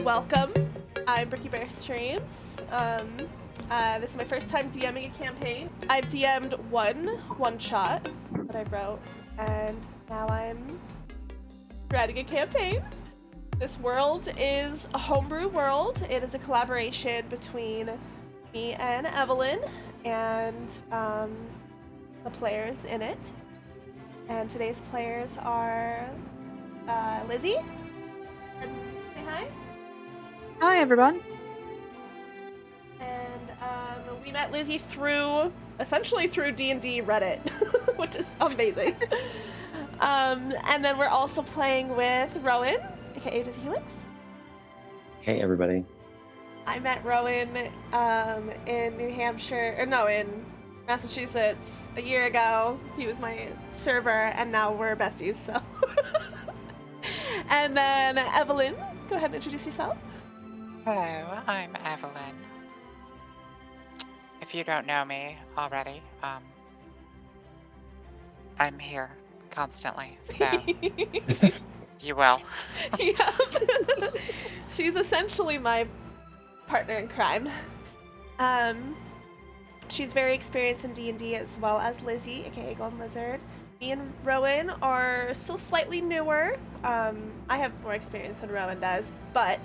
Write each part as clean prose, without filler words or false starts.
welcome. I'm BrookieBearStreams. This is my first time DMing a campaign. I've DM'd one shot that I wrote, and now I'm writing a campaign. This world is a homebrew world. It is a collaboration between me and Evelyn and the players in it. And today's players are Lizzie. And say hi. Hi, everyone. And we met Lizzie essentially through D&D Reddit, which is amazing. And then we're also playing with Rowan, aka DizzyHelix. Hey, everybody. I met Rowan in New Hampshire, in Massachusetts a year ago. He was my server, and now we're besties, so. And then Evelyn, go ahead and introduce yourself. Hello, I'm Evelyn. If you don't know me already, I'm here constantly, so you will. Yeah. She's essentially my partner in crime. She's very experienced in D&D as well as Lizzie, aka Golden Lizard. Me and Rowan are still slightly newer. I have more experience than Rowan does, but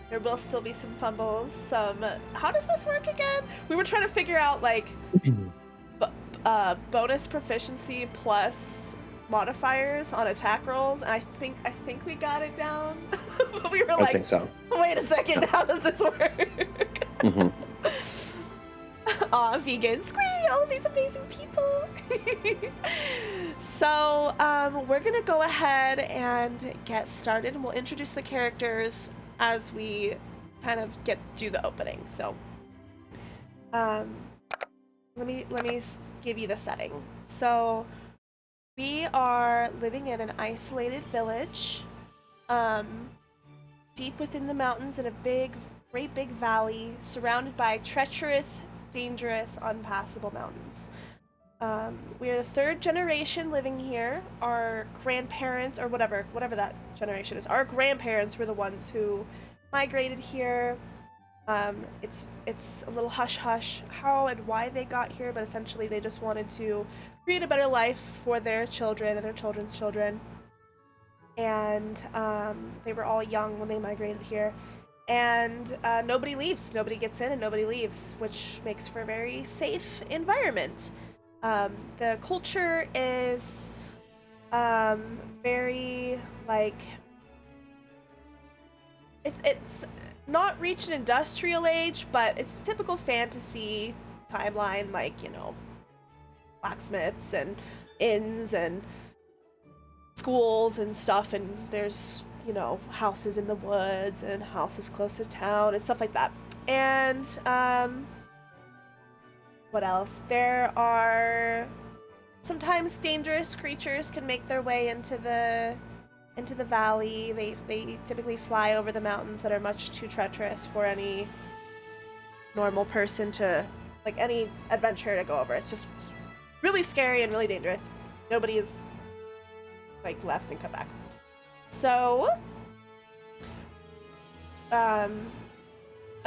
there will still be some fumbles, how does this work again? We were trying to figure out, like, bonus proficiency plus modifiers on attack rolls, and I think we got it down. But we were like, I think so. Wait a second, how does this work? Mm-hmm. Aw, vegans, squee, all of these amazing people. So, we're gonna go ahead and get started, and we'll introduce the characters as we kind of do the opening. So, let me give you the setting. So, we are living in an isolated village, deep within the mountains in a great big valley, surrounded by treacherous, dangerous, unpassable mountains. We are the third generation living here. Our grandparents, or whatever that generation is, our grandparents were the ones who migrated here. It's a little hush-hush how and why they got here, but essentially they just wanted to create a better life for their children and their children's children. And they were all young when they migrated here. And nobody leaves. Nobody gets in and nobody leaves, which makes for a very safe environment. The culture is very, like, it's not reached an industrial age, but it's typical fantasy timeline, like, you know, blacksmiths and inns and schools and stuff, and there's, you know, houses in the woods and houses close to town and stuff like that. And what else? There are sometimes dangerous creatures can make their way into the valley. They typically fly over the mountains that are much too treacherous for any normal person to, like, any adventurer to go over. It's just really scary and really dangerous. Nobody is, like, left and come back. So, a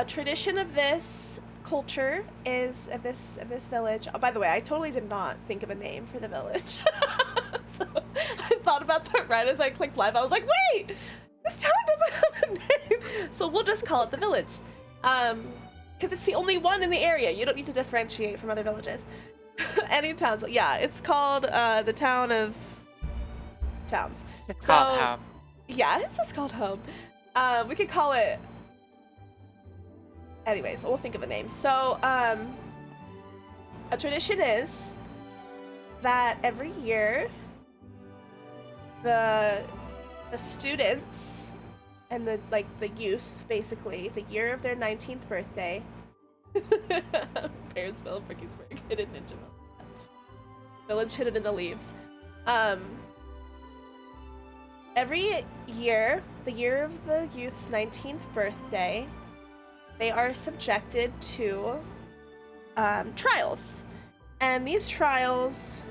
tradition of this culture is of this village. Oh, by the way, I totally did not think of a name for the village. So I thought about that right as I clicked live. I was like, wait, this town doesn't have a name. So we'll just call it the village, because it's the only one in the area. You don't need to differentiate from other villages. Any towns? Yeah, it's called the town of towns. It's called home. Yeah, it's just called home. We could call it... Anyway, so we'll think of a name. So, a tradition is that every year, the students and the youth, basically, the year of their 19th birthday, Bearsville, Brookiesburg, hidden ninja village hidden in the leaves. Every year, the year of the youth's 19th birthday, they are subjected to trials. And these trials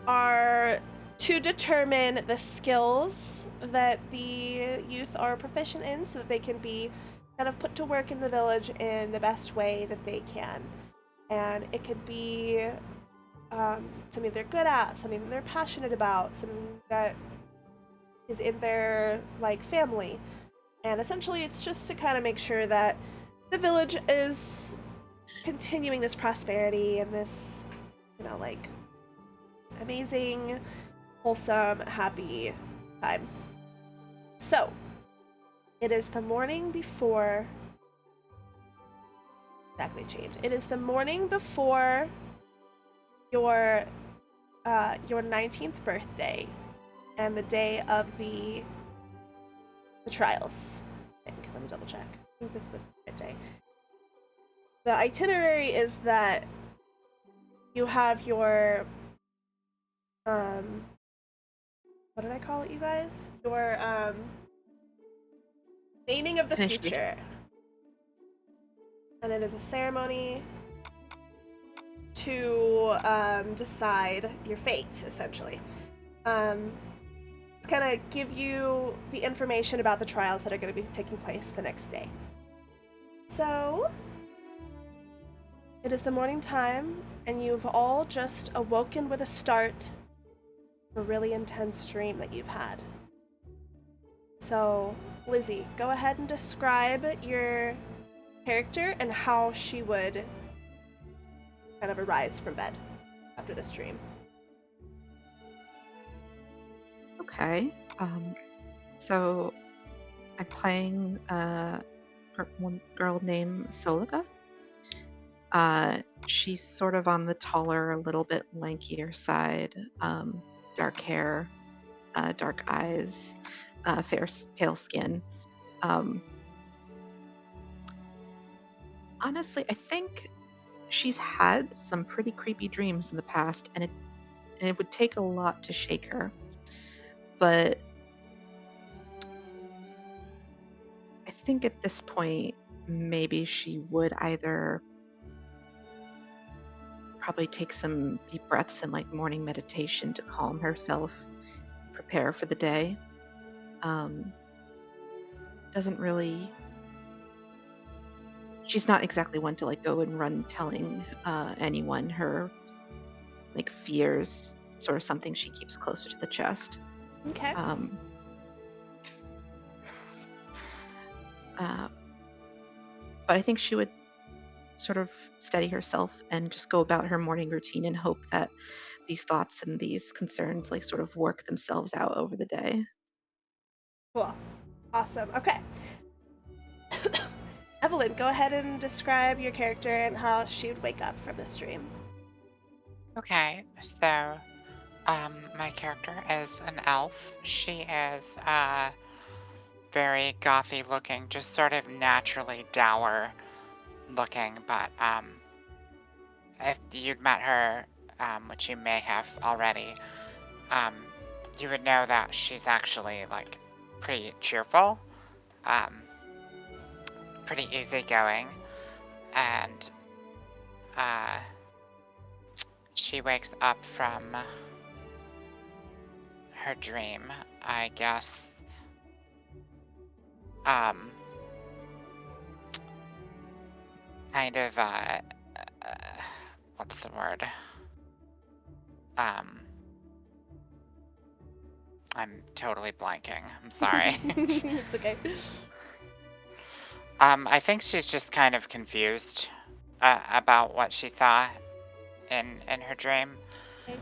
are to determine the skills skills that the youth are proficient in so that they can be kind of put to work in the village in the best way that they can. And it could be something they're good at, something that they're passionate about, something that is in their like family. And essentially it's just to kind of make sure that the village is continuing this prosperity and this, you know, like amazing, wholesome, happy time. So, it is the morning before... Exactly changed. It is the morning before your 19th birthday and the day of the trials. I think. Let me double check. I think that's the right day. The itinerary is that you have your what did I call it, you guys? Your naming of the future. And it is a ceremony to decide your fate, essentially. It's kind of give you the information about the trials that are going to be taking place the next day. So, it is the morning time, and you've all just awoken with a start of a really intense dream that you've had. So, Lizzie, go ahead and describe your character and how she would kind of arise from bed after this dream. Okay. So I'm playing one girl named Solikha. She's sort of on the taller, a little bit lankier side. Dark hair, dark eyes, pale skin. Honestly, I think she's had some pretty creepy dreams in the past, and it would take a lot to shake her. But I think at this point, maybe she would either probably take some deep breaths and like morning meditation to calm herself, prepare for the day. Doesn't really... She's not exactly one to like go and run telling anyone her like fears. Sort of something she keeps closer to the chest. Okay. But I think she would sort of steady herself and just go about her morning routine and hope that these thoughts and these concerns like sort of work themselves out over the day. Cool. Awesome. Okay. Evelyn, go ahead and describe your character and how she would wake up from this dream. Okay, so my character is an elf. She is very gothy looking, just sort of naturally dour looking, but if you'd met her, which you may have already, you would know that she's actually like pretty cheerful, pretty easygoing, and she wakes up from her dream, I guess, kind of, what's the word? I'm totally blanking. I'm sorry. It's okay. I think she's just kind of confused about what she saw in her dream. Okay.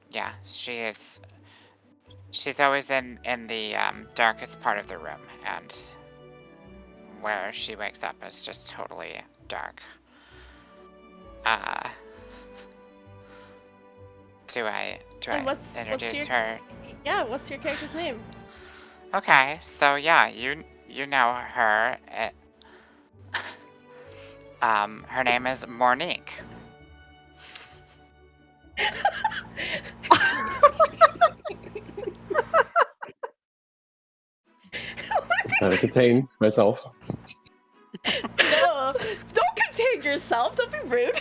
Yeah, she's always in the darkest part of the room, and where she wakes up is just totally dark. Do I introduce her? Yeah, what's your character's name? Okay, so yeah, you know her. Her name is Mournique. Trying to contain myself. No, don't contain yourself. Don't be rude.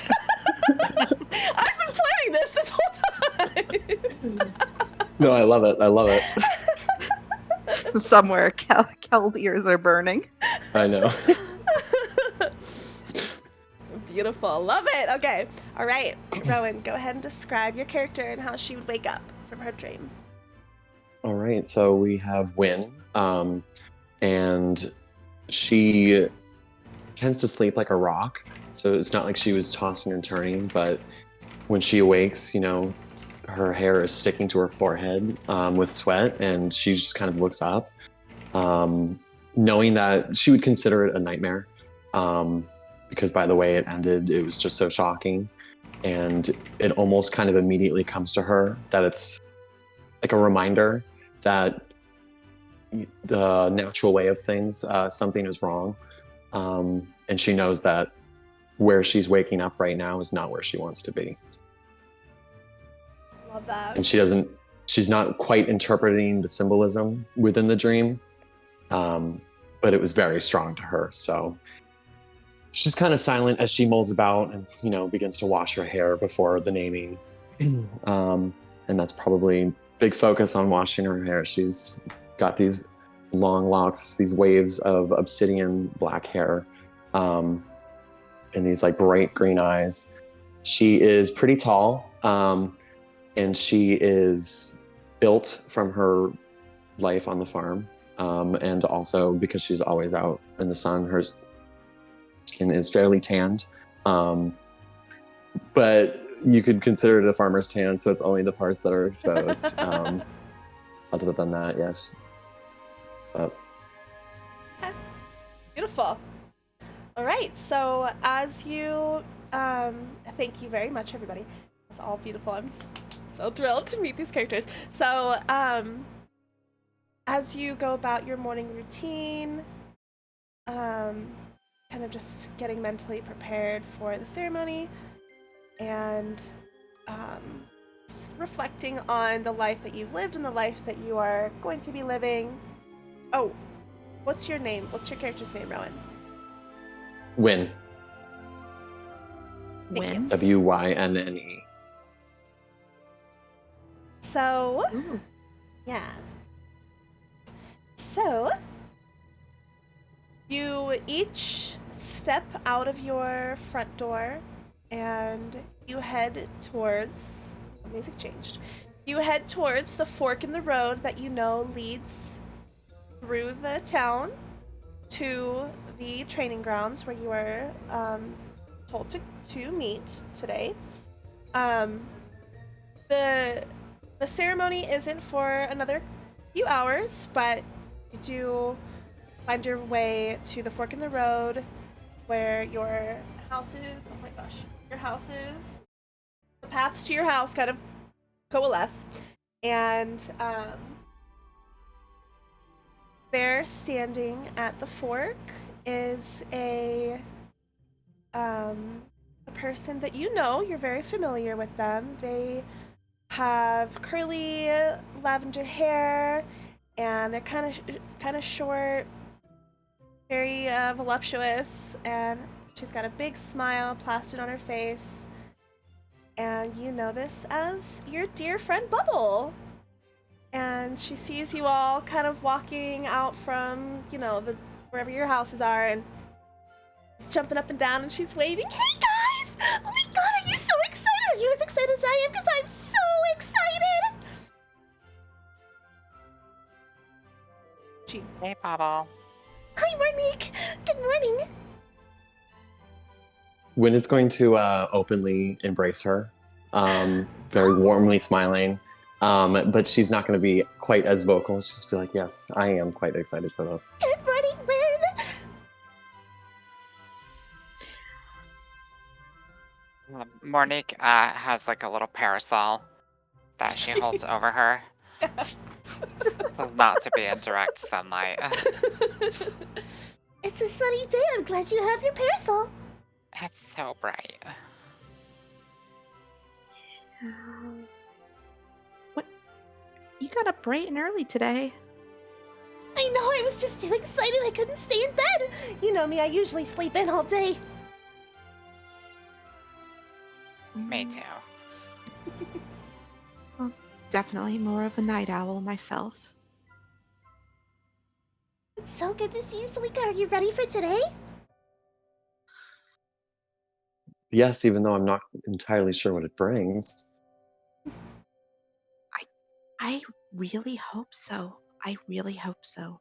I've been playing this whole time. No, I love it. I love it. Somewhere, Kel's ears are burning. I know. Beautiful. Love it. Okay. All right. Rowan, go ahead and describe your character and how she would wake up from her dream. All right, so we have Wynne, and she tends to sleep like a rock. So it's not like she was tossing and turning, but when she awakes, her hair is sticking to her forehead with sweat, and she just kind of looks up, knowing that she would consider it a nightmare, because by the way it ended, it was just so shocking. And it almost kind of immediately comes to her that it's like a reminder that the natural way of things, something is wrong. And she knows that where she's waking up right now is not where she wants to be. Love that. And she's not quite interpreting the symbolism within the dream, but it was very strong to her. So she's kind of silent as she mulls about and, begins to wash her hair before the naming. And that's probably big focus on washing her hair. She's got these long locks, these waves of obsidian black hair, and these like bright green eyes. She is pretty tall, and she is built from her life on the farm, and also because she's always out in the sun, her skin is fairly tanned, but you could consider it a farmer's tan, so it's only the parts that are exposed. Other than that, yes. Beautiful. All right, so as you, thank you very much, everybody. It's all beautiful. I'm so thrilled to meet these characters. So, as you go about your morning routine, kind of just getting mentally prepared for the ceremony, and reflecting on the life that you've lived and the life that you are going to be living. Oh, what's your name? What's your character's name, Rowan? Wynne. Wynne. Wynne. So, Ooh. yeah. So, you each step out of your front door and you head towards, the music changed. You head towards the fork in the road that you know leads through the town to the training grounds where you were told to meet today. The ceremony isn't for another few hours, but you do find your way to the fork in the road where your house is. Oh my gosh, your house is. The paths to your house kind of coalesce, and there, standing at the fork, is a person that you know. You're very familiar with them. They have curly lavender hair, and they're kind of short, very voluptuous, and she's got a big smile plastered on her face. And you know this as your dear friend Bubble. And she sees you all kind of walking out from, wherever your houses are, and she's jumping up and down and she's waving. Hey guys! Oh my god, are you so excited? Are you as excited as I am? Because I'm so excited! Hey, Bubble. Hi, Mournique! Good morning! Wynne is going to openly embrace her, very warmly smiling, but she's not going to be quite as vocal. She'll just be like, yes, I am quite excited for this. Good morning, Wynne! Mournique has like a little parasol that she holds over her. Not to be in direct sunlight. It's a sunny day. I'm glad you have your parasol. It's so bright. What? You got up bright and early today. I know, I was just too excited I couldn't stay in bed. You know me, I usually sleep in all day. Me too. Well, definitely more of a night owl myself. It's so good to see you, Solikha. Are you ready for today? Yes, even though I'm not entirely sure what it brings. I really hope so. I really hope so.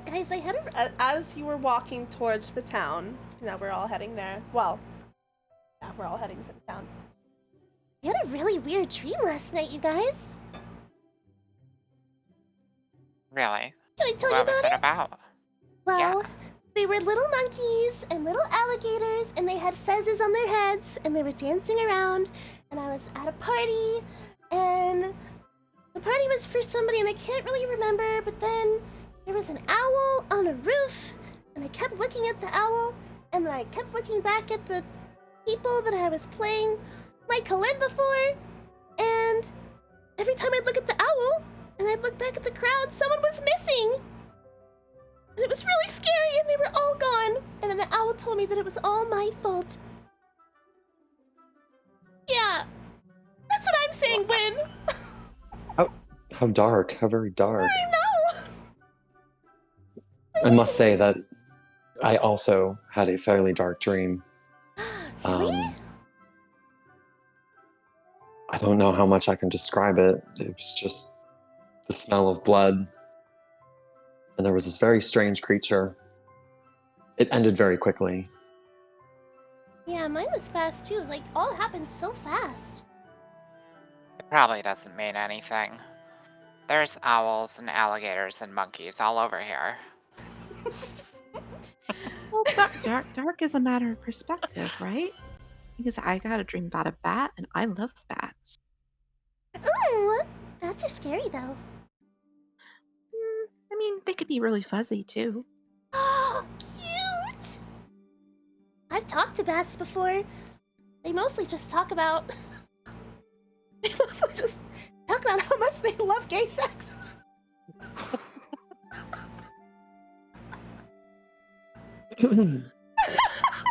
Guys, I had As you were walking towards the town, now we're all heading there. Well, yeah, we're all heading to the town. I had a really weird dream last night, you guys. Really? Can I tell you What was about it it? about? Well, they were little monkeys and little alligators, and they had fezzes on their heads, and they were dancing around, and I was at a party, and the party was for somebody, and I can't really remember, but then there was an owl on a roof, and I kept looking at the owl, and then I kept looking back at the people that I was playing my kalimba for, and every time I'd look at the owl, and I'd look back at the crowd, someone was missing! And it was really scary, and they were all gone. And then the owl told me that it was all my fault. Yeah, that's what I'm saying, Wynne. How dark, how very dark. I know. I must say that I also had a fairly dark dream. Really? I don't know how much I can describe it. It was just the smell of blood. And there was this very strange creature. It ended very quickly. Yeah, mine was fast too. Like, all happened so fast. It probably doesn't mean anything. There's owls and alligators and monkeys all over here. Well, dark is a matter of perspective, right? Because I got a dream about a bat, and I love bats. Ooh, bats are scary though. I mean, they could be really fuzzy too. Oh, cute! I've talked to bats before. They mostly just talk about... they mostly just talk about how much they love gay sex.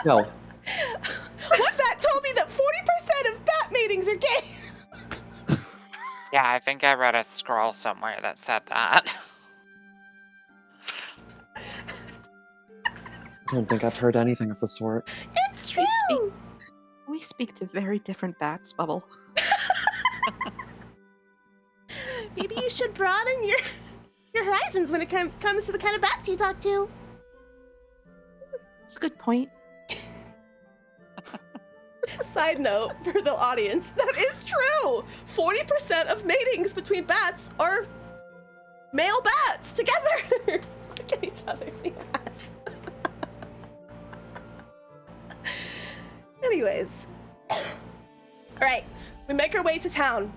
No, One bat told me that 40% of bat matings are gay. Yeah, I think I read a scroll somewhere that said that. I don't think I've heard anything of the sort. It's true! We speak to very different bats, Bubble. Maybe you should broaden your horizons when it comes to the kind of bats you talk to. That's a good point. Side note for the audience, that is true! 40% of matings between bats are male bats together! Look at each other. Yes. Anyways. Alright, we make our way to town.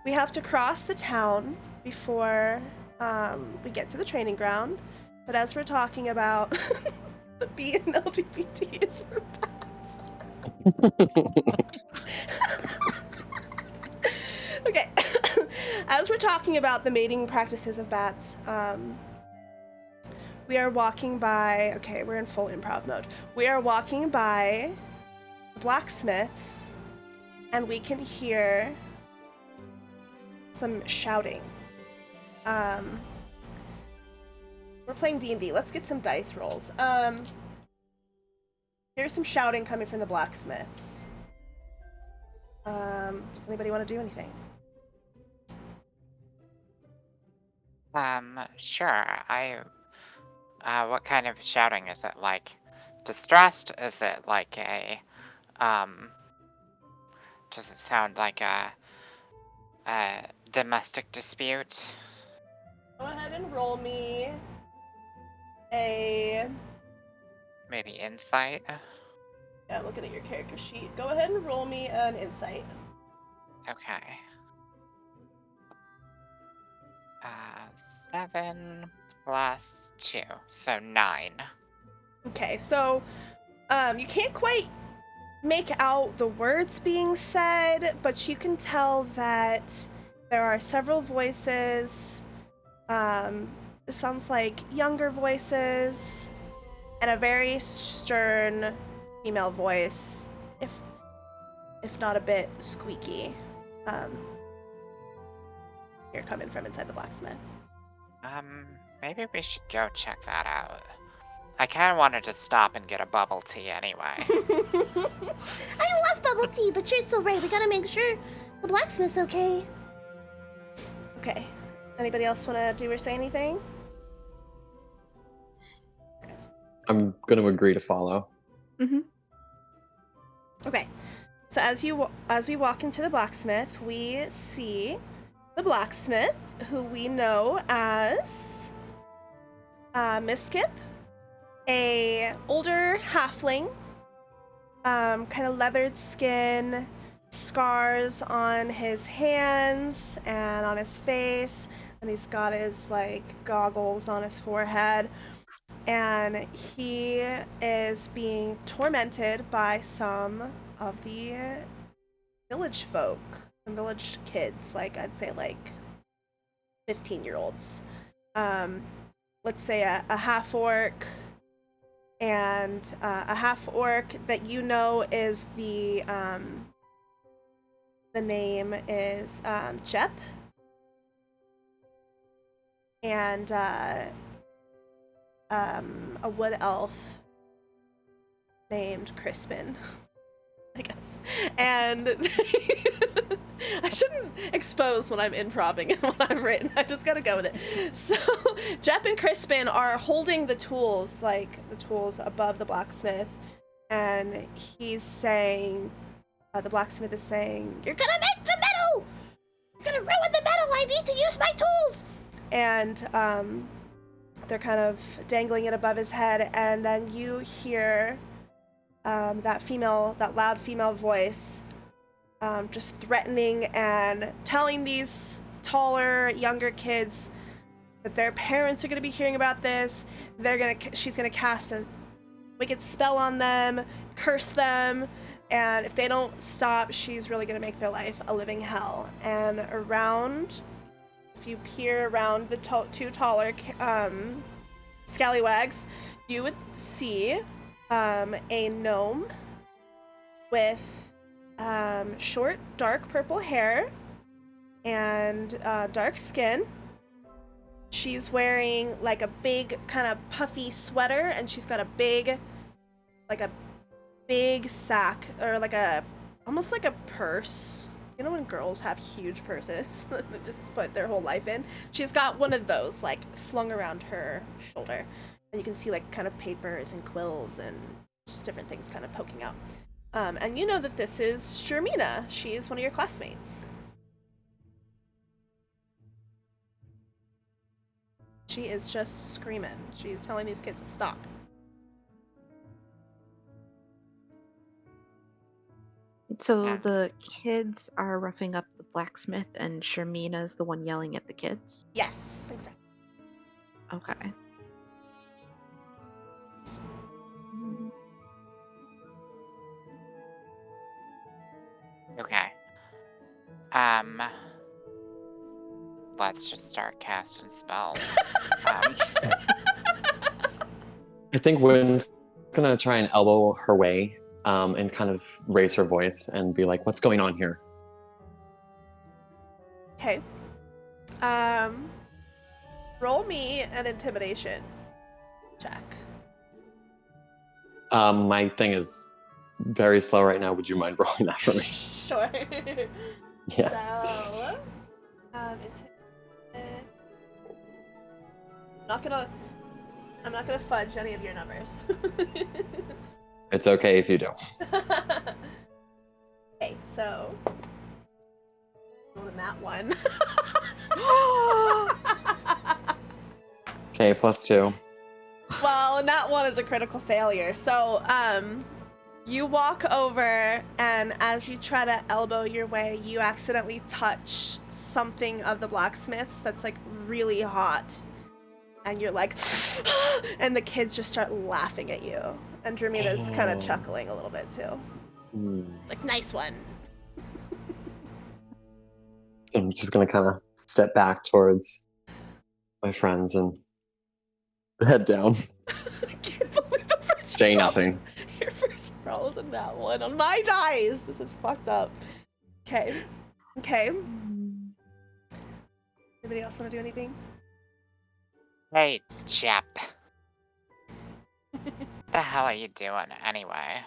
We have to cross the town before we get to the training ground. But as we're talking about, the B in LGBT is for bats. Okay, as we're talking about the mating practices of bats, we are walking by, okay, we're in full improv mode. We are walking by blacksmiths, and we can hear some shouting. We're playing D&D. Let's get some dice rolls. Here's some shouting coming from the blacksmiths. Does anybody want to do anything? Sure. What kind of shouting is it? Like distressed? Is it like a, does it sound like a domestic dispute? Go ahead and roll me a... Maybe insight? Yeah, I'm looking at your character sheet. Go ahead and roll me an insight. Okay. 7 plus 2, so 9. Okay, so you can't quite make out the words being said, but you can tell that there are several voices. It sounds like younger voices and a very stern female voice. if not a bit squeaky. You're coming from inside the blacksmith. Maybe we should go check that out. I kind of wanted to stop and get a bubble tea anyway. I love bubble tea, but you're so right. We gotta make sure the blacksmith's okay. Okay. Anybody else want to do or say anything? I'm going to agree to follow. Mm-hmm. Okay. So as we walk into the blacksmith, we see the blacksmith, who we know as Miss Skip, a older halfling, kind of leathered skin, scars on his hands and on his face, and he's got his like goggles on his forehead, and he is being tormented by some of the village folk and village kids, like I'd say like 15-year-olds. Let's say a half-orc and a half-orc that you know is the name is Jep, and a wood elf named Crispin, I guess. And I shouldn't expose when I'm improvising and what I've written. I just gotta go with it. So Jep and Crispin are holding the tools, like the tools above the blacksmith, and he's saying, the blacksmith is saying, "You're gonna make the metal! You're gonna ruin the metal! I need to use my tools!" And they're kind of dangling it above his head, and then you hear that loud female voice just threatening and telling these taller, younger kids that their parents are going to be hearing about this. She's going to cast a wicked spell on them, curse them, and if they don't stop, she's really going to make their life a living hell. And if you peer around the two taller scallywags, you would see a gnome with short, dark purple hair and dark skin. She's wearing like a big kind of puffy sweater, and she's got a big sack, or almost like a purse. You know when girls have huge purses that they just put their whole life in? She's got one of those like slung around her shoulder, and you can see like kind of papers and quills and just different things kind of poking out. And you know that this is Shermina. She is one of your classmates. She is just screaming. She's telling these kids to stop. So the kids are roughing up the blacksmith, and Shermina's the one yelling at the kids? Yes, exactly. Okay. Okay. Let's just start casting spells. I think Wynn's gonna try and elbow her way and kind of raise her voice and be like, "What's going on here?" Okay. Roll me an intimidation check. My thing is very slow right now. Would you mind rolling that for me? Sure. Yeah. So, I'm not gonna fudge any of your numbers. It's okay if you do. Okay, so roll a nat 1. Okay, +2. Well, a nat 1 is a critical failure. So, you walk over, and as you try to elbow your way, you accidentally touch something of the blacksmith's that's like really hot. And you're like, and the kids just start laughing at you. And Jermina's kind of chuckling a little bit too. Like, nice one. I'm just gonna kind of step back towards my friends and head down. I can't believe the first Say roll. nothing. Your first rolls a nat 1 on my dice. This is fucked up. Okay. Okay. Anybody else want to do anything? Hey, chap. What the hell are you doing anyway?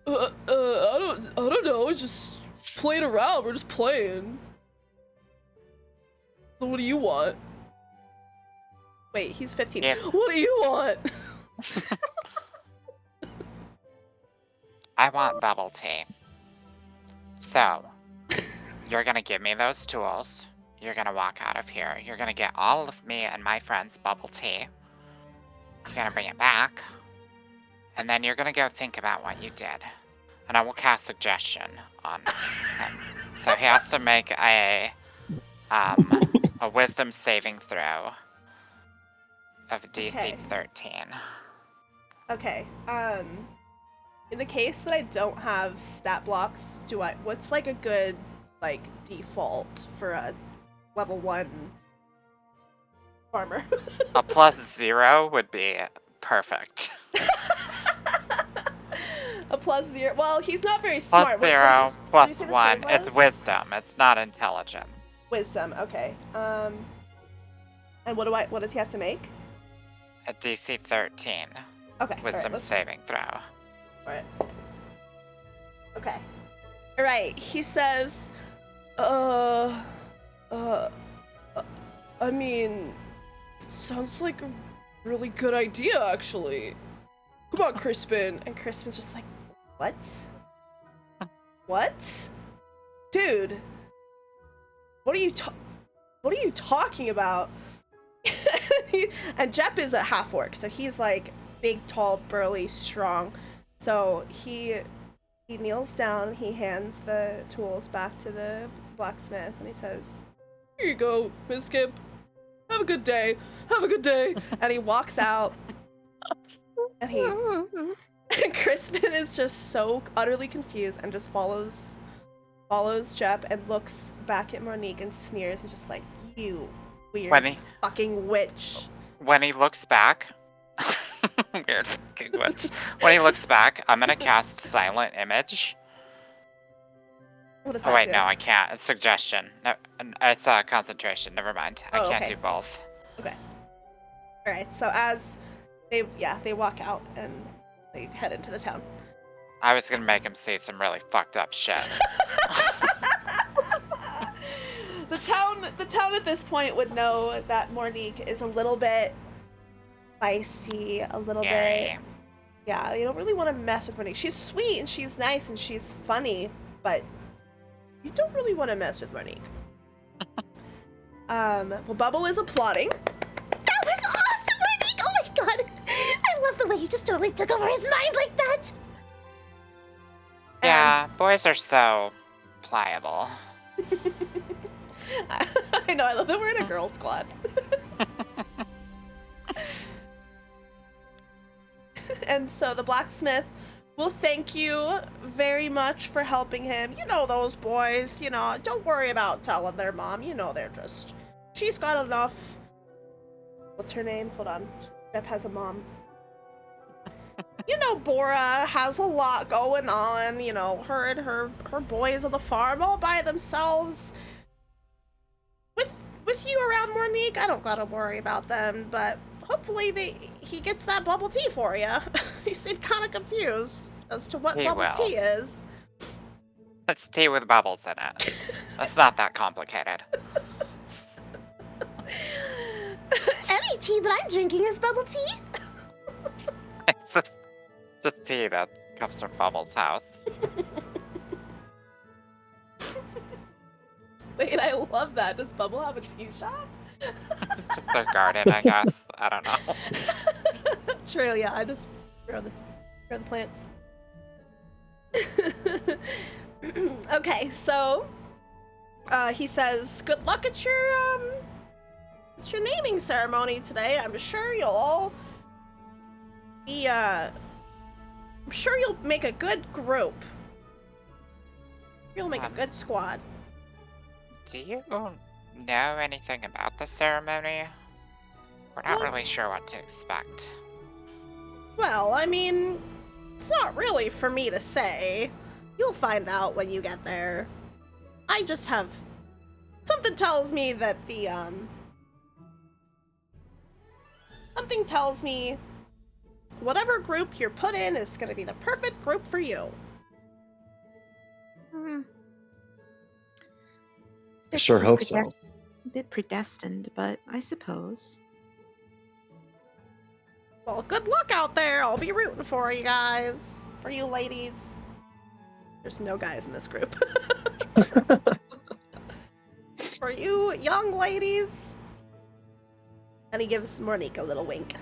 I don't know. Just playing around. We're just playing. So what do you want? Wait, he's 15. Yeah. What do you want? I want bubble tea. So, you're gonna give me those tools. You're gonna walk out of here. You're gonna get all of me and my friends bubble tea. You're gonna bring it back. And then you're gonna go think about what you did. And I will cast suggestion on him. So he has to make a wisdom saving throw of DC Okay. 13. Okay. In the case that I don't have stat blocks, what's like a good like default for a level 1 farmer? A +0 would be perfect. A +0. Well, he's not very smart. +0, what do you say the +1. save It's was? wisdom. It's not intelligence. Wisdom. Okay. And what does he have to make? A DC 13 Okay. wisdom saving throw. Alright. Okay. Alright, he says, I mean, it sounds like a really good idea, actually. Come on, Crispin. And Crispin's just like, what? What? Dude. What are you talking about? And Jep is a half-orc, so he's like big, tall, burly, strong. So he kneels down, he hands the tools back to the blacksmith, and he says, "Here you go, Miss Skip. Have a good day. Have a good day." And he walks out, and and Crispin is just so utterly confused and just follows Jep and looks back at Mournique and sneers and just like, "You weird fucking witch." When he looks back, weird fucking witch. When he looks back, I'm gonna cast Silent Image. What does that Oh wait, do? no, I can't. It's suggestion. No, it's concentration. Never mind. I can't okay. do both. Okay. Alright, so as they walk out and they head into the town. I was gonna make him see some really fucked up shit. The town at this point would know that Mournique is a little bit spicy, a little bit. Yeah, you don't really want to mess with Mournique. She's sweet and she's nice and she's funny, but you don't really want to mess with Mournique. Well, Bubble is applauding. That was awesome, Mournique! Oh my god! I love the way you just totally took over his mind like that! Yeah, boys are so pliable. I know, I love that we're in a girl squad. And so the blacksmith will thank you very much for helping him. You know those boys, you know, don't worry about telling their mom. You know she's got enough. What's her name? Hold on. Bep has a mom. You know, Bora has a lot going on, you know, her and her boys on the farm all by themselves. With you around, Mournique, I don't gotta worry about them, but hopefully he gets that bubble tea for you. He seemed kind of confused as to what bubble tea is. It's tea with bubbles in it. That's not that complicated. Any tea that I'm drinking is bubble tea. It's the tea that comes from Bubbles' house. Wait, I love that. Does Bubble have a tea shop? It's their garden, I guess. I don't know. True, yeah. I just grow the plants. Okay, so he says, "Good luck at your naming ceremony today. I'm sure you'll all be I'm sure you'll make a good group. You'll make a good squad." Do you know anything about the ceremony? We're not really sure what to expect. Well, I mean, it's not really for me to say. You'll find out when you get there. I just have... Something tells me that the, Something tells me whatever group you're put in is gonna be the perfect group for you. I sure hope so. A bit predestined, but I suppose. Well, good luck out there. I'll be rooting for you guys. For you ladies. There's no guys in this group. For you young ladies. And he gives Mournique a little wink.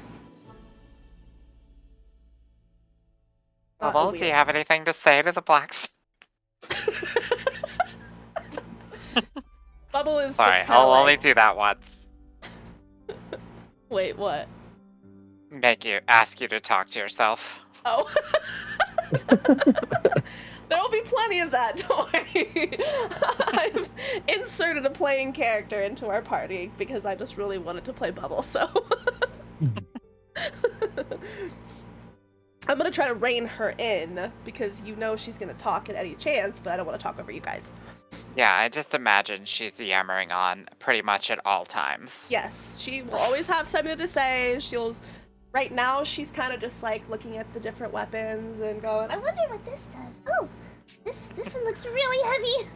Bubble, do you have anything to say to the blacksmith? Bubble is Sorry, just kinda I'll only like, do that once. wait, what? Ask you to talk to yourself. Oh. There'll be plenty of that, don't worry. I've inserted a playing character into our party because I just really wanted to play Bubble, so. I'm gonna try to rein her in because you know she's gonna talk at any chance, but I don't want to talk over you guys. Yeah, I just imagine she's yammering on pretty much at all times. Yes, she will always have something to say. Right now, she's kind of just like looking at the different weapons and going, I wonder what this does. Oh, this one looks really heavy.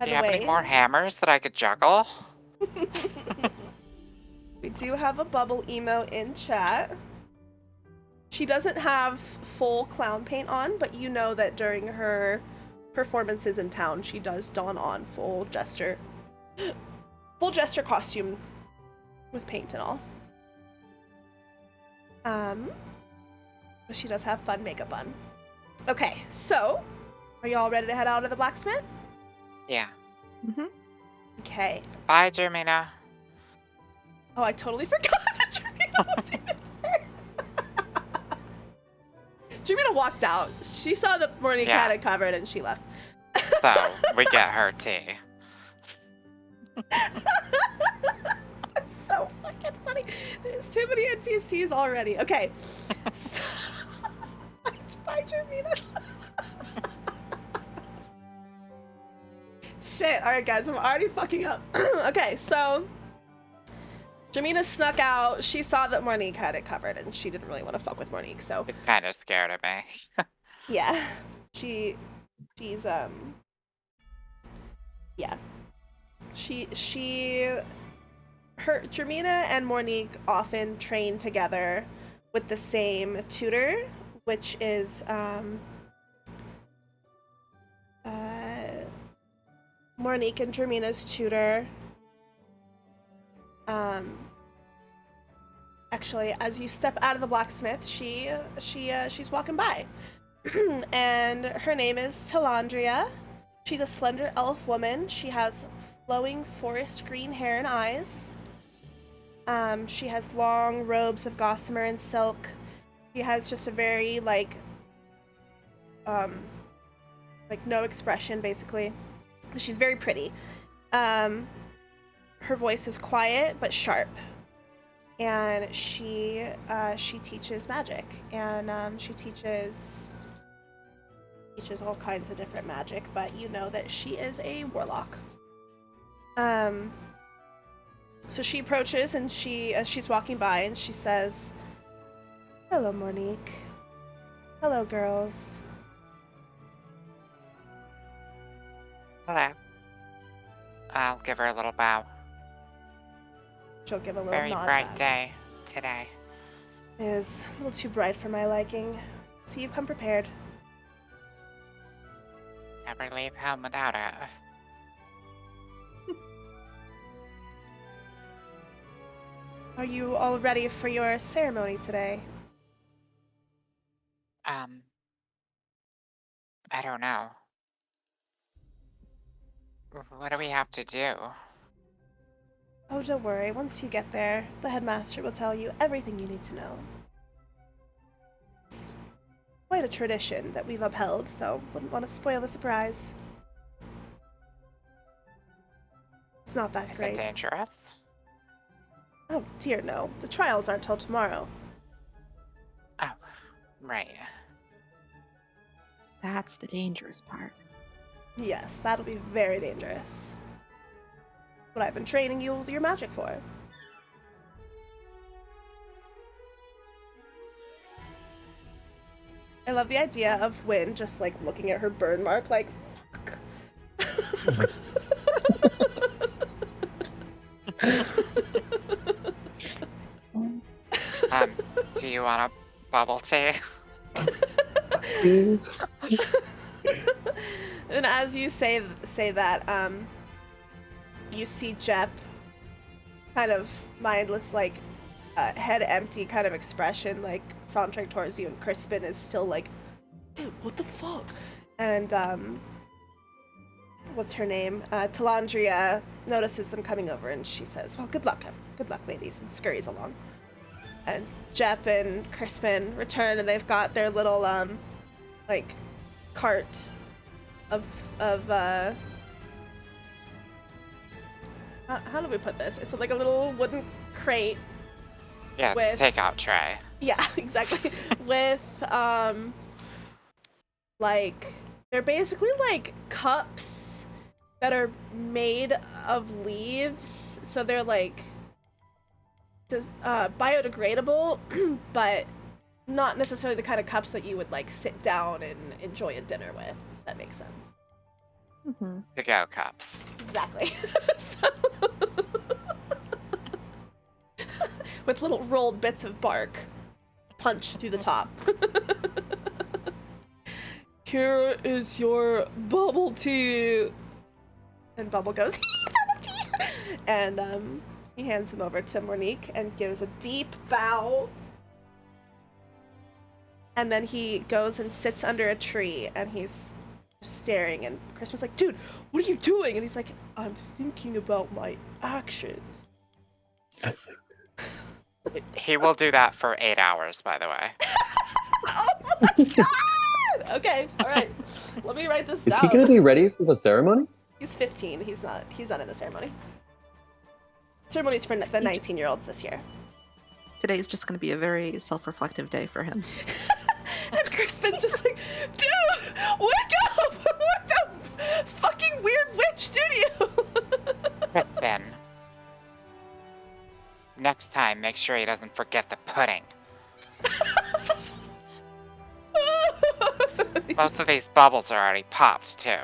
Do you have any more hammers that I could juggle? We do have a Bubble emo in chat. She doesn't have full clown paint on, but you know that during her performances in town, she does don on full jester costume with paint and all. But she does have fun makeup on. Okay, so are y'all ready to head out to the blacksmith? Yeah. Mm-hmm. Okay. Bye, Jermina. Oh, I totally forgot that Jermina was even there. Jermina walked out. She saw the Mournique had it covered and she left. So, we get her tea. That's so fucking funny. There's too many NPCs already. Okay. So, bye, Jermina. Shit. Alright, guys. I'm already fucking up. Okay, so Jermina snuck out. She saw that Mournique had it covered and she didn't really want to fuck with Mournique, so It's kind of scared of me. yeah. She's yeah. Jermina and Mournique often train together with the same tutor, which is Mournique and Jermina's tutor. Actually, as you step out of the blacksmith, she's walking by. And her name is Talandria. She's a slender elf woman. She has flowing forest green hair and eyes. She has long robes of gossamer and silk. She has just a very like no expression basically. She's very pretty. Her voice is quiet but sharp. And she teaches magic, and she teaches all kinds of different magic, but you know that she is a warlock. So she approaches, and as she's walking by, and she says, "Hello, Mournique. Hello, girls." Hello. I'll give her a little bow. She'll give a little Very nod bright back. day today. It is a little too bright for my liking. So you've come prepared. Never leave home without her. Are you all ready for your ceremony today? I don't know. What do we have to do? Oh, don't worry. Once you get there, the headmaster will tell you everything you need to know. It's quite a tradition that we've upheld, so wouldn't want to spoil the surprise. It's not that Is great. it dangerous? Oh dear, no. The trials aren't till tomorrow. Oh, right. That's the dangerous part. Yes, that'll be very dangerous. What I've been training you with your magic for. I love the idea of Wynne just like looking at her burn mark like, fuck. Do you want a bubble tea? Please. And as you say that, you see Jep kind of mindless, like, head empty kind of expression, like, sauntering towards you, and Crispin is still like, dude, what the fuck? And, what's her name? Talandria notices them coming over, and she says, well, good luck, ladies, and scurries along. And Jep and Crispin return, and they've got their little, like, cart of how do we put this? It's like a little wooden crate. Yeah, with takeout tray. Yeah, exactly. With like they're basically like cups that are made of leaves, so they're like biodegradable, but not necessarily the kind of cups that you would like sit down and enjoy a dinner with. If that makes sense. Mm-hmm. To-go cups. Exactly. So with little rolled bits of bark punched through the top. Here is your bubble tea. And Bubble goes, bubble tea! And he hands him over to Mournique and gives a deep bow. And then he goes and sits under a tree, and he's staring, and Crispin's like, dude, what are you doing? And he's like, I'm thinking about my actions. He will do that for 8 hours, by the way. Oh my god! Okay, alright. Let me write this down. Is he gonna be ready for the ceremony? He's 15. He's not in the ceremony. Ceremony's for the 19-year-olds this year. Today's just going to be a very self-reflective day for him. And Crispin's just like, dude, wake up! What the fucking weird witch did you? Crispin. Next time, make sure he doesn't forget the pudding. Most of these bubbles are already popped, too.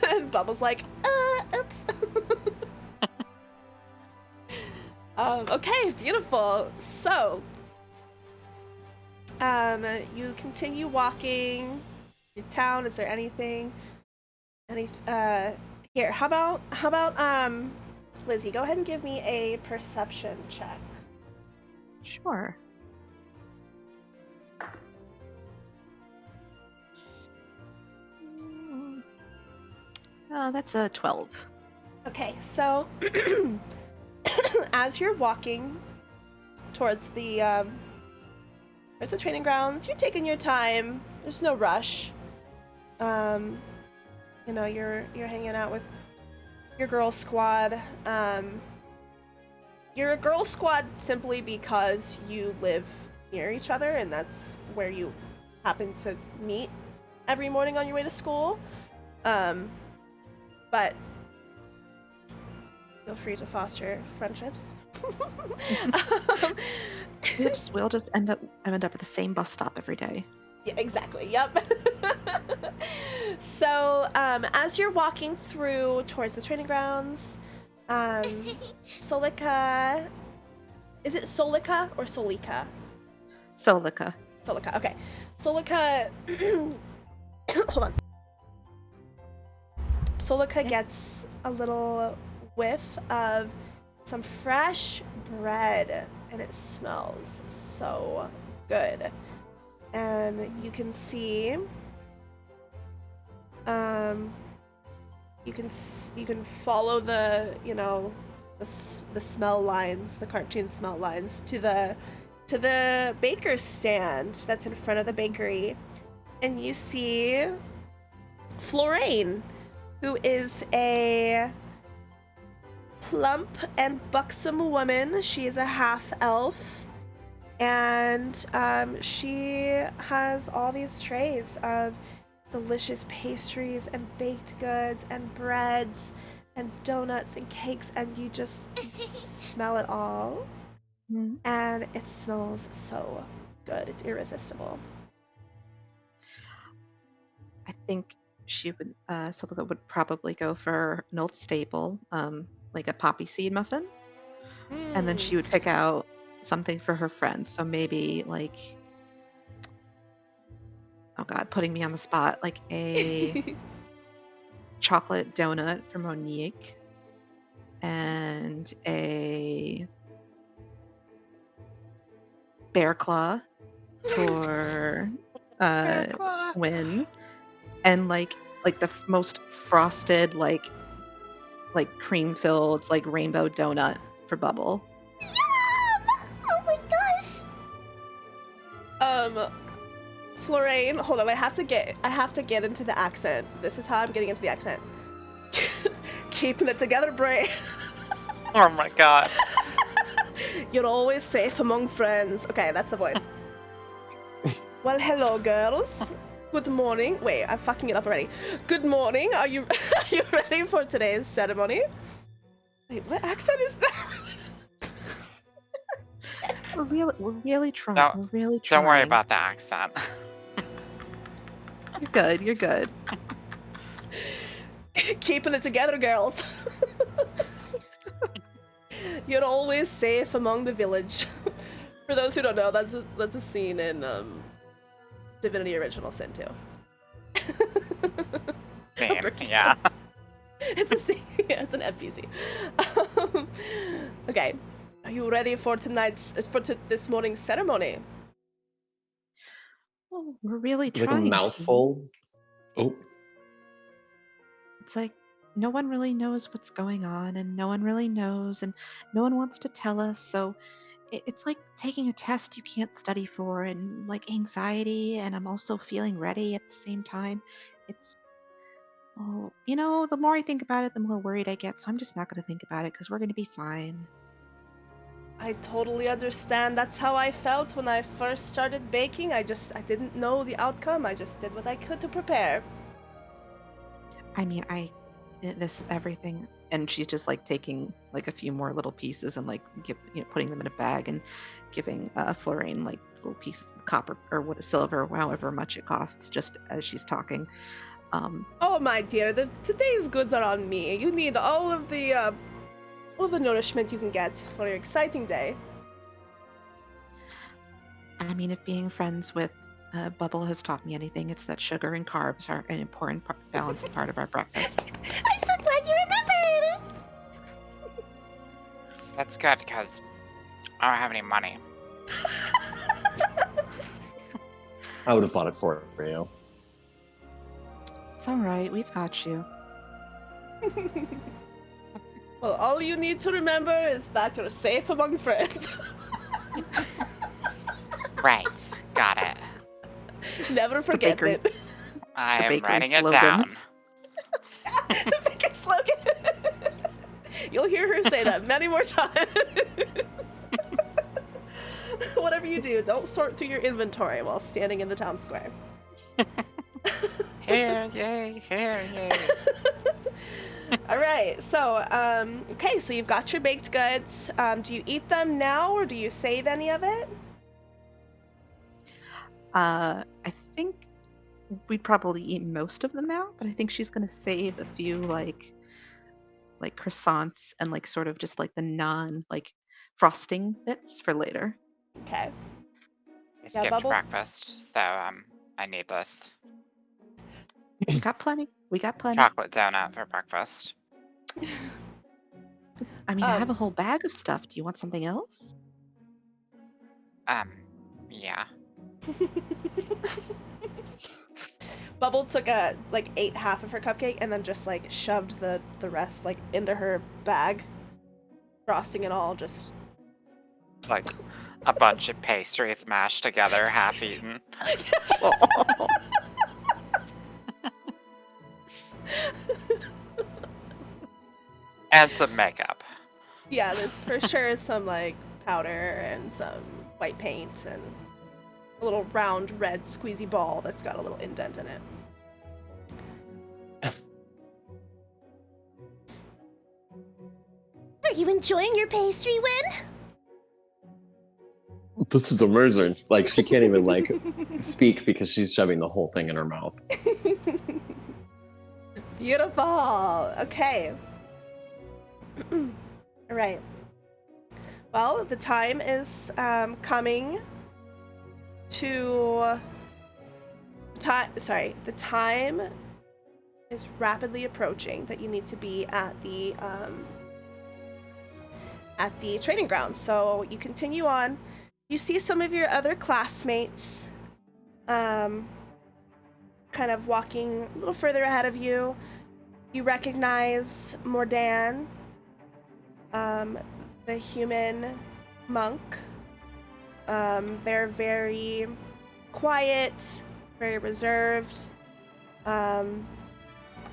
And Bubble's like, oops. Okay, beautiful. So, you continue walking your town. Is there anything? Here, how about, Lizzie, go ahead and give me a perception check. Sure. That's a 12. Okay, so as you're walking towards the training grounds, you're taking your time. There's no rush. You know, you're hanging out with your girl squad. You're a girl squad simply because you live near each other, and that's where you happen to meet every morning on your way to school. But feel free to foster friendships. We'll just end up at the same bus stop every day. Yeah, exactly. Yep. So, as you're walking through towards the training grounds, Solikha, is it Solikha or Solikha? Solikha. Solikha. Okay. Solikha. Hold on. Solikha gets a little whiff of some fresh bread, and it smells so good. And you can see, you can follow the, you know, the smell lines, the cartoon smell lines to the baker's stand that's in front of the bakery, and you see Florane, who is a plump and buxom woman. She is a half elf, and she has all these trays of delicious pastries and baked goods and breads and donuts and cakes, and you smell it all, and it smells so good. It's irresistible. I think she would, Solikha would probably go for an old staple, like a poppy seed muffin. And then she would pick out something for her friends. So maybe like, oh God, putting me on the spot, like a chocolate donut for Mournique and a bear claw for Wynne. And like the most frosted, like cream-filled, like rainbow donut for Bubble. Yum! Oh my gosh! Florane, hold on, I have to get into the accent. This is how I'm getting into the accent. Keeping it together, Bray. Oh my god. You're always safe among friends. Okay, that's the voice. Well, hello, girls. Good morning. Wait, I'm fucking it up already. Good morning. Are you ready for today's ceremony? Wait, what accent is that? We're really trying. No, We're really trying. Don't worry about the accent. You're good. Keeping it together, girls. You're always safe among the village. For those who don't know, that's a scene in Divinity Original Sin 2. Yeah. It's a scene. Yeah, it's an NPC. Okay, are you ready for this morning's ceremony? Oh, we're really Like trying. a mouthful. Oh. It's like no one really knows what's going on, and no one really knows, and no one wants to tell us. So it's like taking a test you can't study for, and like anxiety, and I'm also feeling ready at the same time. It's, oh, the more I think about it, the more worried I get. So I'm just not going to think about it because we're going to be fine. I totally understand. That's how I felt when I first started baking. I didn't know the outcome. I just did what I could to prepare. I mean, this everything, and she's just like taking like a few more little pieces and like putting them in a bag and giving Florane like little pieces of copper or silver, however much it costs, just as she's talking. Oh my dear, today's goods are on me. You need all of the nourishment you can get for your exciting day. I mean, if being friends with Bubble has taught me anything, it's that sugar and carbs are an important balanced part of our breakfast. I'm so glad you remembered! That's good, because I don't have any money. I would have bought it for you. It's alright, we've got you. Well, all you need to remember is that you're safe among friends. Right. Got it. Never forget bakery- it. I am bakery writing it slogan. down. The biggest slogan. You'll hear her say that many more times. Whatever you do, don't sort through your inventory while standing in the town square. Here, yay, here, yay. All right, so okay, so you've got your baked goods. Do you eat them now, or do you save any of it? I think we'd probably eat most of them now, but I think she's gonna save a few like croissants and like sort of just like the non like frosting bits for later. Okay. I Yeah, skipped Bubble? breakfast, so I need this. We got plenty. Chocolate donut for breakfast. I mean, I have a whole bag of stuff. Do you want something else? Yeah. Bubble took ate half of her cupcake and then just like shoved the rest like into her bag, frosting and all. Just Like a bunch of pastries mashed together, half eaten. And some makeup. Yeah, there's for sure some like powder and some white paint and a little round red squeezy ball that's got a little indent in it. Are you enjoying your pastry, Wynne? This is amazing. Like, she can't even, like, speak because she's shoving the whole thing in her mouth. Beautiful. Okay. All right. Well, the time is coming to the time is rapidly approaching that you need to be at the training grounds. So you continue on. You see some of your other classmates kind of walking a little further ahead of you. You recognize Mordan, the human monk. They're very quiet, very reserved.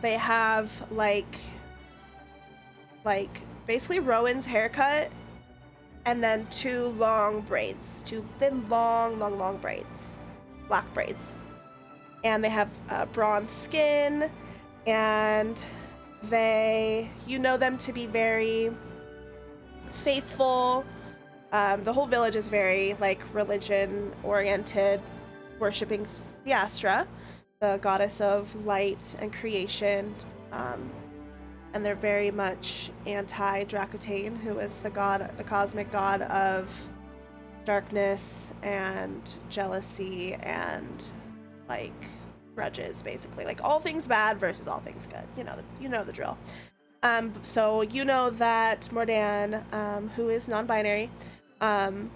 They have like basically Rowan's haircut, and then two long braids, two thin, long braids, black braids. And they have bronze skin, and you know them to be very faithful. The whole village is very like religion-oriented, worshipping Theastra, the goddess of light and creation. And they're very much anti-Drakotane, who is the cosmic god of darkness and jealousy and like grudges, basically. Like all things bad versus all things good. You know the drill. So you know that Mordan, who is non-binary, you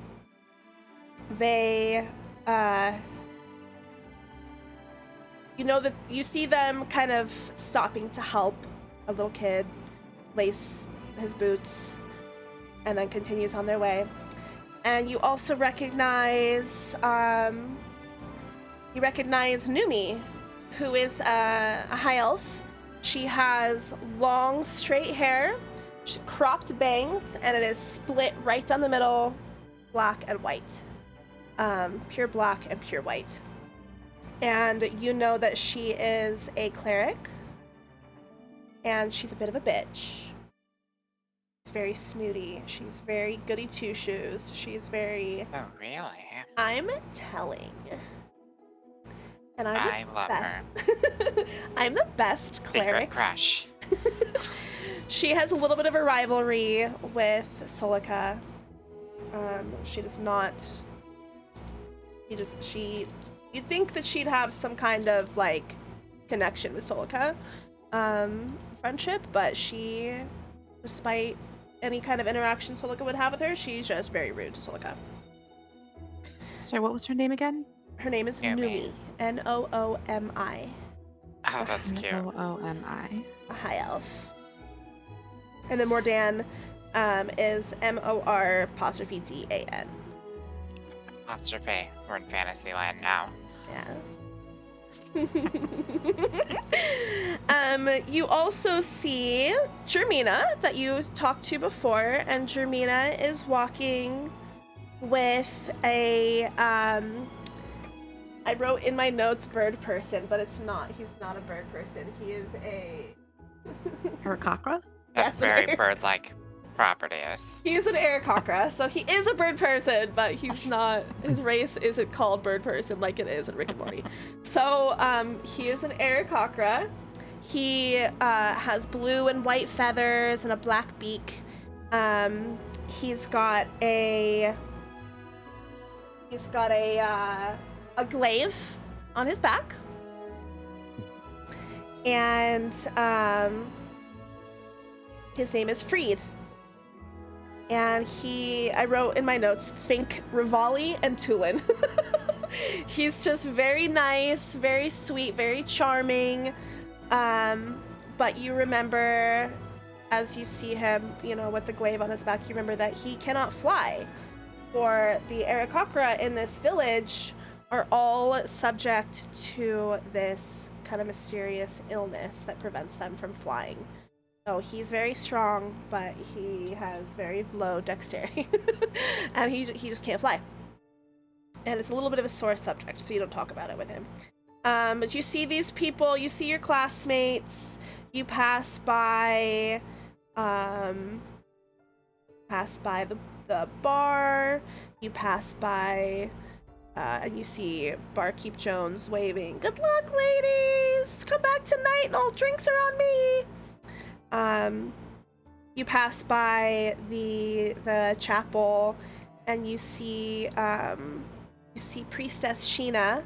know that you see them kind of stopping to help a little kid lace his boots and then continues on their way. And you also recognize Numi, who is a high elf. She has long straight hair, cropped bangs, and it is split right down the middle, black and white. Pure black and pure white. And you know that she is a cleric. And she's a bit of a bitch. She's very snooty. She's very goody two-shoes. She's very... Oh, really? I'm telling. And I love her. I'm the best cleric. Secret crush. She has a little bit of a rivalry with Solikha. She does not... You'd think that she'd have some kind of, like, connection with Solikha. Friendship, but she, despite any kind of interaction Solikha would have with her, she's just very rude to Solikha. Sorry, what was her name again? Her name is Noomi. Noomi. Noomi. Oh, that's cute. Noomi. A high elf. And then Mordan is Mor'Dan. Apostrophe. We're in Fantasyland now. Yeah. You also see Jermina that you talked to before, and Jermina is walking with a I wrote in my notes bird person, but he's not a bird person. He is a Aarakocra? That's very bird-like properties. He is an Aarakocra, so he is a bird person, but he's not. His race isn't called bird person like it is in Rick and Morty. So he is an Aarakocra. He has blue and white feathers and a black beak. He's got a glaive on his back, and his name is Freed. And I wrote in my notes, think Rivali and Tulin. He's just very nice, very sweet, very charming. But you remember, as you see him, with the glaive on his back, you remember that he cannot fly. For the Aarakocra in this village are all subject to this kind of mysterious illness that prevents them from flying. Oh, he's very strong, but he has very low dexterity. And he just can't fly. And it's a little bit of a sore subject, so you don't talk about it with him. But you see these people, you see your classmates, you pass by the bar, you pass by, and you see Barkeep Jones waving, "Good luck, ladies! Come back tonight and all drinks are on me!" You pass by the chapel, and you see Priestess Sheena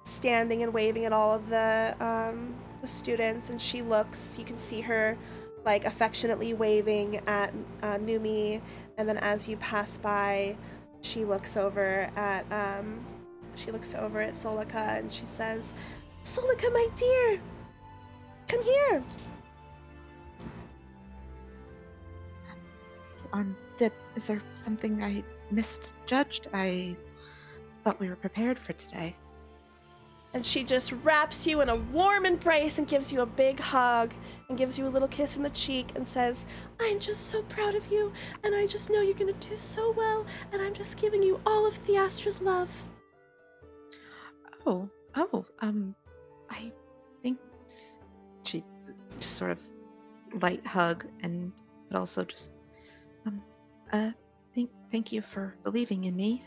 standing and waving at all of the students, and she looks, you can see her like affectionately waving at Numi, and then as you pass by, she looks over at Solikha, and she says, "Solikha, my dear, come here." Is there something I misjudged? I thought we were prepared for today. And she just wraps you in a warm embrace and gives you a big hug and gives you a little kiss in the cheek and says, "I'm just so proud of you, and I just know you're gonna do so well, and I'm just giving you all of Theastra's love." I think she just sort of light hug, and but also just thank you for believing in me.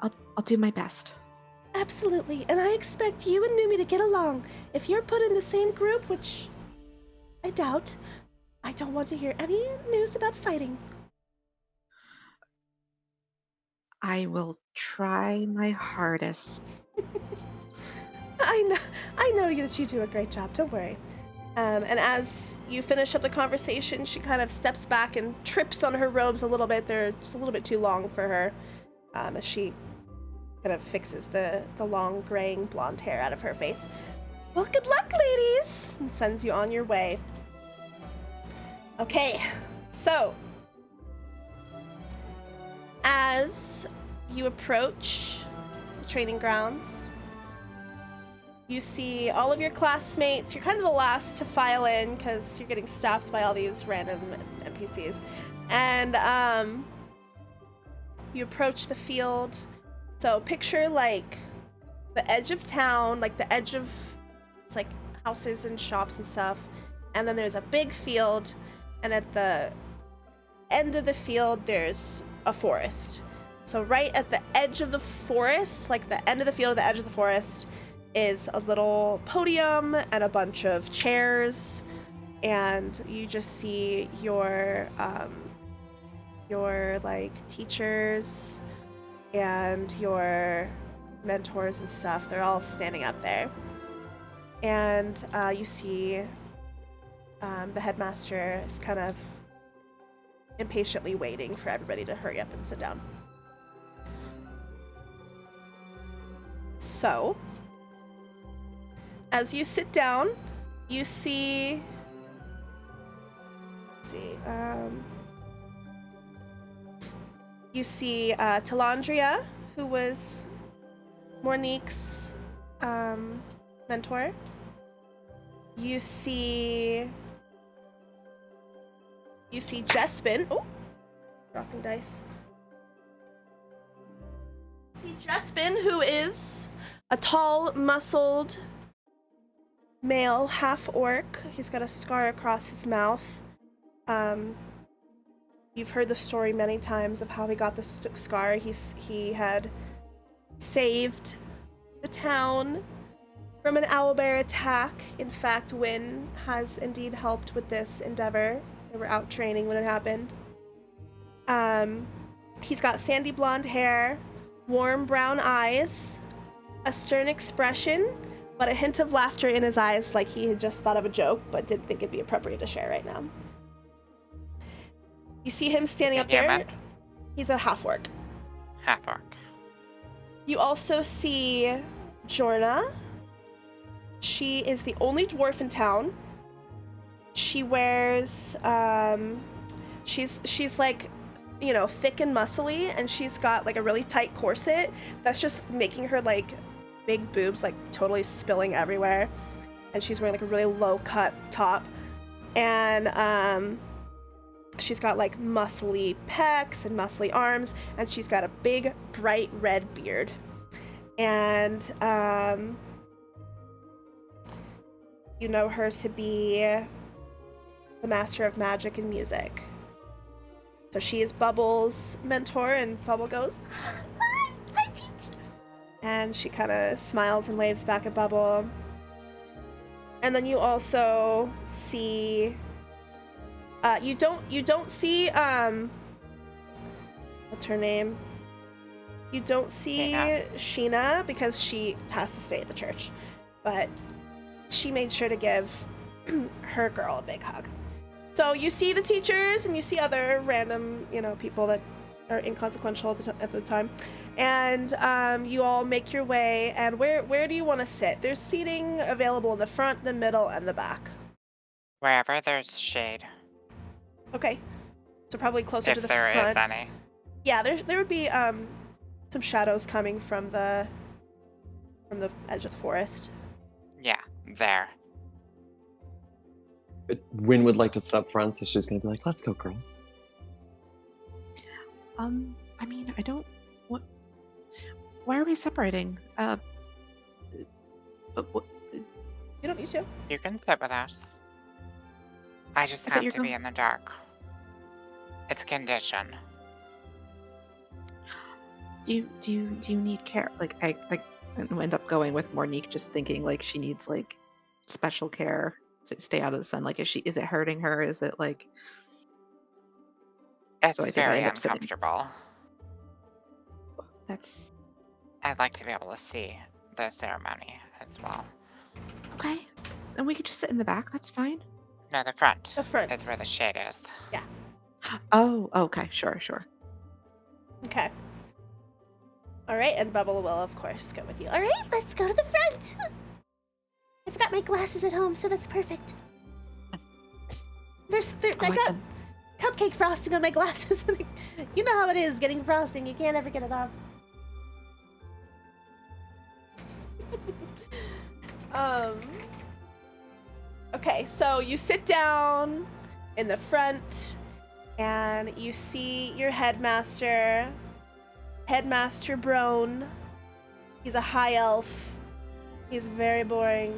I'll do my best. Absolutely, and I expect you and Numi to get along. If you're put in the same group, which I doubt, I don't want to hear any news about fighting. I will try my hardest. I know that you do a great job, don't worry. And as you finish up the conversation, she kind of steps back and trips on her robes a little bit. They're just a little bit too long for her, as she kind of fixes the long graying blonde hair out of her face. "Well, good luck, ladies!" and sends you on your way. Okay, so as you approach the training grounds, you see all of your classmates. You're kind of the last to file in because you're getting stopped by all these random NPCs. And you approach the field. So picture like the edge of town, like the edge of, it's like houses and shops and stuff. And then there's a big field. And at the end of the field, there's a forest. So right at the edge of the forest, like the end of the field, the edge of the forest, is a little podium and a bunch of chairs, and you just see your like teachers and your mentors and stuff. They're all standing up there, and you see the headmaster is kind of impatiently waiting for everybody to hurry up and sit down. So as you sit down, you see, Talandria, who was Mournique's mentor. You see Jespin. Oh, dropping dice. You see Jespin, who is a tall, muscled male, half-orc. He's got a scar across his mouth. You've heard the story many times of how he got the scar. He had saved the town from an owlbear attack. In fact, Wynne has indeed helped with this endeavor. They were out training when it happened. He's got sandy blonde hair, warm brown eyes, a stern expression, but a hint of laughter in his eyes, like he had just thought of a joke, but didn't think it'd be appropriate to share right now. You see him standing up there. Man? He's a half-orc. Half-orc. You also see Jorna. She is the only dwarf in town. She wears, she's like, you know, thick and muscly, and she's got like a really tight corset that's just making her like big boobs like totally spilling everywhere. and she's wearing like a really low cut top, and she's got like muscly pecs and muscly arms, and she's got a big bright red beard, and you know her to be the master of magic and music. So she is Bubble's mentor, and Bubble goes, Hi, teacher. and she kind of smiles and waves back at Bubble. And then you also see, you don't see, what's her name? You don't see Sheena because she has to stay at the church, but she made sure to give her girl a big hug. So you see the teachers and you see other random, people that are inconsequential at the time. And you all make your way, and where do you want to sit? There's seating available in the front, the middle, and the back. Wherever there's shade. Okay. So probably closer to the front. If there is any. Yeah, there would be some shadows coming from the edge of the forest. Yeah, there. Wynne would like to sit up front, so she's gonna be like, "Let's go, girls." I mean, I don't. What? Why are we separating? You don't need to. You can sit with us. I just have to be in the dark. It's a condition. Do you need care? Like, I end up going with Mournique, just thinking like she needs like special care to stay out of the sun. Like, is it hurting her? Is it like? It's So I think I very end up sitting. uncomfortable. That's I'd like to be able to see the ceremony as well. okay. And we could just sit in the back. That's fine. No, the front. The front. It's where the shade is. Oh, okay, sure. Okay. All right, and Bubble will, of course, go with you. All right, let's go to the front. I forgot my glasses at home, so that's perfect. I got God. cupcake frosting on my glasses. You know how it is getting frosting. You can't ever get it off. Okay, so you sit down in the front, and you see your headmaster, Brone. He's a high elf. He's very boring,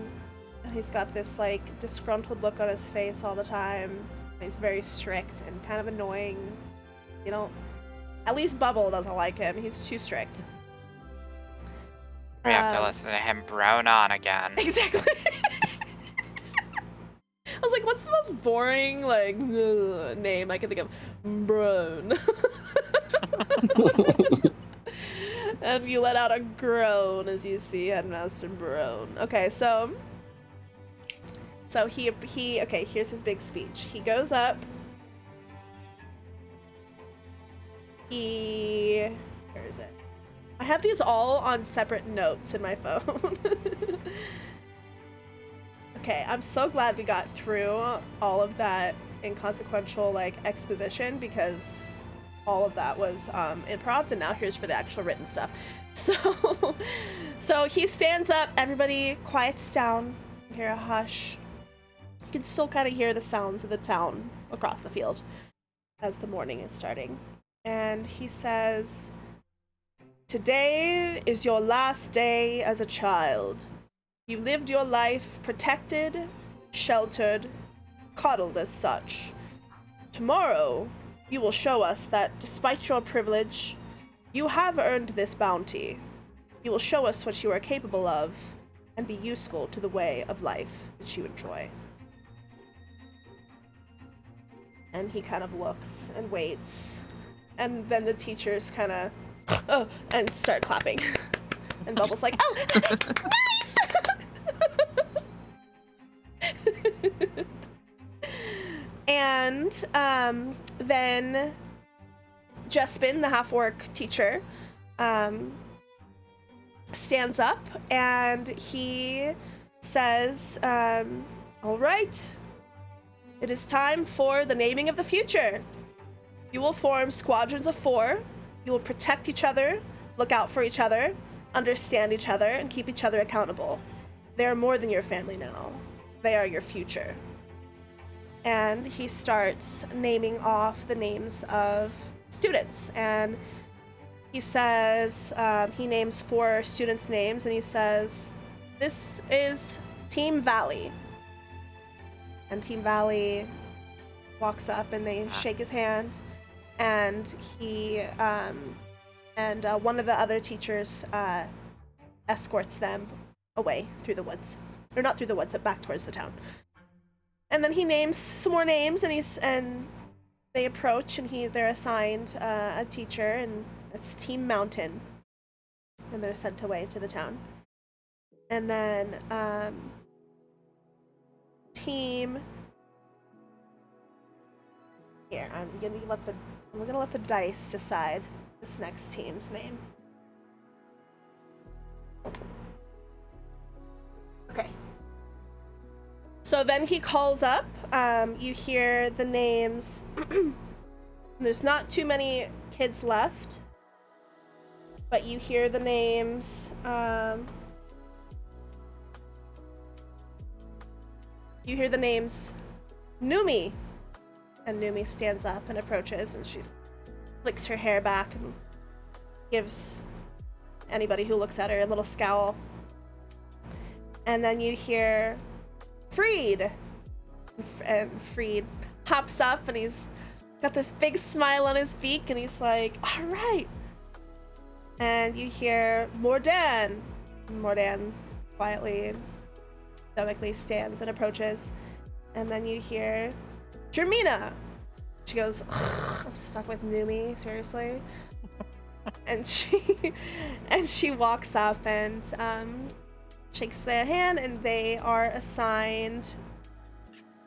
and he's got this like disgruntled look on his face all the time. He's very strict and kind of annoying. At least Bubble doesn't like him. He's too strict. We have to listen to him brown on again. Exactly. I was like, what's the most boring, name I can think of? Brone. And you let out a groan as you see Headmaster Brone. Okay, so he okay, here's his big speech. He goes up. Where is it? I have these all on separate notes in my phone. Okay, I'm so glad we got through all of that inconsequential exposition, because all of that was improv, and now here's for the actual written stuff. So he stands up, everybody quiets down, you hear a hush. You can still kind of hear the sounds of the town across the field as the morning is starting. And he says, "Today is your last day as a child. You lived your life protected, sheltered, coddled as such. Tomorrow, you will show us that despite your privilege, you have earned this bounty. You will show us what you are capable of and be useful to the way of life that you enjoy." And he kind of looks and waits. And then the teachers kind of, and start clapping. And Bubble's like, "Oh, nice!" And then Jespin, the half-orc teacher, stands up and he says, "All right, it is time for the naming of the future. You will form squadrons of 4. You will protect each other, look out for each other, understand each other, and keep each other accountable. they're more than your family now. They are your future. And he starts naming off the names of students. And he says, he names 4 students' names, and he says, this is Team Valley. And Team Valley walks up and they shake his hand, and he, one of the other teachers escorts them away through the woods. Or not through the woods, but back towards the town. And then he names some more names, and they approach, and they're assigned a teacher, and it's Team Mountain. And they're sent away to the town. And then Team... Here, I'm gonna let the dice decide this next team's name. Okay. So then he calls up, you hear the names. There's not too many kids left, but you hear the names, Numi. And Numi stands up and approaches, and she flicks her hair back and gives anybody who looks at her a little scowl. And then you hear Freed. And Freed hops up, and he's got this big smile on his beak, and he's like, all right. And you hear Mordan. Mordan quietly and stoically stands and approaches. And then you hear Jermina. She goes, I'm stuck with Numi, seriously. And she walks up and shakes their hand, and they are assigned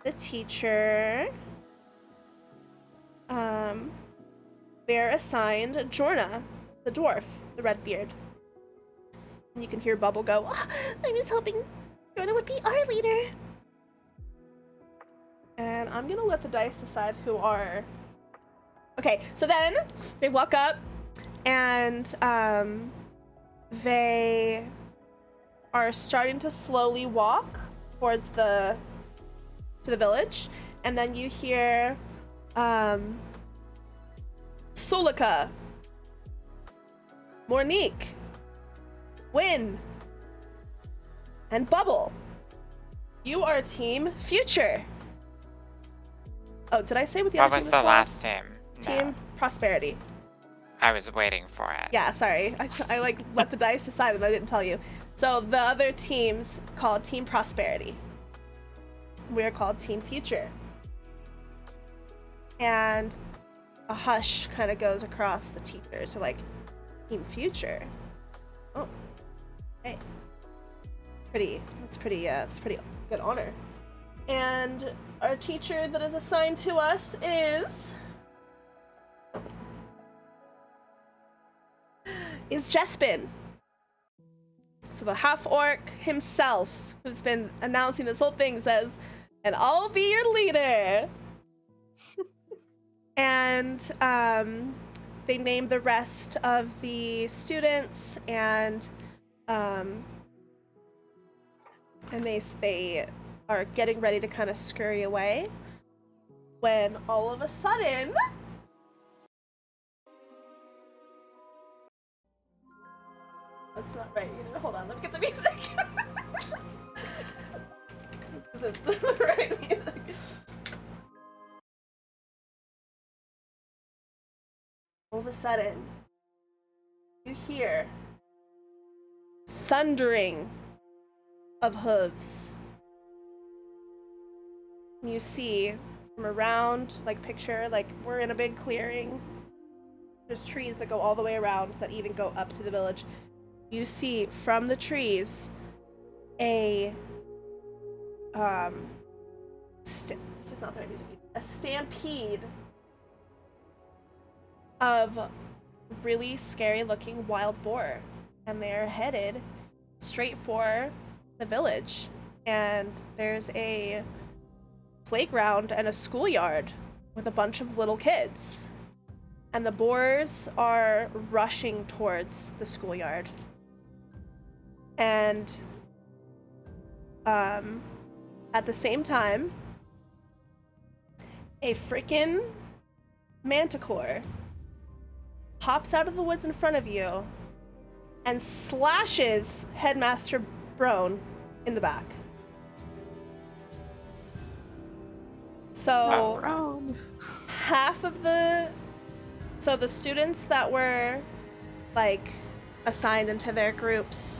the teacher. They're assigned Jorna, the dwarf, the red beard. And you can hear Bubble go, I was hoping Jorna would be our leader. And I'm gonna let the dice decide who are... Okay, so then they walk up, and they are starting to slowly walk towards to the village, and then you hear Solikha, Mournique, Wynne, and Bubble. You are Team Future. Oh, did I say what the other team was called? What was the last team? Team No. Prosperity. I was waiting for it. Yeah, sorry. I like let the dice decide and I didn't tell you. So the other team's called Team Prosperity. We are called Team Future. And a hush kind of goes across the teachers. So like, Team Future. Oh, okay. That's pretty good honor. And our teacher that is assigned to us is Jespin. So the half-orc himself, who's been announcing this whole thing, says, and I'll be your leader. And they name the rest of the students, and they are getting ready to kind of scurry away, when all of a sudden that's not right. You know, hold on, let me get the music. This isn't the right music. All of a sudden, you hear thundering of hooves. You see from around, like picture, like we're in a big clearing. There's trees that go all the way around that even go up to the village. You see from the trees a this is not the right music. A stampede of really scary looking wild boar, and they're headed straight for the village. And there's a playground and a schoolyard with a bunch of little kids, and the boars are rushing towards the schoolyard. And At the same time, a freaking manticore pops out of the woods in front of you and slashes Headmaster Brone in the back. So Rowan. half of the students that were like assigned into their groups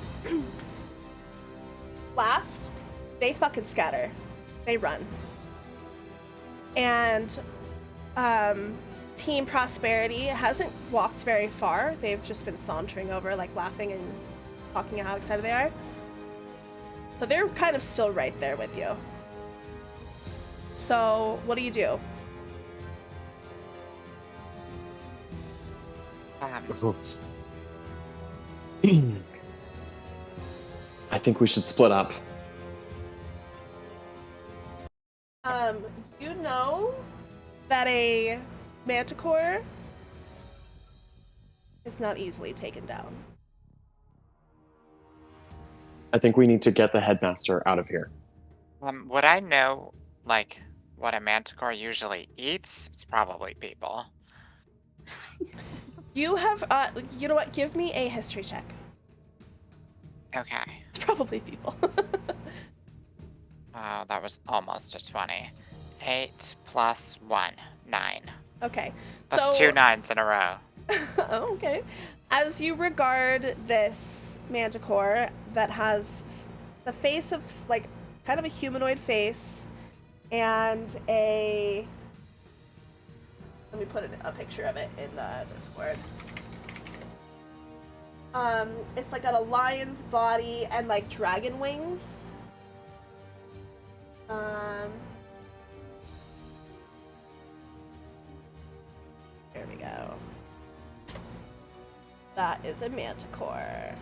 last, they fucking scatter. They run. And Team Prosperity hasn't walked very far. They've just been sauntering over, like laughing and talking about how excited they are. So they're kind of still right there with you. So what do you do? I think we should split up. You know that a manticore is not easily taken down. I think we need to get the headmaster out of here. Would I know, like, what a manticore usually eats? It's probably people. You have, you know what? Give me a history check. Okay. It's probably people. Oh, that was almost a 20. 8 plus 1, 9. Okay. That's so, 2 9s in a row. Oh, okay. As you regard this manticore that has the face of, like, kind of a humanoid face and a... Let me put a picture of it in the Discord. It's like got a lion's body and like dragon wings. There we go. That is a manticore.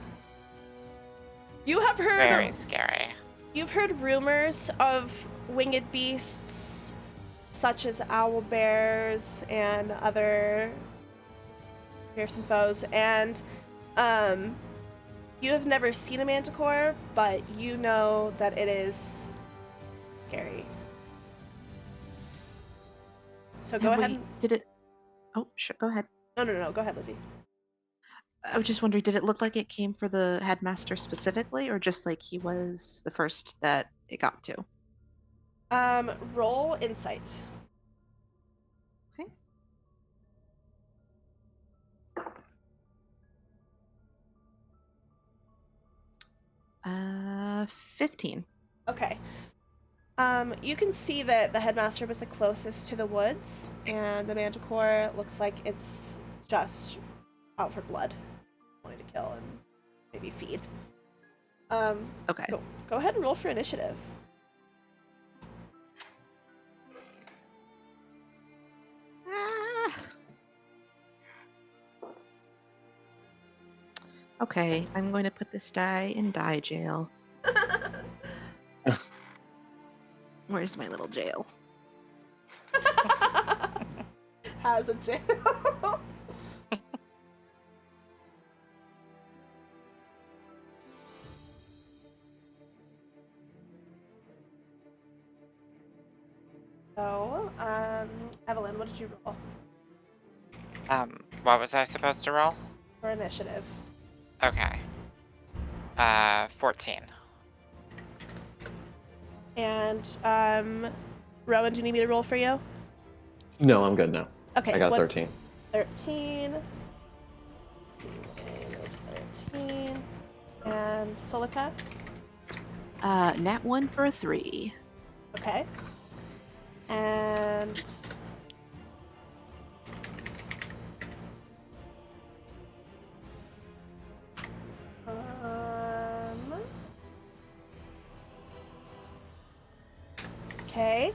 You have heard Very scary. You've heard rumors of winged beasts such as owl bears and other fearsome foes, and you have never seen a manticore, but you know that it is scary. So go ahead. Did it? Oh, sure. Go ahead. No. Go ahead, Lizzie. I was just wondering, did it look like it came for the headmaster specifically, or just like he was the first that it got to? Roll insight. Okay. 15. Okay. You can see that the headmaster was the closest to the woods, and the manticore looks like it's just out for blood, wanting to kill and maybe feed. Okay. Go ahead and roll for initiative. Okay, I'm going to put this die in die jail. Where's my little jail? Has a jail. So, Evelyn, what did you roll What was I supposed to roll? for initiative? Okay. 14. And, Rowan, do you need me to roll for you? No, I'm good now. Okay. I got 13. 13. Minus 13. And Solikha? Nat 1 for a 3. Okay. And okay.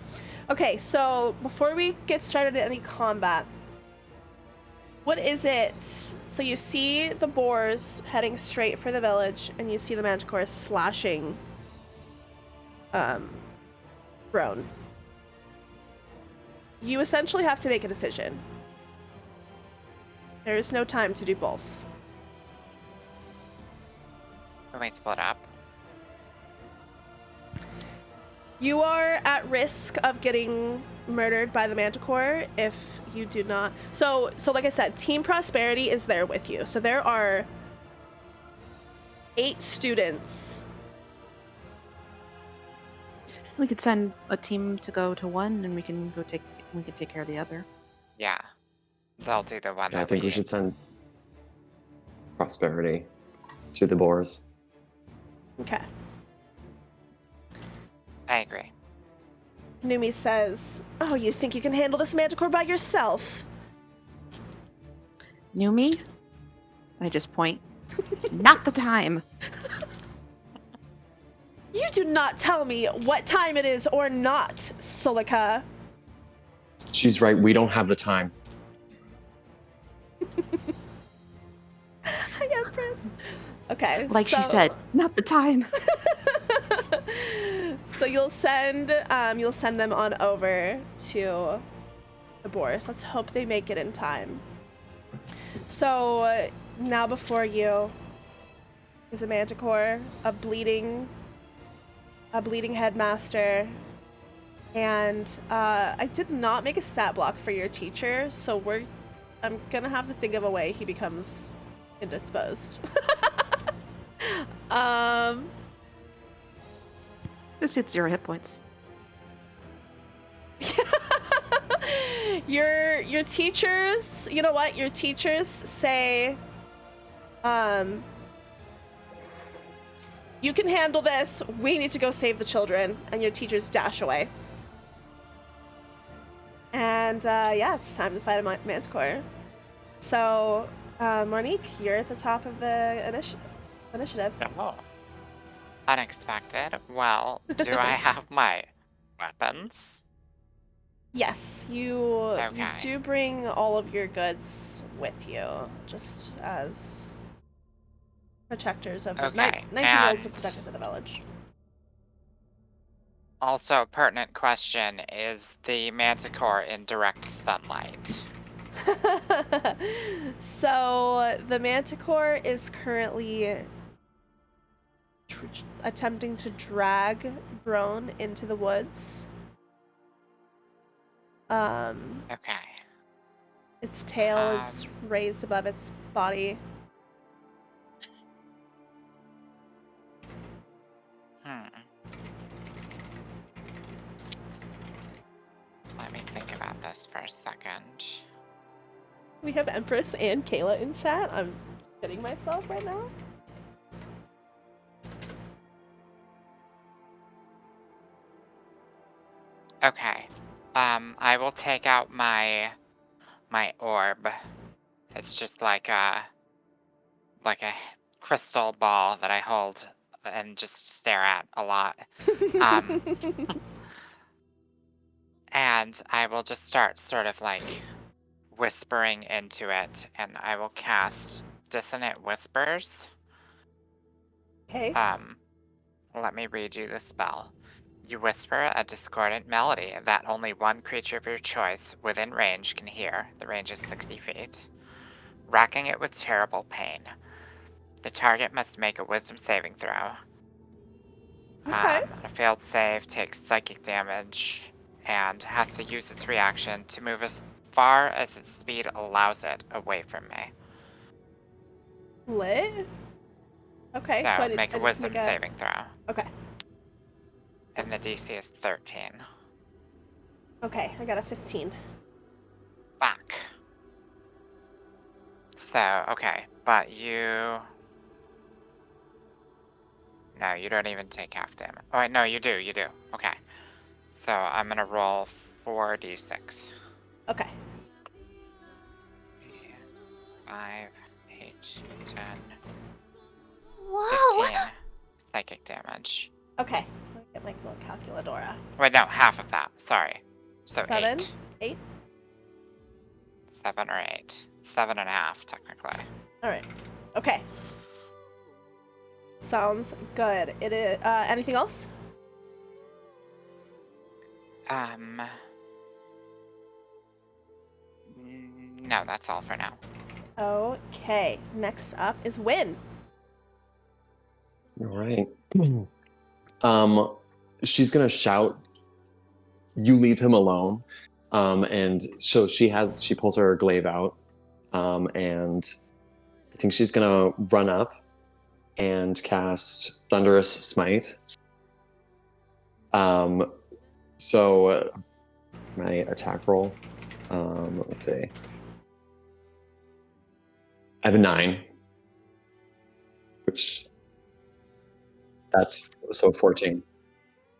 Okay, so before we get started in any combat, what is it? So you see the boars heading straight for the village, and you see the manticore slashing Brone. You essentially have to make a decision. There is no time to do both. Can we split up? You are at risk of getting murdered by the Manticore if you do not. So like I said, Team Prosperity is there with you. So there are 8 students. We could send a team to go to one, and we can take care of the other. Yeah. They'll do the one Yeah, I that think we should send Prosperity to the boars. Okay. I agree. Numi says, "Oh, you think you can handle this Manticore by yourself?" Numi? I just point. Not the time. You do not tell me what time it is or not, Solikha. She's right. We don't have the time. Hi, Empress. Okay. Like she said, not the time. So you'll send them on over to the boars. Let's hope they make it in time. So now before you is a Manticore, a bleeding headmaster, and I did not make a stat block for your teacher, so I'm gonna have to think of a way he becomes indisposed. Just get 0 hit points. Your teachers, you know what? Your teachers say, you can handle this. We need to go save the children. And your teachers dash away. And yeah, it's time to fight a Manticore. So, Mournique, you're at the top of the initiative. Oh. Unexpected. Well, do I have my weapons? Yes, you do bring all of your goods with you, just as protectors of the 19 rolls of protectors of the village. Also, pertinent question, is the Manticore in direct sunlight? So, the Manticore is currently attempting to drag Brone into the woods. Okay. Its tail is raised above its body. Let me think about this for a second. We have Empress and Kayla in chat. I'm kidding myself right now. Okay. I will take out my orb. It's just like a crystal ball that I hold and just stare at a lot. And I will just start sort of like whispering into it, and I will cast Dissonant Whispers. Okay. Let me read you the spell. You whisper a discordant melody that only one creature of your choice within range can hear. The range is 60 feet. Racking it with terrible pain. The target must make a wisdom saving throw. Okay. A failed save takes psychic damage and has to use its reaction to move as far as its speed allows it away from me. Lit? Okay, So I make a wisdom saving throw. Okay. And the DC is 13. Okay, I got a 15. Fuck. So, okay, but you... No, you don't even take half damage. Oh, wait, no, you do. Okay. So, I'm gonna roll 4d6. Okay. 5, 8, 10, Whoa! 15 psychic damage. Okay. Let me get my little calculadora. Wait, no, half of that. Sorry. So 7? 8. 8? 7 or 8. 7.5, technically. Alright. Okay. Sounds good. It is, anything else? No, that's all for now. Okay. Next up is Wynne. All right. she's gonna shout, "You leave him alone!" And so she pulls her glaive out, and I think she's gonna run up and cast Thunderous Smite. So my attack roll. Let's see. I have a 9, which that's so 14.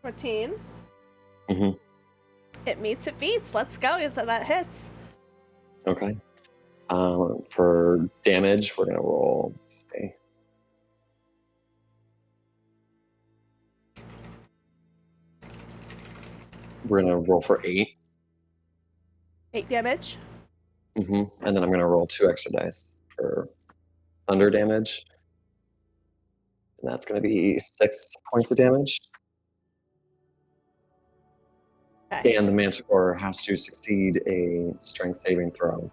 14. Mm-hmm. It meets, it beats. Let's go. That hits. Okay. For damage, we're gonna roll. Let's see. We're gonna roll for 8. 8 damage. Mm-hmm. And then I'm gonna roll 2 extra dice for thunder damage. And that's gonna be 6 points of damage. Okay. And the Manticore has to succeed a strength saving throw,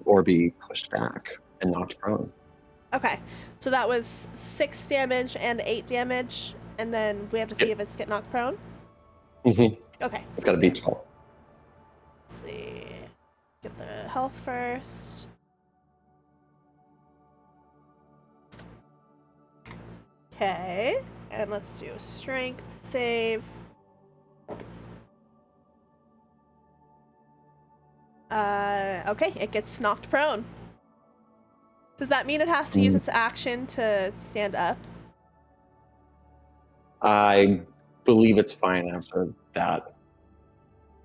or be pushed back and knocked prone. Okay. So that was 6 damage and 8 damage, and then we have to see if it's get knocked prone. Mm-hmm. Okay. It's got to be 12. Let's see. Get the health first. Okay. And let's do a strength save. Okay, it gets knocked prone. Does that mean it has to use its action to stand up? I believe it's fine after that.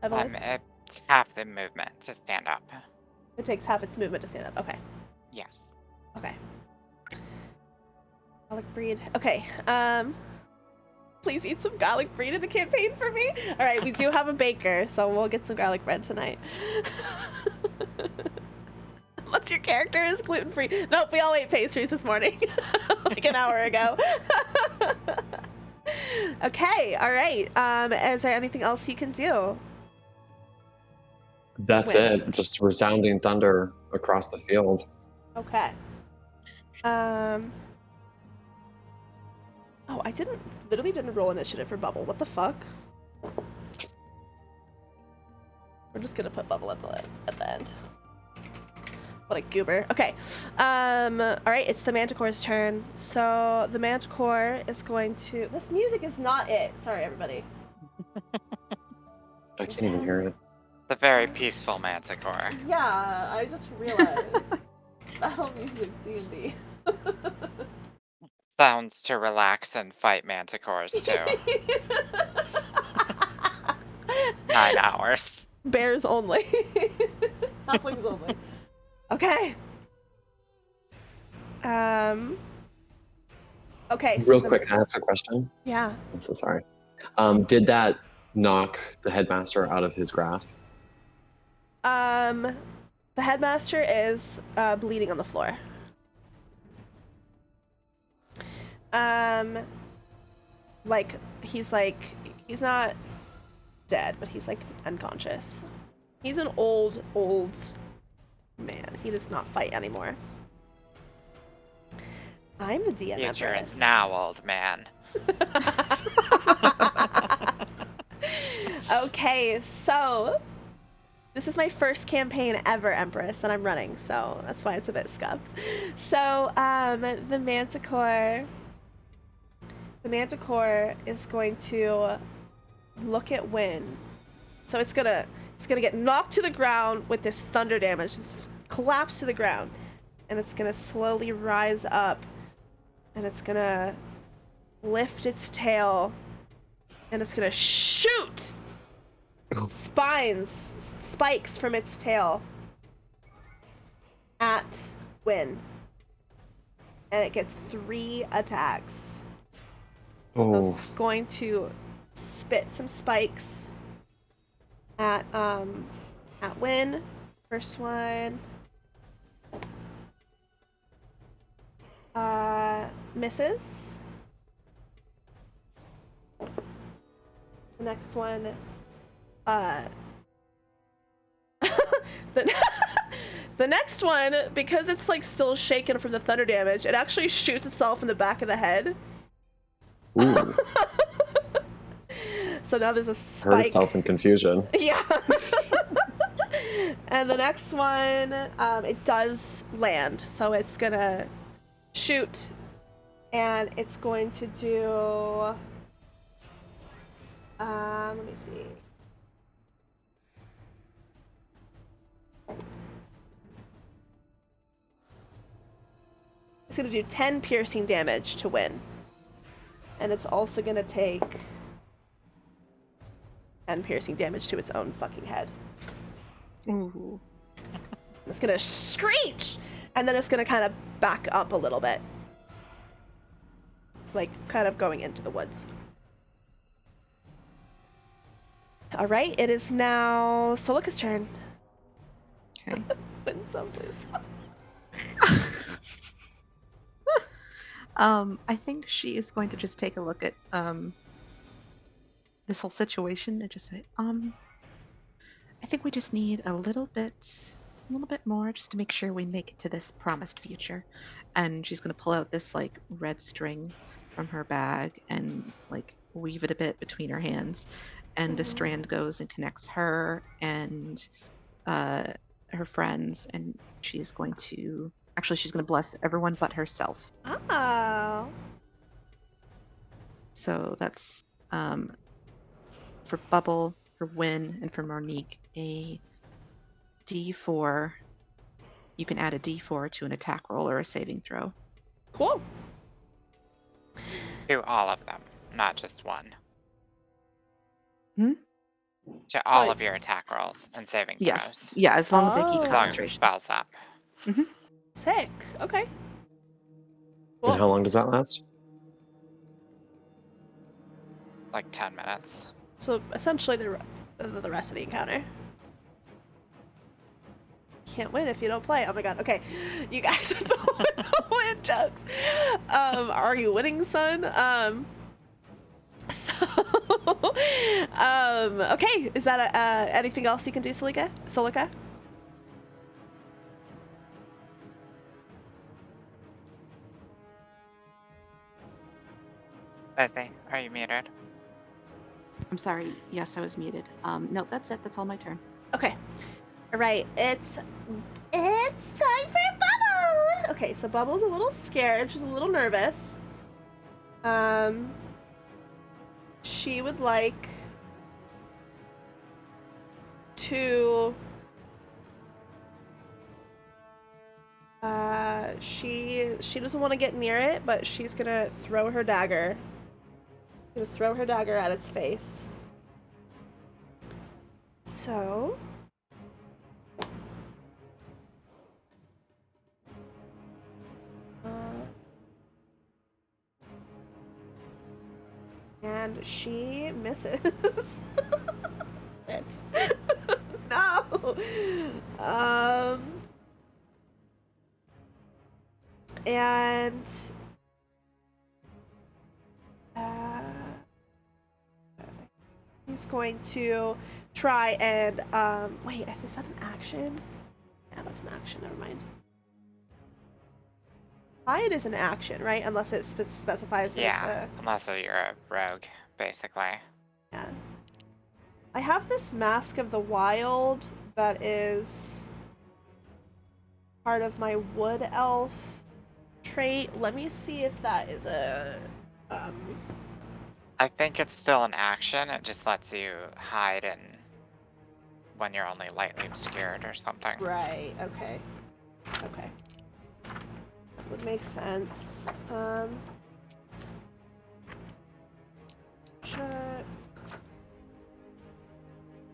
Evelyn? It's half the movement to stand up. It takes half its movement to stand up. Okay. Yes. Okay. Garlic breed. Okay. Please eat some garlic bread in the campaign for me. All right, we do have a baker, so we'll get some garlic bread tonight. Unless your character is gluten-free. Nope, we all ate pastries this morning, like an hour ago. Okay, all right. Is there anything else you can do? That's Wynne. it. Just resounding thunder across the field. Okay. Oh, I literally didn't roll initiative for Bubble. What the fuck? We're just gonna put Bubble at the end. What a goober. Okay. Alright, it's the Manticore's turn. So the Manticore is going to... This music is not it. Sorry, everybody. I can't even hear it. The very peaceful Manticore. Yeah, I just realized. Battle music, D&D. Sounds to relax and fight Manticores too. 9 hours. Bears only. Halflings only. Okay. Okay. Real quick, can I ask a question? Yeah. I'm so sorry. Did that knock the headmaster out of his grasp? The headmaster is bleeding on the floor. He's not dead, but he's like unconscious. He's an old man. He does not fight anymore. I'm the DM. Future is Empress. now, old man. Okay, so this is my first campaign ever, Empress, that I'm running, so that's why it's a bit scuffed. So, the Manticore is going to look at Wynne. So it's gonna get knocked to the ground with this thunder damage. Just collapse to the ground, and it's gonna slowly rise up, and it's gonna lift its tail, and it's gonna shoot spikes from its tail at Wynne, and it gets 3 attacks. So Oh, it's going to spit some spikes at Wynne. First one misses. The next one the next one, because it's like still shaken from the thunder damage, it actually shoots itself in the back of the head. Ooh, So now there's a heard spike. itself in confusion. Yeah. And the next one, it does land. So it's gonna shoot, and it's going to do. Let me see. It's gonna do 10 piercing damage to Wynne. And it's also gonna take 10 piercing damage to its own fucking head. Ooh. It's gonna screech! And then it's gonna kind of back up a little bit. Like, kind of going into the woods. Alright, it is now Solikha's turn. Okay. When somebody's... I think she is going to just take a look at this whole situation and just say, I think we just need a little bit more just to make sure we make it to this promised future. And she's gonna pull out this like red string from her bag and like weave it a bit between her hands, and a strand goes and connects her and her friends, and she's going to bless everyone but herself. Oh. So that's for Bubble, for Wynne, and for Mournique, a D4. You can add a D4 to an attack roll or a saving throw. Cool. To all of them, not just one. Hmm? To all Right. of your attack rolls and saving Yes. throws. Yeah, as long as they keep Oh. As long as the concentration. spell's up. Sick. Okay. And how long does that last? Like 10 minutes. So essentially the rest of the encounter. Can't win if you don't play. Oh my god. Okay. You guys are the win jokes. Are you winning, son? Okay. Is that anything else you can do, Solikha? Lizzie, are you muted? I'm sorry. Yes, I was muted. No, that's it. That's all my turn. Okay. All right. It's time for Bubble. Okay, so Bubble's a little scared. She's a little nervous. She would like to. She doesn't want to get near it, but she's gonna throw her dagger. At its face. So. And she misses. Shit. No. And he's going to try and wait, is that an action? Yeah, that's an action, never mind. Hide is an action, right? Unless it specifies that Yeah, unless you're a rogue, basically. yeah. I have this Mask of the Wild that is part of my Wood Elf trait. Let me see if that is a I think it's still an action. It just lets you hide in when you're only lightly obscured or something. right, okay. Okay. That would make sense. Check.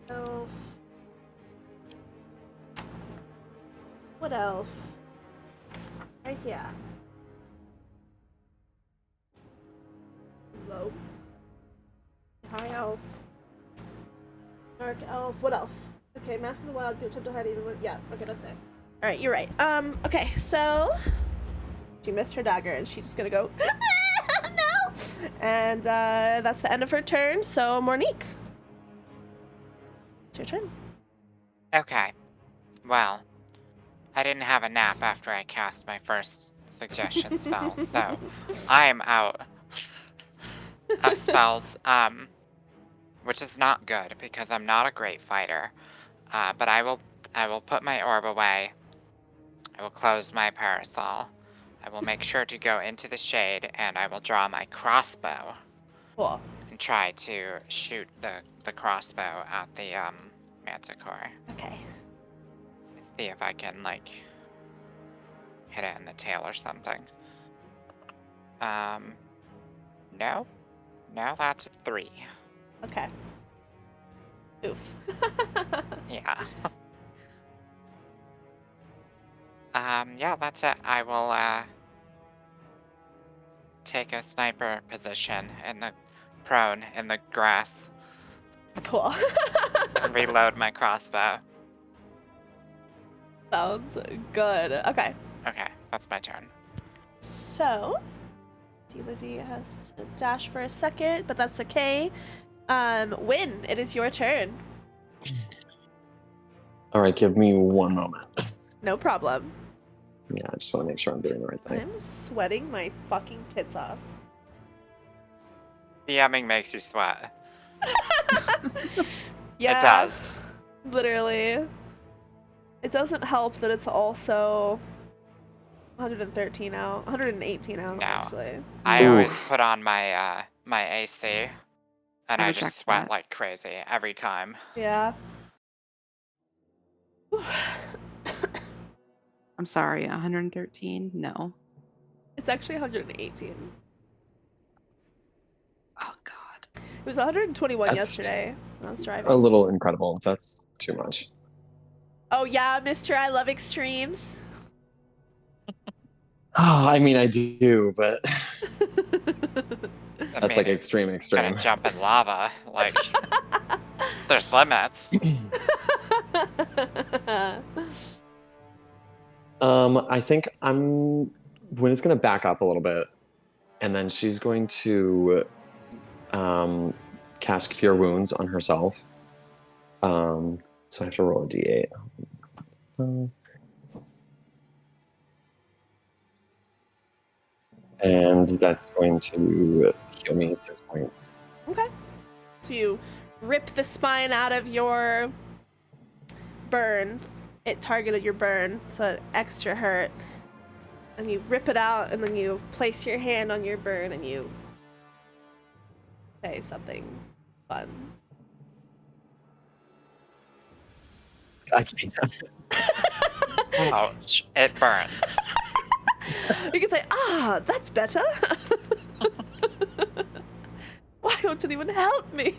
Elf. What elf? Right here. Low. High elf. Dark elf. What elf? Okay, Mask of the Wild, can attempt to hide even when. Yeah, okay, that's it. Alright, you're right. Okay, so. She missed her dagger and she's just gonna go. No! And that's the end of her turn, so Mournique. It's your turn. Okay. Well, I didn't have a nap after I cast my first suggestion spell, so I am out of spells, which is not good because I'm not a great fighter. But I will put my orb away. I will close my parasol. I will make sure to go into the shade, and I will draw my crossbow Cool. and try to shoot the crossbow at the manticore. Okay. See if I can like hit it in the tail or something. No, that's a 3. Okay. Oof. Yeah. Yeah, that's it. I will take a sniper position in the prone in the grass Cool. and reload my crossbow. Sounds good. Okay. Okay, that's my turn. So, see, Lizzie has to dash for a second, but that's okay. Wynne, it is your turn. All right, give me one moment. No problem. Yeah, I just want to make sure I'm doing the right thing. I'm sweating my fucking tits off. DMing makes you sweat. Yeah. It does. Literally. It doesn't help that it's also 118 out, No. actually. I always Oof. put on my my AC, and I I reject just sweat that. like crazy every time. Yeah. I'm sorry, 113? No. It's actually 118. Oh, God. It was 121 That's yesterday when I was driving. A little incredible. That's too much. Oh yeah, Mr. I love extremes. Oh, I mean, I do, but I that's mean, like it's extreme. gonna jump in lava. Like, there's limits. I think Wynne's gonna back up a little bit, and then she's going to cast Cure Wounds on herself. So I have to roll a d8. And that's going to heal me 6 points. Okay. So you rip the spine out of your burn. It targeted your burn, so it extra hurt. And you rip it out, and then you place your hand on your burn, and you say something fun. I can't. Ouch! It burns. You can say, "Ah, that's better." Why don't it even help me?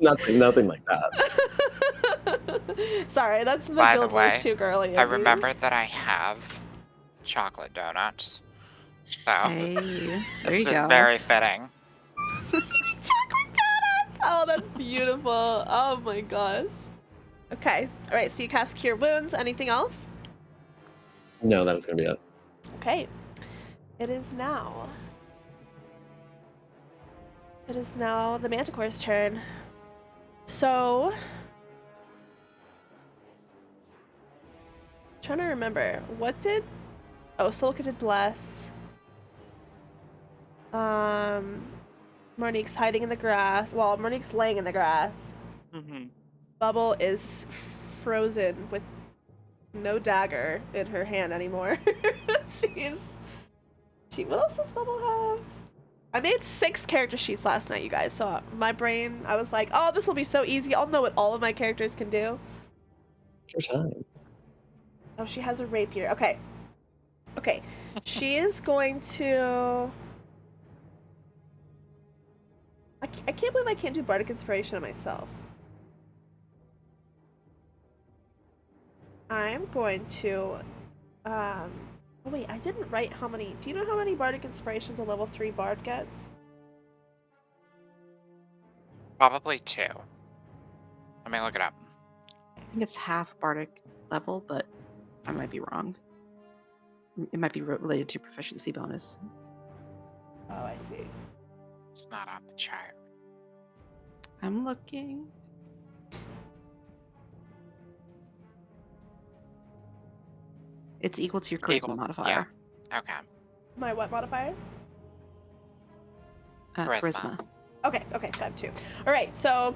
Nothing like that. Sorry, that's the By the Guild Wars way, too girly. I of me. remembered that I have chocolate donuts. So Hey, there it's you just go. very fitting. Chocolate donuts! Oh, that's beautiful. Oh my gosh. Okay. All right. So you cast Cure Wounds. Anything else? No, that is going to be it. Okay. It is now the Manticore's turn. So, trying to remember what did. Oh, Solikha did bless. Mournique's hiding in the grass. Well, Mournique's laying in the grass. Mm-hmm. Bubble is frozen with no dagger in her hand anymore. What else does Bubble have? I made 6 character sheets last night, you guys. So my brain, I was like, oh, this will be so easy. I'll know what all of my characters can do. Your time. Oh, she has a rapier. Okay. Okay. She is going to... I can't believe I can't do Bardic Inspiration on myself. I'm going to... Oh wait, I didn't write how many... Do you know how many Bardic Inspirations a level 3 Bard gets? Probably 2. Let me look it up. I think it's half Bardic level, but I might be wrong. It might be related to proficiency bonus. Oh, I see. It's not on the chart. I'm looking. It's equal to your charisma modifier. Yeah. Okay. My what modifier? Charisma. Okay, so I have 2. All right, so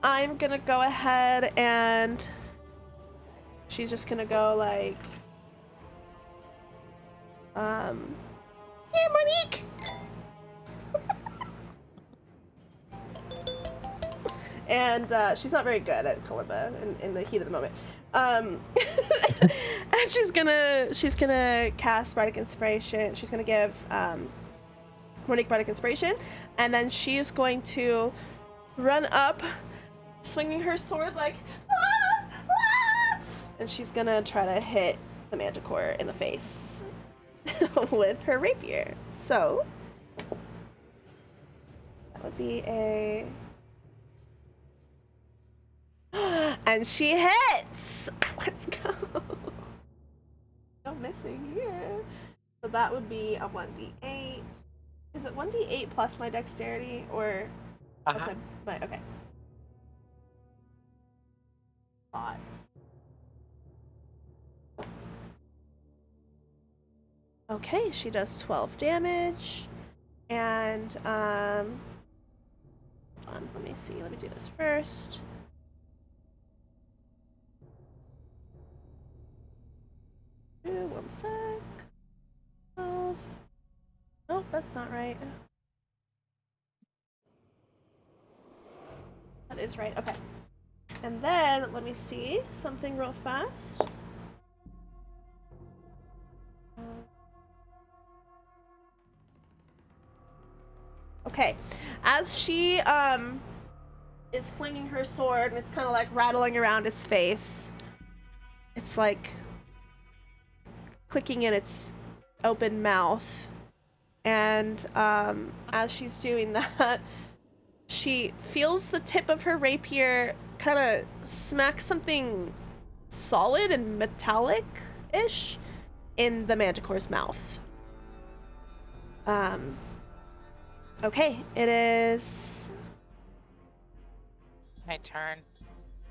I'm gonna go ahead and she's just gonna go like, Here, Mournique! and she's not very good at Kalimba in the heat of the moment. And she's gonna cast Bardic Inspiration. She's gonna give Mournique Bardic Inspiration, and then she's going to run up, swinging her sword like, ah, ah! And she's gonna try to hit the Manticore in the face with her rapier. So that would be a and she hits. Let's go. No missing here. So that would be a 1d8. Is it 1d8 plus my dexterity or plus my okay. Thoughts. Okay, she does 12 damage. And hold on, let me see. Let me do this first. One sec. 12. Nope, that's not right. That is right. Okay. And then let me see something real fast. Okay, as she is flinging her sword, and it's kind of like rattling around its face. It's like clicking in its open mouth, and as she's doing that, she feels the tip of her rapier kind of smack something solid and metallic-ish in the Manticore's mouth. Okay, it is My turn.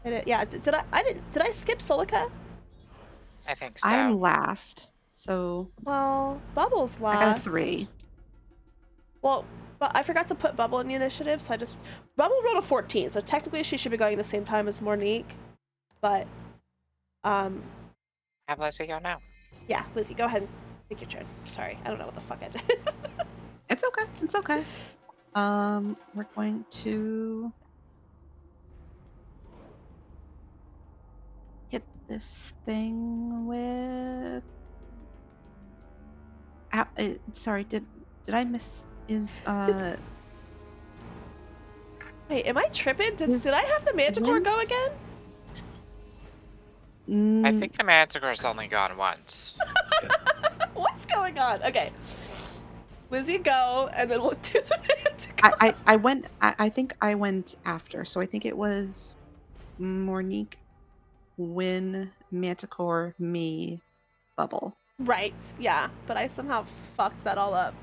yeah, did I skip Solikha? I think so. I'm last, so Well, Bubble's last. I got a 3. Well, but I forgot to put Bubble in the initiative, so Bubble rolled a 14, so technically she should be going the same time as Mournique. But Have Lizzie go now. yeah, Lizzie, go ahead and take your turn. Sorry, I don't know what the fuck I did. It's okay. It's okay. We're going to hit this thing with. Sorry, did I miss? Wait, am I tripping? Did I have the Manticore Wynne? go again? I think the Manticore's only gone once. What's going on? Okay. Lizzie, go, and then we'll do the Manticore. I went. I think I went after. So I think it was Mournique, Wynne, Manticore, me, Bubble. Right, yeah, but I somehow fucked that all up.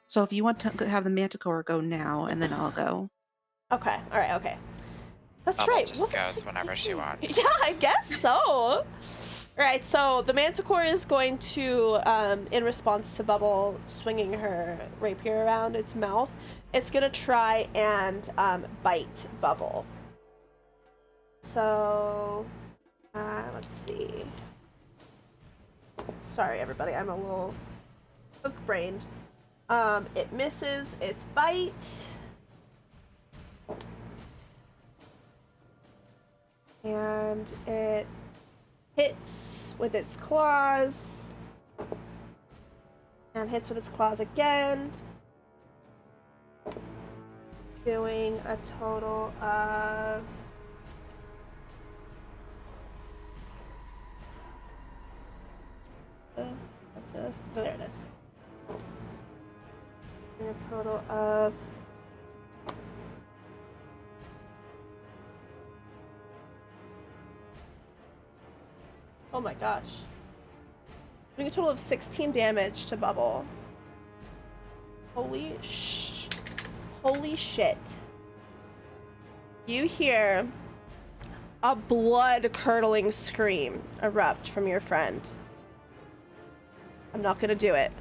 So if you want to have the Manticore go now, and then I'll go. Okay, alright, okay. That's Bubble right. just What was goes I whenever she thinking? wants. Yeah, I guess so. Alright, so the Manticore is going to, in response to Bubble swinging her rapier around its mouth, it's going to try and bite Bubble. So, let's see. Sorry, everybody, I'm a little hook-brained. It misses its bite. And it hits with its claws. And hits with its claws again. Doing a total of... What's this? Oh, there it is. Doing a total of... Oh my gosh. Doing a total of 16 damage to Bubble. Holy shit. You hear a blood-curdling scream erupt from your friend. I'm not gonna do it.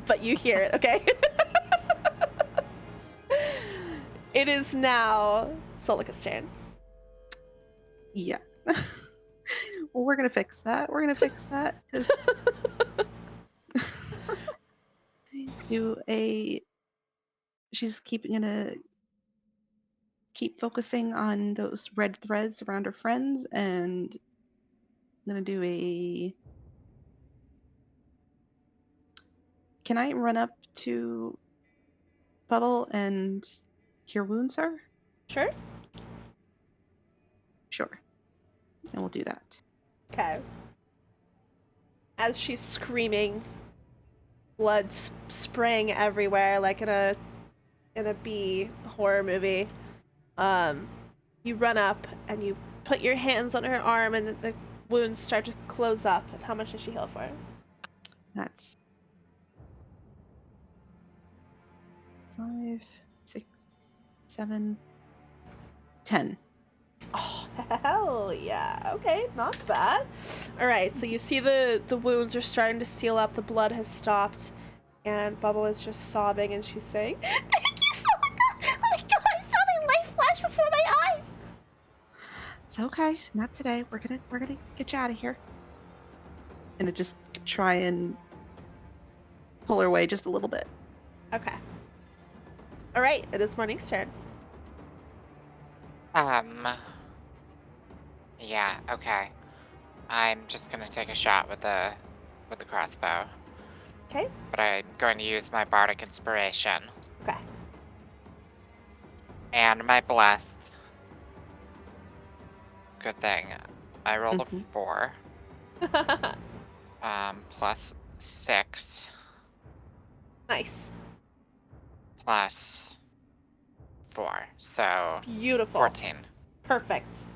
But you hear it, okay? It is now Solikha's turn. Yeah. Well, we're gonna fix that. We're gonna fix that because she's gonna keep focusing on those red threads around her friends, and I'm gonna do a. Can I run up to Bubble and cure wounds her? Sure. Sure. And we'll do that. Okay. As she's screaming, blood spraying everywhere, like in a B horror movie, you run up and you put your hands on her arm, and the wounds start to close up. And how much does she heal for? That's 5, 6, 7, 10. Oh, hell yeah. Okay, not bad. Alright, so you see the wounds are starting to seal up, the blood has stopped, and Bubble is just sobbing, and she's saying, Thank you, Solikha! Oh my god, I saw my life flash before my eyes! It's okay. Not today. We're gonna get you out of here. And just try and pull her away just a little bit. okay. Alright, it is Mournique's turn. Yeah, okay. I'm just gonna take a shot with the crossbow. Okay. But I'm going to use my bardic inspiration. Okay. And my bless. Good thing. I rolled a 4. Plus 6. Nice. Plus 4. So Beautiful. 14. Perfect.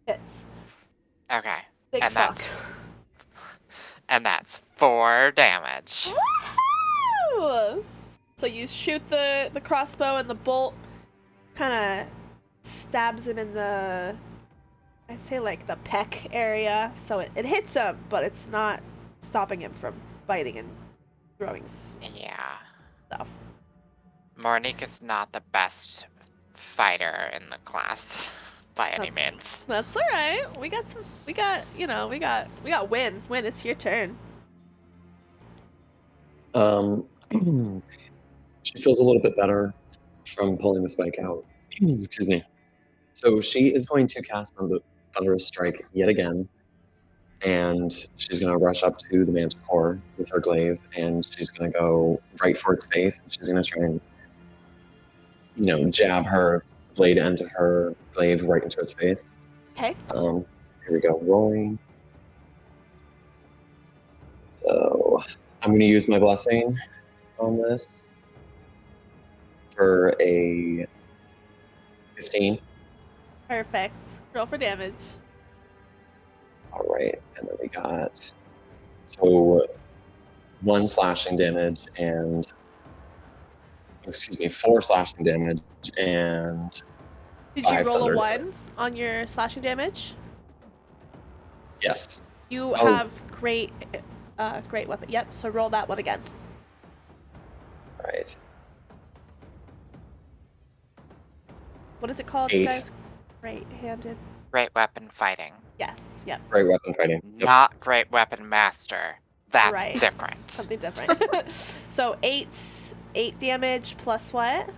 Hits. Okay. Big and fuck. that's 4 damage. Woo! So you shoot the crossbow, and the bolt kind of stabs him in the, I'd say like the pec area. So it hits him, but it's not stopping him from biting and throwing Yeah. stuff. Mournique is not the best fighter in the class by any means. That's all right. We got Wynne. Wynne, it's your turn. She feels a little bit better from pulling the spike out. Excuse me. So she is going to cast the Thunderous Strike yet again, and she's going to rush up to the Manticore with her glaive, and she's going to go right for its face, and she's going to try and, jab her blade end of her glaive right into its face. Okay. Here we go, rolling. So I'm going to use my blessing on this for a 15. Perfect. Roll for damage. All right, and then we got 1 slashing damage and 4 slashing damage and Did you 5 roll a thunder 1 damage. on your slashing damage? Yes. You have great weapon. Yep. So roll that one again. All right. What is it called, 8. you guys? Great-handed. Great weapon fighting. Yes. Yep. Great weapon fighting. Yep. Not great weapon master. That's right. different. Something different. So 8 damage plus what?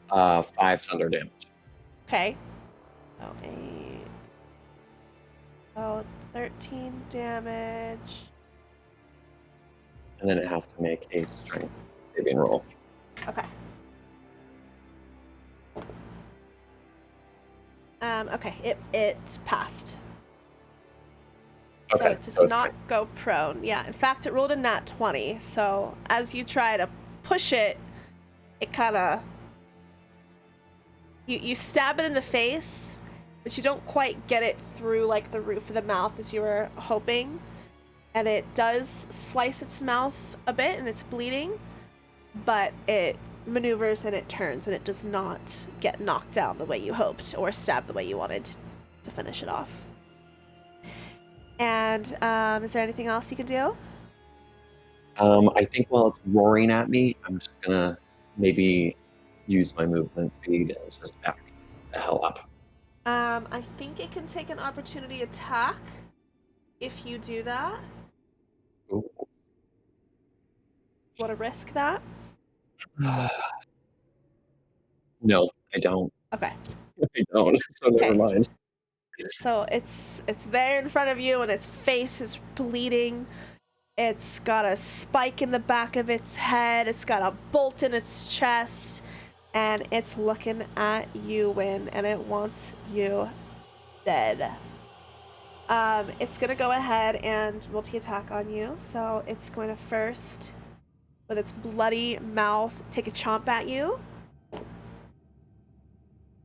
5 thunder damage. Okay. Oh, 8. Oh, 13 damage. And then it has to make a strength saving roll. Okay. Okay, it passed. Okay. So it does not go prone. Yeah, in fact, it rolled a nat 20. So as you try to push it, it kind of... You stab it in the face, but you don't quite get it through like the roof of the mouth as you were hoping. And it does slice its mouth a bit, and it's bleeding, but it maneuvers and it turns, and it does not get knocked down the way you hoped or stabbed the way you wanted to finish it off. And is there anything else you can do? I think while it's roaring at me, I'm just gonna maybe use my movement speed and just back the hell up. I think it can take an opportunity attack if you do that. Ooh. Want to risk that? No, I don't. Okay. I don't. So never Okay. mind. So it's there in front of you, and its face is bleeding. It's got a spike in the back of its head. It's got a bolt in its chest, and it's looking at you, Wynne, and it wants you dead. It's gonna go ahead and multi-attack on you. So it's going to first, with its bloody mouth, take a chomp at you.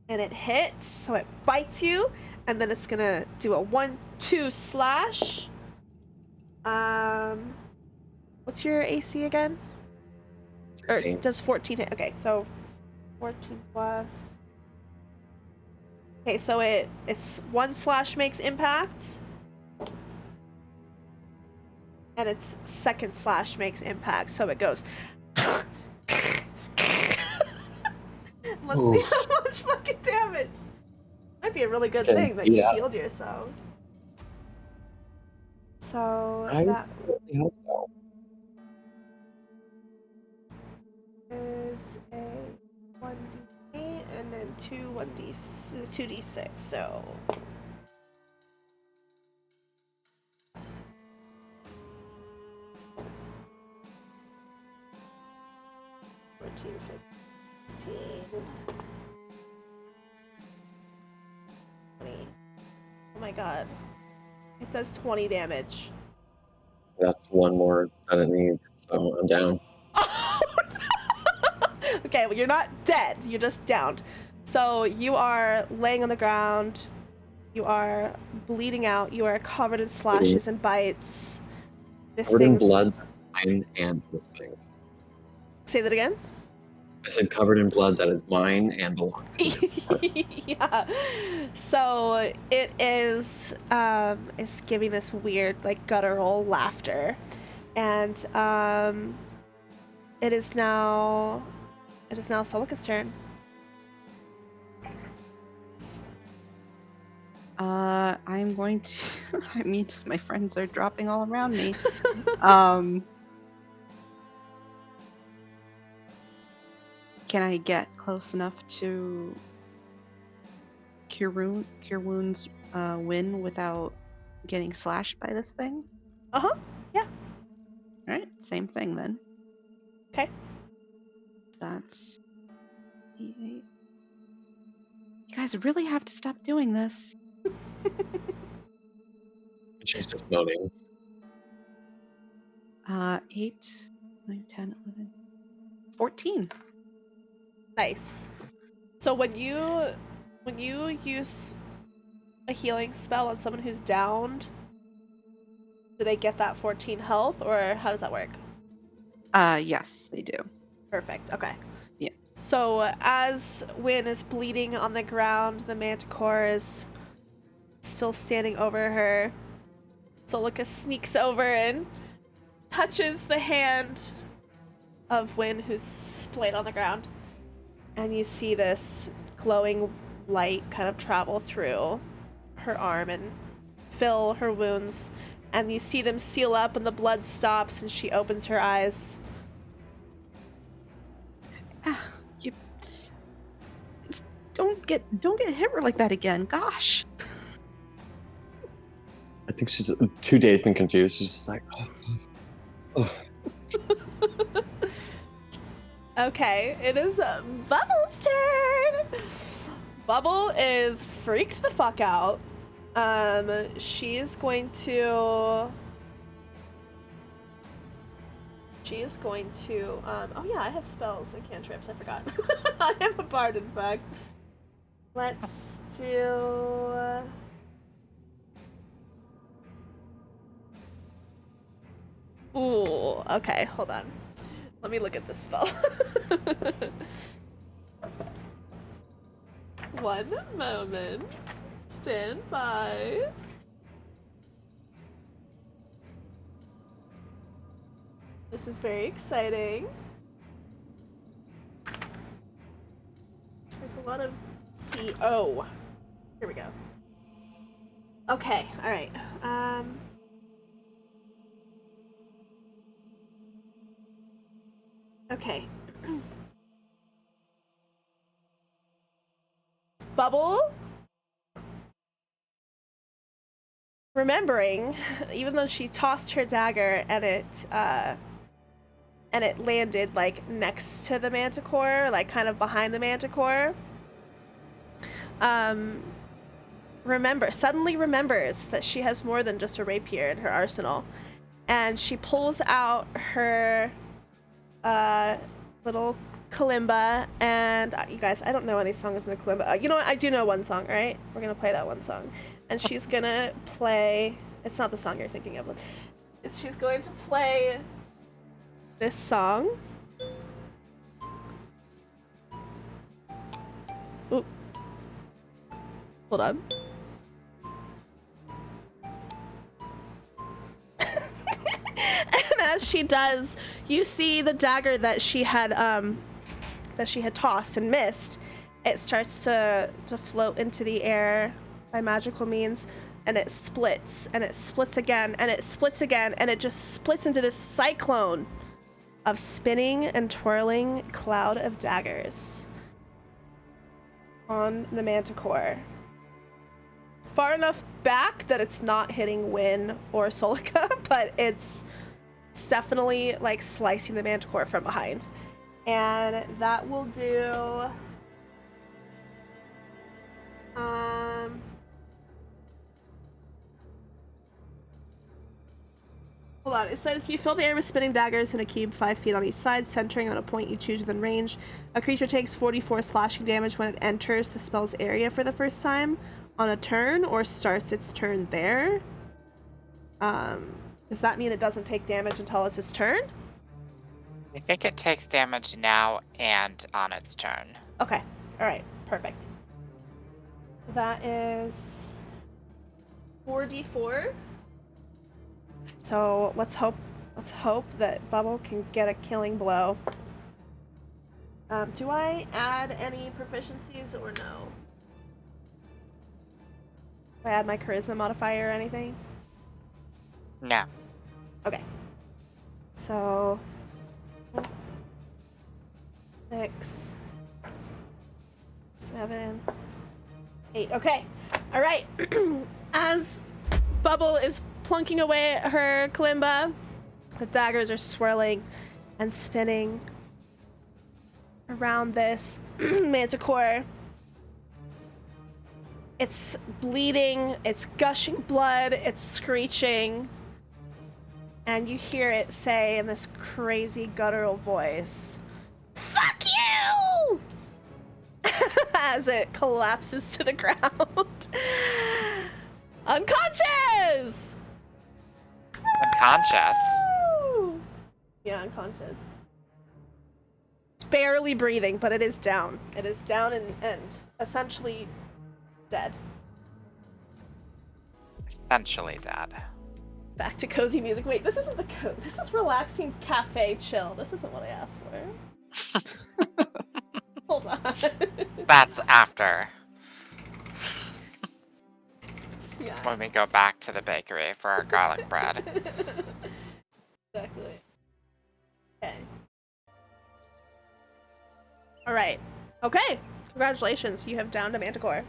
And it hits, so it bites you, and then it's gonna do a 1-2 slash. What's your AC again? 16. Or does 14 hit? Okay, so 14 plus. Okay, so it's 1 slash makes impact, and its second slash makes impact, so it goes. Let's see Oof. how much fucking damage. Might be a really good Okay, thing that you yeah. healed yourself. So I that certainly hope so. is a 1d8 and then 2d6. So 14, 15, 20. Oh my god. It does 20 damage. That's one more than it needs, so I'm down. Okay, well, you're not dead. You're just downed. So you are laying on the ground. You are bleeding out. You are covered in slashes and bites. This Covered in thing's... blood, that's mine and this thing's. Say that again? I said covered in blood that is mine and belongs to me. Yeah. So it is it's giving this weird, like, guttural laughter. And it is now Solikha's turn. I'm going to. I mean, my friends are dropping all around me. Can I get close enough to cure wounds, Wynne without getting slashed by this thing? Uh-huh. Yeah. All right, same thing then. Okay. That's E8. You guys really have to stop doing this. She's just moaning. 8, 9, 10, 11, 14. Nice. So when you use a healing spell on someone who's downed, do they get that 14 health, or how does that work? Yes, they do. Perfect. Okay. Yeah. So as Wynne is bleeding on the ground, the manticore is still standing over her. Solikha sneaks over and touches the hand of Wynne, who's splayed on the ground. And you see this glowing light kind of travel through her arm and fill her wounds. And you see them seal up and the blood stops and she opens her eyes. You don't get hit her like that again. Gosh. I think she's too dazed and confused. She's just like, oh. Okay, it is Bubble's turn. Bubble is freaked the fuck out. She is going to. Oh yeah, I have spells and cantrips. I forgot. I have a bard, in fact. Let's do. Ooh, okay, hold on. Let me look at this spell. One moment. Stand by. This is very exciting. lot of CO. Here we go. Okay, alright. Okay. Bubble? Remembering, even though she tossed her dagger and it landed like next to the manticore, like kind of behind the manticore. Suddenly remembers that she has more than just a rapier in her arsenal, and she pulls out her little kalimba. And you guys, I don't know any songs in the kalimba. You know what? I do know one song. Right? We're gonna play that one song, and she's gonna play. It's not the song you're thinking of. She's going to play this song. Oop. Hold on. And as she does, you see the dagger that she had tossed and missed. It starts to float into the air by magical means, and it splits, and it splits again, and it splits again, and it just splits into this cyclone of spinning and twirling cloud of daggers on the manticore. Far enough back that it's not hitting Wynne or Solikha, but it's definitely like slicing the manticore from behind. And that will do hold on, it says you fill the air with spinning daggers in a cube 5 feet on each side, centering on a point you choose within range. A creature takes 44 slashing damage when it enters the spell's area for the first time on a turn, or starts its turn there. Does that mean it doesn't take damage until it's its turn? I think it takes damage now and on its turn. Okay, alright, perfect. That is 4d4. So let's hope that Bubble can get a killing blow. Do I add any proficiencies or no? Do I add my charisma modifier or anything? No. Okay. So 6, 7, 8. Okay. All right. As Bubble is plunking away at her kalimba, the daggers are swirling and spinning around this manticore. It's bleeding, it's gushing blood, it's screeching, and you hear it say in this crazy guttural voice, "Fuck you!" as it collapses to the ground. Unconscious! Unconscious? Woo! Yeah, unconscious. It's barely breathing, but it is down. It is down and essentially dead. Essentially dead. Back to cozy music. Wait, this isn't this is relaxing cafe chill. This isn't what I asked for. Hold on. That's after. Yeah. When we go back to the bakery for our garlic bread. Exactly. Okay. Alright. Okay. Congratulations. You have downed a manticore.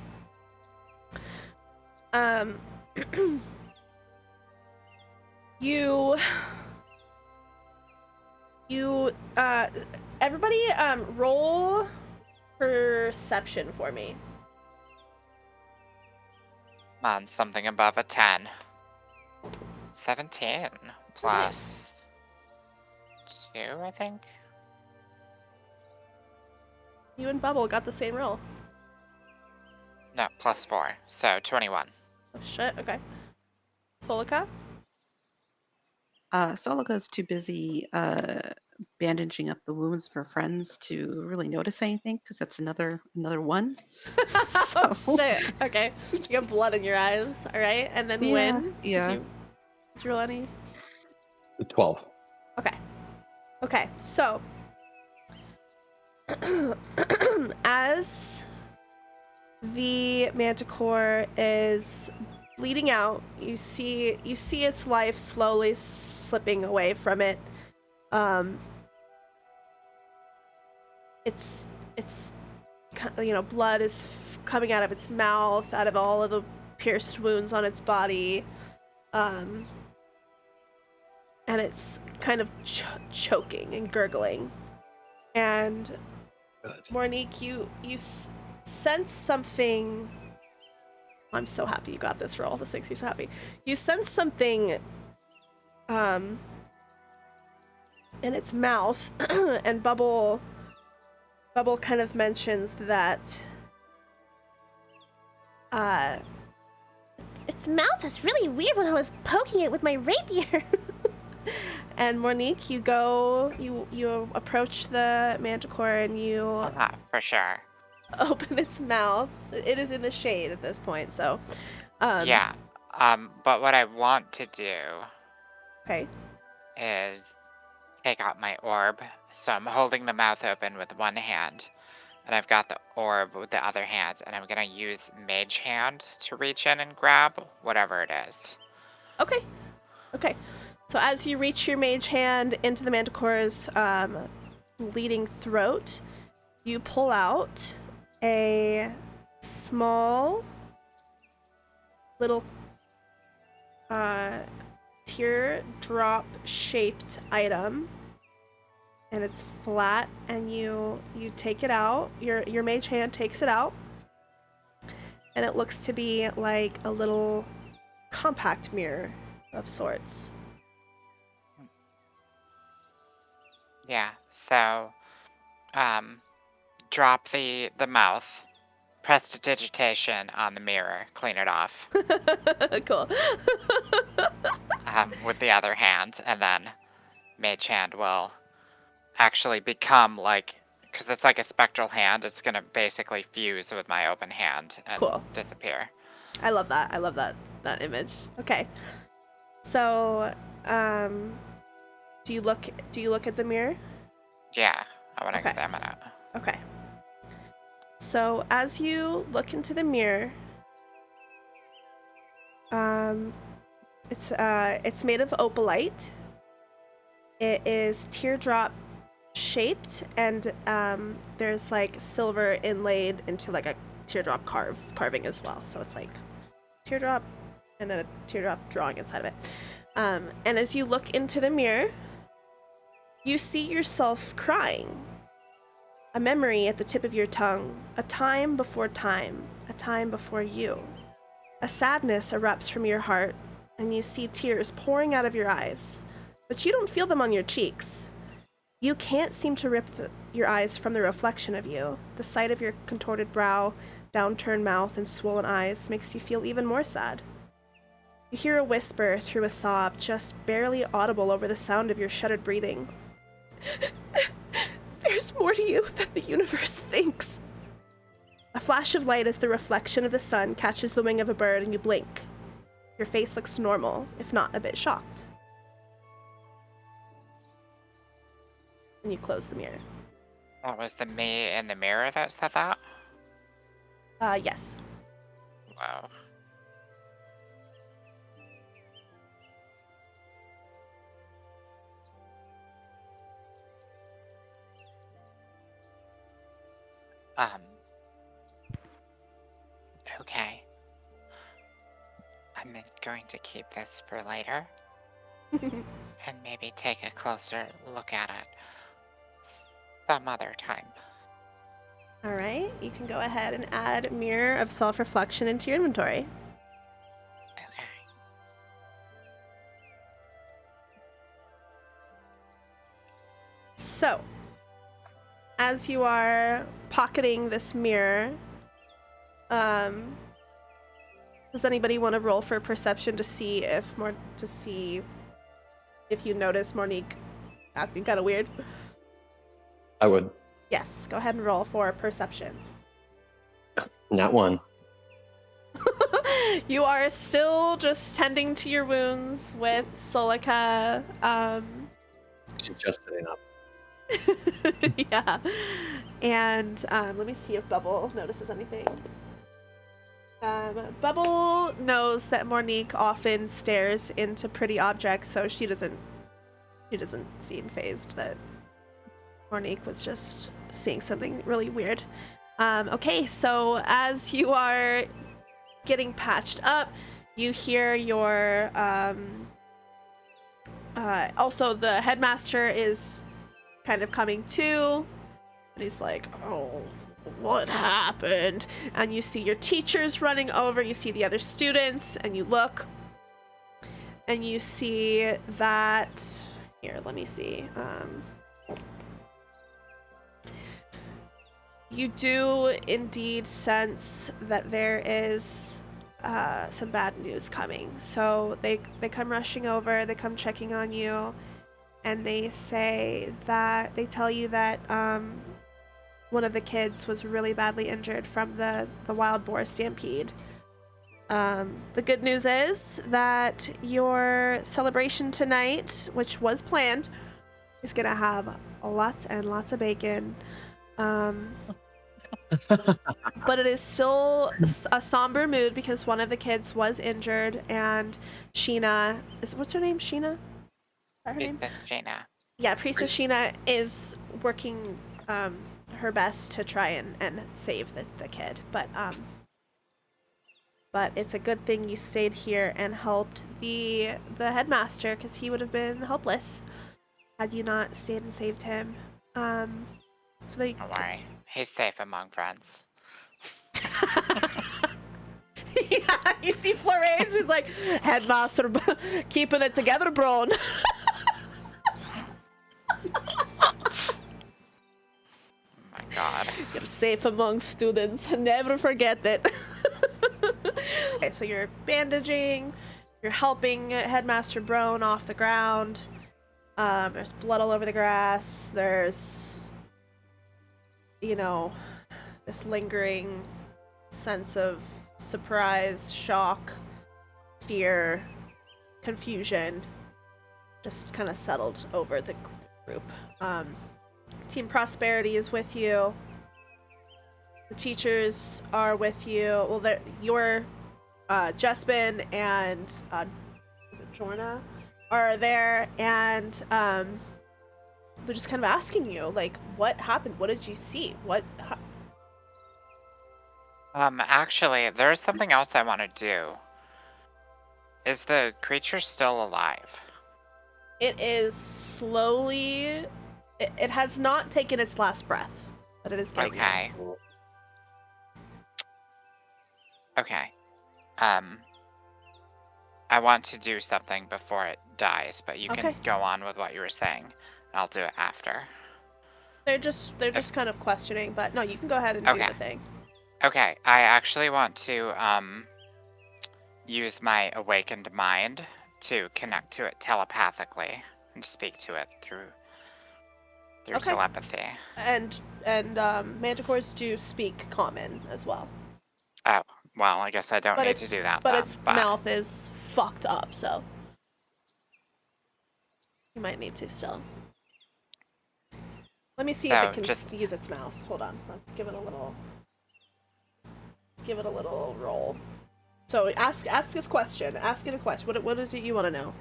Everybody, roll perception for me. On something above a 10. 17 plus 2, I think. You and Bubble got the same roll. No, plus 4, so 21. Oh shit, okay. Solikha? Solikha's too busy bandaging up the wounds for friends to really notice anything, because that's another one. Oh shit, okay. You got blood in your eyes, alright? And then Wynne? Yeah. Did you roll any? 12. Okay. Okay, so as the manticore is bleeding out. You see its life slowly slipping away from it. It's blood is coming out of its mouth, out of all of the pierced wounds on its body. And it's kind of choking and gurgling. And Good. Mournique, you sense something. I'm so happy you got this roll. This makes me so happy. You sense something in its mouth, and Bubble kind of mentions that Its mouth is really weird when I was poking it with my rapier. and Mournique, you approach the manticore and you For sure. open its mouth. It is in the shade at this point, so Yeah. But what I want to do okay. is take out my orb. So I'm holding the mouth open with one hand, and I've got the orb with the other hand, and I'm gonna use Mage Hand to reach in and grab whatever it is. Okay. So as you reach your mage hand into the manticore's bleeding throat, you pull out a small little teardrop shaped item, and it's flat, and you take it out. Your mage hand takes it out, and it looks to be like a little compact mirror of sorts. Yeah, so drop the mouth, prestidigitation on the mirror, clean it off Cool. with the other hand, and then Mage Hand will actually become like, because it's like a spectral hand, it's gonna basically fuse with my open hand and Cool. disappear. I love that image. Okay. So, do you look at the mirror? Yeah, I want to Okay. examine it. Okay. So, as you look into the mirror, it's made of opalite. It is teardrop shaped, and there's like silver inlaid into like a teardrop carving as well. So it's like teardrop and then a teardrop drawing inside of it. And as you look into the mirror, you see yourself crying. A memory at the tip of your tongue, a time before you. A sadness erupts from your heart, and you see tears pouring out of your eyes, but you don't feel them on your cheeks. You can't seem to rip your eyes from the reflection of you. The sight of your contorted brow, downturned mouth, and swollen eyes makes you feel even more sad. You hear a whisper through a sob, just barely audible over the sound of your shuttered breathing. There's more to you than the universe thinks. A flash of light as the reflection of the sun catches the wing of a bird, and you blink. Your face looks normal, if not a bit shocked. And you close the mirror. That was the me in the mirror that said that? Yes. Wow. Okay. I'm going to keep this for later and maybe take a closer look at it some other time. All right, you can go ahead and add Mirror of Self-Reflection into your inventory. Okay. So, as you are pocketing this mirror, does anybody want to roll for perception to see if you notice Mournique acting kind of weird? I would. Yes, go ahead and roll for perception. Not one. You are still just tending to your wounds with Solikha. She's just sitting up. Yeah. And let me see if Bubble notices anything. Bubble knows that Mournique often stares into pretty objects, so she doesn't seem fazed that Mournique was just seeing something really weird. Okay, so as you are getting patched up, you hear your also the headmaster is kind of coming to, and he's like, oh, what happened? And you see your teachers running over, you see the other students, and you look and you see that here, let me see. You do indeed sense that there is some bad news coming. So they come rushing over, they come checking on you, and they tell you that one of the kids was really badly injured from the wild boar stampede. The good news is that your celebration tonight, which was planned, is gonna have lots and lots of bacon. But it is still a somber mood because one of the kids was injured, and Sheena what's her name? Sheena? Is that her name? Sheena. Yeah, Priestess Sheena is working her best to try and save the kid, but it's a good thing you stayed here and helped the headmaster, because he would have been helpless had you not stayed and saved him. So they Don't worry, he's safe among friends. Yeah, you see Florence, who's like, headmaster, keeping it together, bro. My God. You're safe among students. Never forget that. Okay, so you're bandaging, you're helping Headmaster Brone off the ground. There's blood all over the grass. There's, this lingering sense of surprise, shock, fear, confusion, just kind of settled over the group. Team Prosperity is with you. The teachers are with you. Well, your Jespin and is it Jorna are there, and they're just kind of asking you, like, what happened? What did you see? Actually, there's something else I want to do. Is the creature still alive? It is slowly. It has not taken its last breath, but it is getting Okay. there. Okay. I want to do something before it dies, but you can go on with what you were saying. I'll do it after. They're just kind of questioning, but no, you can go ahead and do the thing. Okay, I actually want to use my awakened mind to connect to it telepathically and speak to it through telepathy. And manticores do speak common as well. Oh, well, I guess I don't need to do that. But its mouth is fucked up, so you might need to still. Let me see if it can use its mouth. Hold on. Let's give it a little roll. So ask this question. Ask it a question. What is it you want to know?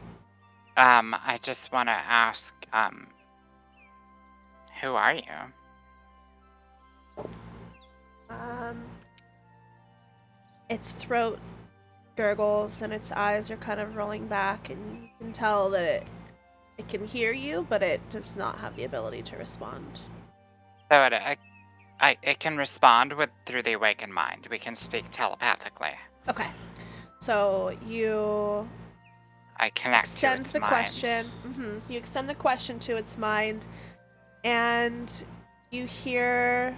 I just want to ask, who are you? Its throat gurgles and its eyes are kind of rolling back, and you can tell that it can hear you, but it does not have the ability to respond. So it can respond through the awakened mind. We can speak telepathically. Okay. So I connect to its mind. Question. You extend the question to its mind, and you hear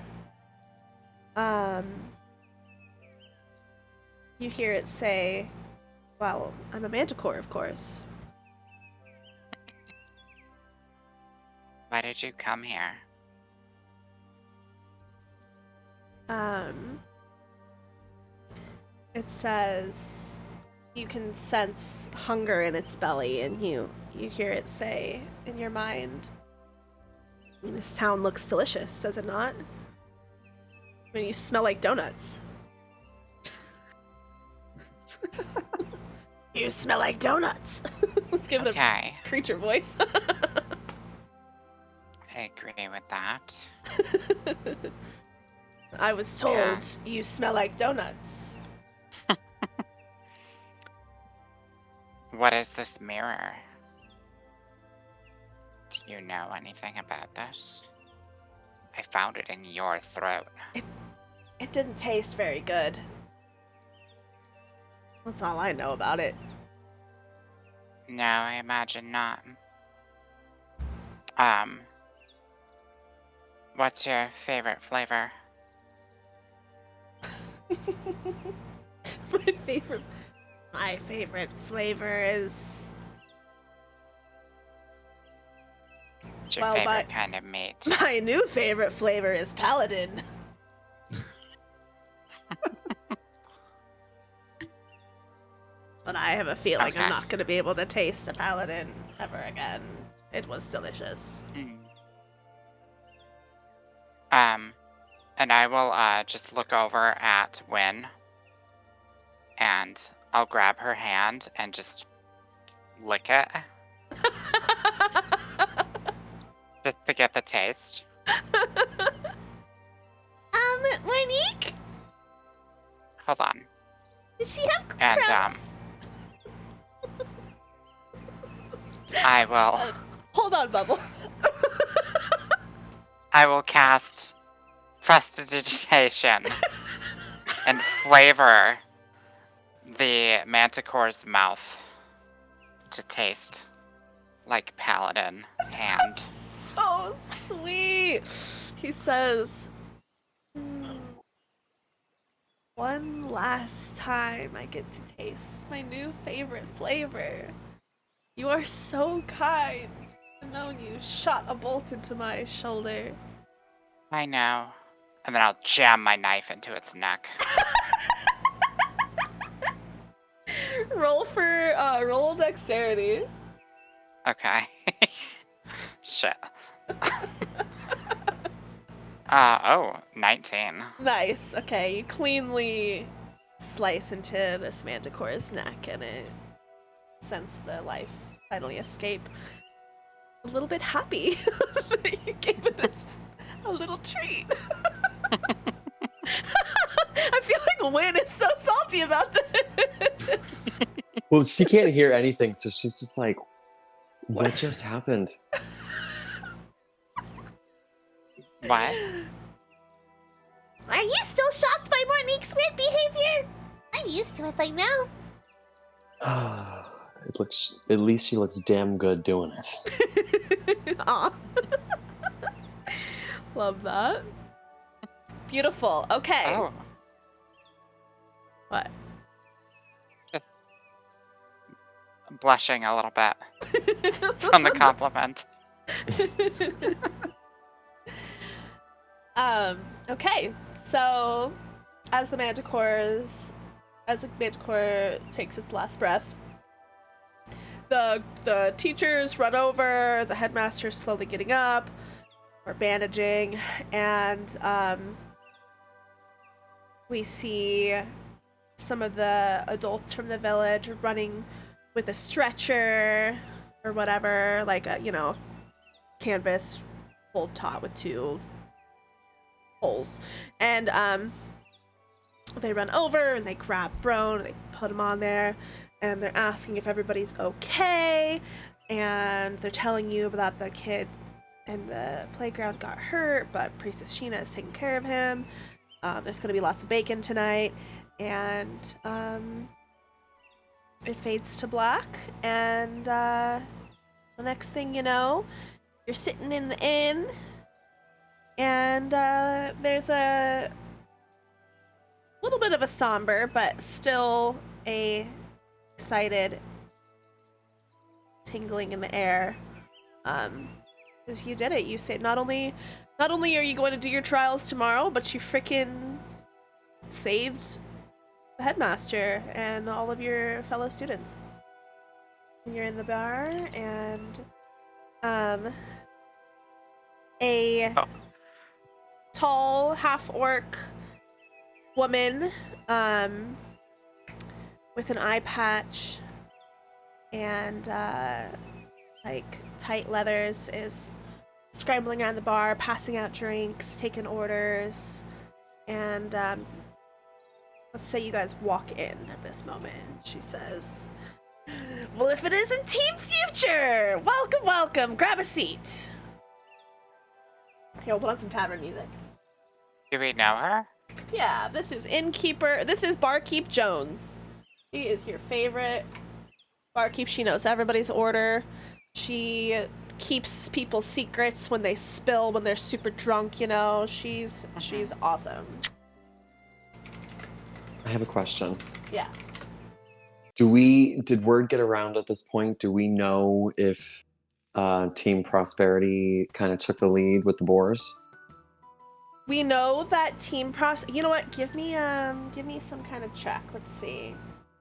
it say, well, I'm a manticore, of course. Why did you come here? It says you can sense hunger in its belly, and you hear it say in your mind, I mean, this town looks delicious, does it not? I mean, you smell like donuts. You smell like donuts. Let's give it Okay, a creature voice. I agree with that. I was told Yeah. you smell like donuts. What is this mirror? Do you know anything about this? I found it in your throat. It didn't taste very good. That's all I know about it. No, I imagine not. What's your favorite flavor? My favorite flavor is What's your Well, favorite kind of meat? my new favorite flavor is Paladin. But I have a feeling Okay. I'm not going to be able to taste a Paladin ever again. It was delicious. And I will just look over at Wynne, and I'll grab her hand and just lick it, just to get the taste. Mournique? Hold on. Did she have And, crumbs? I will. Hold on, Bubble. I will cast Prestidigitation and flavor the Manticore's mouth to taste like Paladin hand. So sweet. He says, one last time I get to taste my new favorite flavor. You are so kind. And then you shot a bolt into my shoulder. I know. And then I'll jam my knife into its neck. Roll dexterity. Okay. Shit. 19. Nice. Okay, you cleanly slice into this manticore's neck, and it sends the life finally escape. A little bit happy that you gave it this a little treat. I feel like Wynne is so salty about this. Well, she can't hear anything, so she's just like, what just happened? What? Are you still shocked by Mournique's weird behavior? I'm used to it by now. It looks. At least she looks damn good doing it. Aw. Love that. Beautiful. Okay. Oh. What? I'm blushing a little bit from the compliment. Okay. So, as the manticore takes its last breath, the teachers run over, the headmaster's slowly getting up, or bandaging, and we see some of the adults from the village running with a stretcher or whatever, like a, canvas full top with two holes. And they run over and they grab Brone, they put him on there, and they're asking if everybody's okay, and they're telling you about the kid in the playground got hurt, but Priestess Sheena is taking care of him. There's going to be lots of bacon tonight, and it fades to black, and the next thing you know, you're sitting in the inn, and there's a little bit of a somber, but still a excited tingling in the air. Because you did it. You say not only are you going to do your trials tomorrow, but you freaking saved the headmaster and all of your fellow students. And you're in the bar, and a tall half-orc woman with an eye patch and like Tight Leathers is scrambling around the bar, passing out drinks, taking orders, and let's say you guys walk in at this moment. She says, "Well, if it isn't Team Future, welcome, welcome. Grab a seat." Here, we'll put on some tavern music. Do we know her? Yeah, this is This is Barkeep Jones. She is your favorite barkeep. She knows everybody's order. She keeps people's secrets when they spill, when they're super drunk, you know. She's awesome. I have a question. Yeah. Did word get around at this point? Do we know if Team Prosperity kind of took the lead with the boars? We know that you know what? Give me some kind of check. Let's see.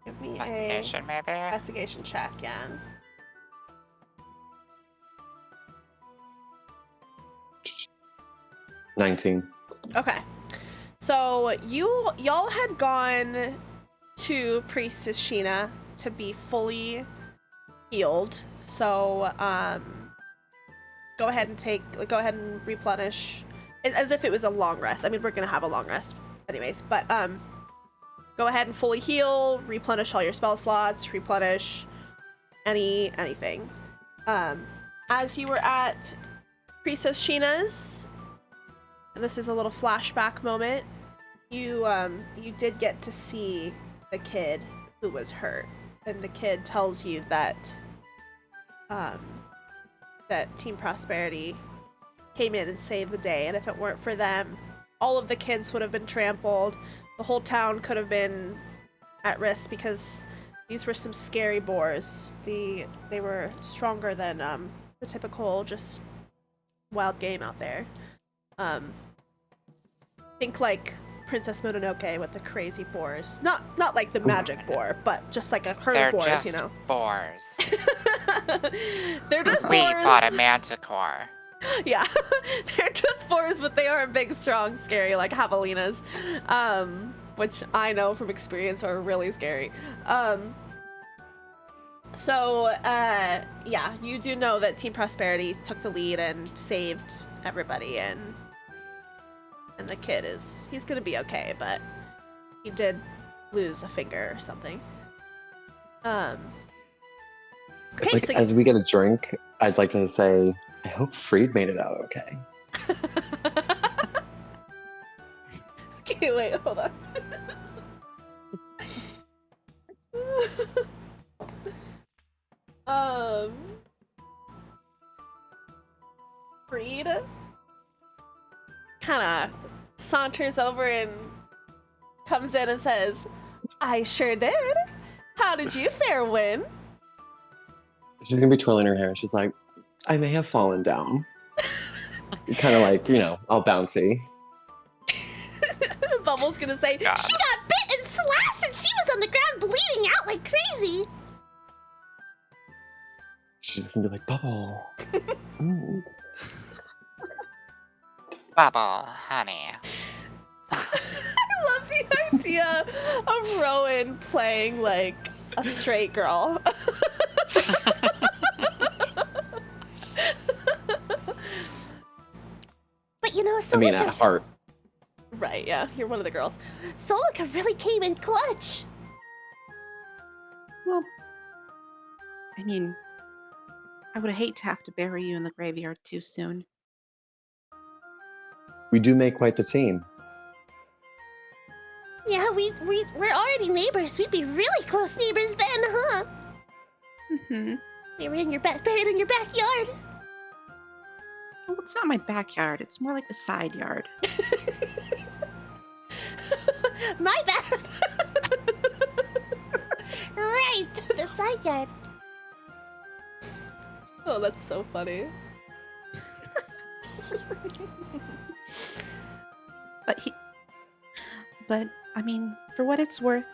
Give me Investigation, maybe? investigation check, yeah. $19. Okay. So y'all had gone to Priestess Sheena to be fully healed. So go ahead and replenish as if it was a long rest. I mean, we're gonna have a long rest anyways, but go ahead and fully heal, replenish all your spell slots, replenish anything. As you were at Priestess Sheena's, and this is a little flashback moment, you did get to see the kid who was hurt, and the kid tells you that that Team Prosperity came in and saved the day, and if it weren't for them, all of the kids would have been trampled. The whole town could have been at risk because these were some scary boars. They were stronger than the typical just wild game out there. Think like Princess Mononoke with the crazy boars. Not like the magic boar, but just like a herd They're of boars, just you know. boars. They're just We boars. fought a manticore. Yeah, they're just boars, but they are big, strong, scary, like javelinas, which I know from experience are really scary. Yeah, you do know that Team Prosperity took the lead and saved everybody, and the kid he's gonna be okay, but he did lose a finger or something. It's Okay, like, so as we get a drink, I'd like to say, I hope Freed made it out okay. Okay, wait, hold on. Freed kind of saunters over and comes in and says, "I sure did. How did you fare, Wynne?" She's gonna be twirling her hair. She's like, I may have fallen down. Kind of like, all bouncy. Bubble's gonna say, Yeah. She got bit and slashed and she was on the ground bleeding out like crazy. She's gonna be like, Bubble. Ooh. Bubble, honey. I love the idea of Rowan playing like a straight girl. But you know, I mean, at heart. Right, yeah, you're one of the girls. Solikha really came in clutch. Well, I mean, I would hate to have to bury you in the graveyard too soon. We do make quite the team. Yeah, we're already neighbors. We'd be really close neighbors then, huh? Mm-hmm. We were buried in your backyard. Well, it's not my backyard. It's more like the side yard. My bad. Right, the side yard. Oh, that's so funny. But I mean, for what it's worth,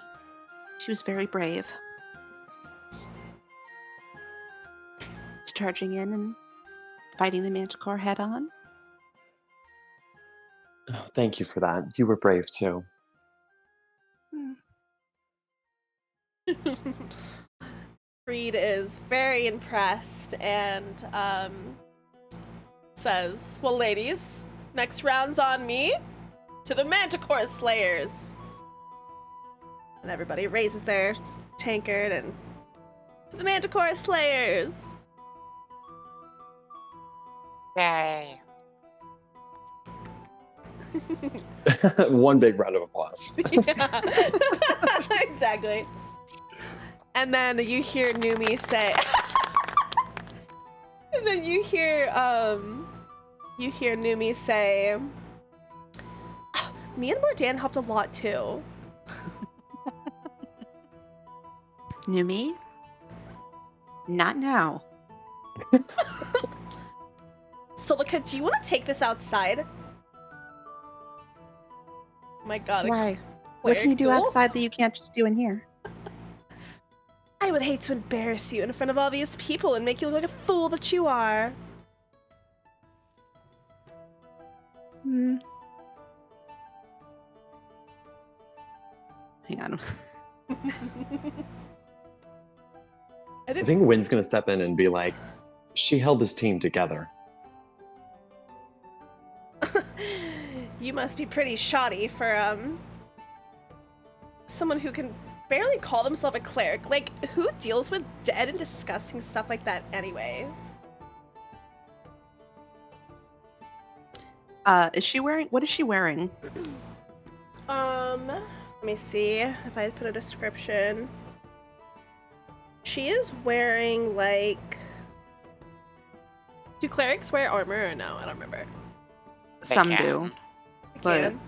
she was very brave. Charging in and fighting the manticore head on. Oh, thank you for that. You were brave too. Freed is very impressed and says, "Well, ladies, next round's on me. To the Manticore Slayers." And everybody raises their tankard and to the Manticore Slayers. Yay. One big round of applause. Yeah. Exactly. And then you hear Numi say and then you hear Numi say, "Me and Mordan helped a lot too." Numi? Not now. Solikha, do you want to take this outside? Oh my god. Why? What can you do duel? outside that you can't just do in here? I would hate to embarrass you in front of all these people and make you look like a fool that you are. Hang on. I think Wynn's gonna step in and be like, "She held this team together." You must be pretty shoddy for someone who can barely call themselves a cleric. Like, who deals with dead and disgusting stuff like that anyway? Is she wearing? What is she wearing? Let me see if I put a description. She is wearing, like... Do clerics wear armor or no? I don't remember. They Some can. do, but Can.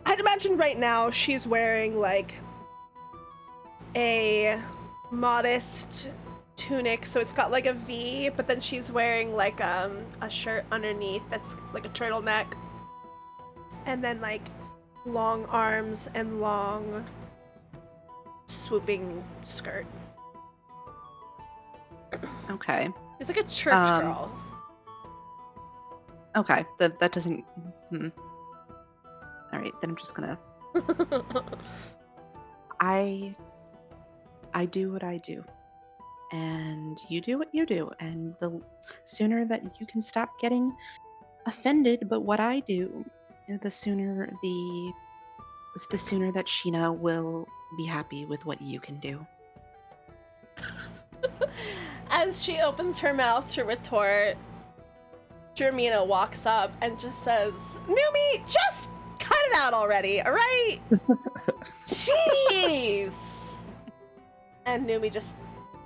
I'd imagine right now she's wearing, like, a modest tunic, so it's got, like, a V, but then she's wearing, like, a shirt underneath that's, like, a turtleneck. And then, like, long arms and long swooping skirt. okay. She's like a church girl. Okay, that doesn't. All right, then I'm just gonna. I do what I do, and you do what you do, and the sooner that you can stop getting offended by what I do, the sooner that Sheena will be happy with what you can do. As she opens her mouth to retort, Jermina walks up and just says, "Numi, just cut it out already, alright?" Jeez! And Numi just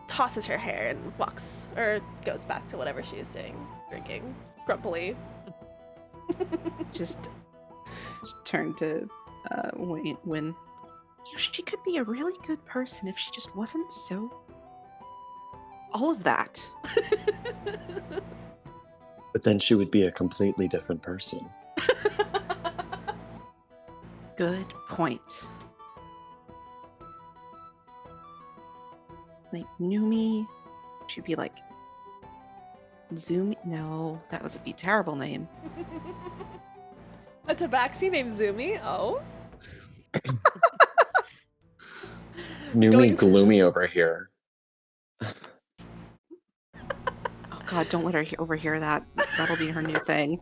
tosses her hair and walks, or goes back to whatever she is doing, drinking, grumpily. Just turn to Wynne. She could be a really good person if she just wasn't so. All of that. But then she would be a completely different person. Good point. Like, Numi should be like Zoom. No, that would be a terrible name. A tabaxi named Zumi? Oh. Numi Going to- gloomy over here. Oh God, don't let her overhear that. That'll be her new thing.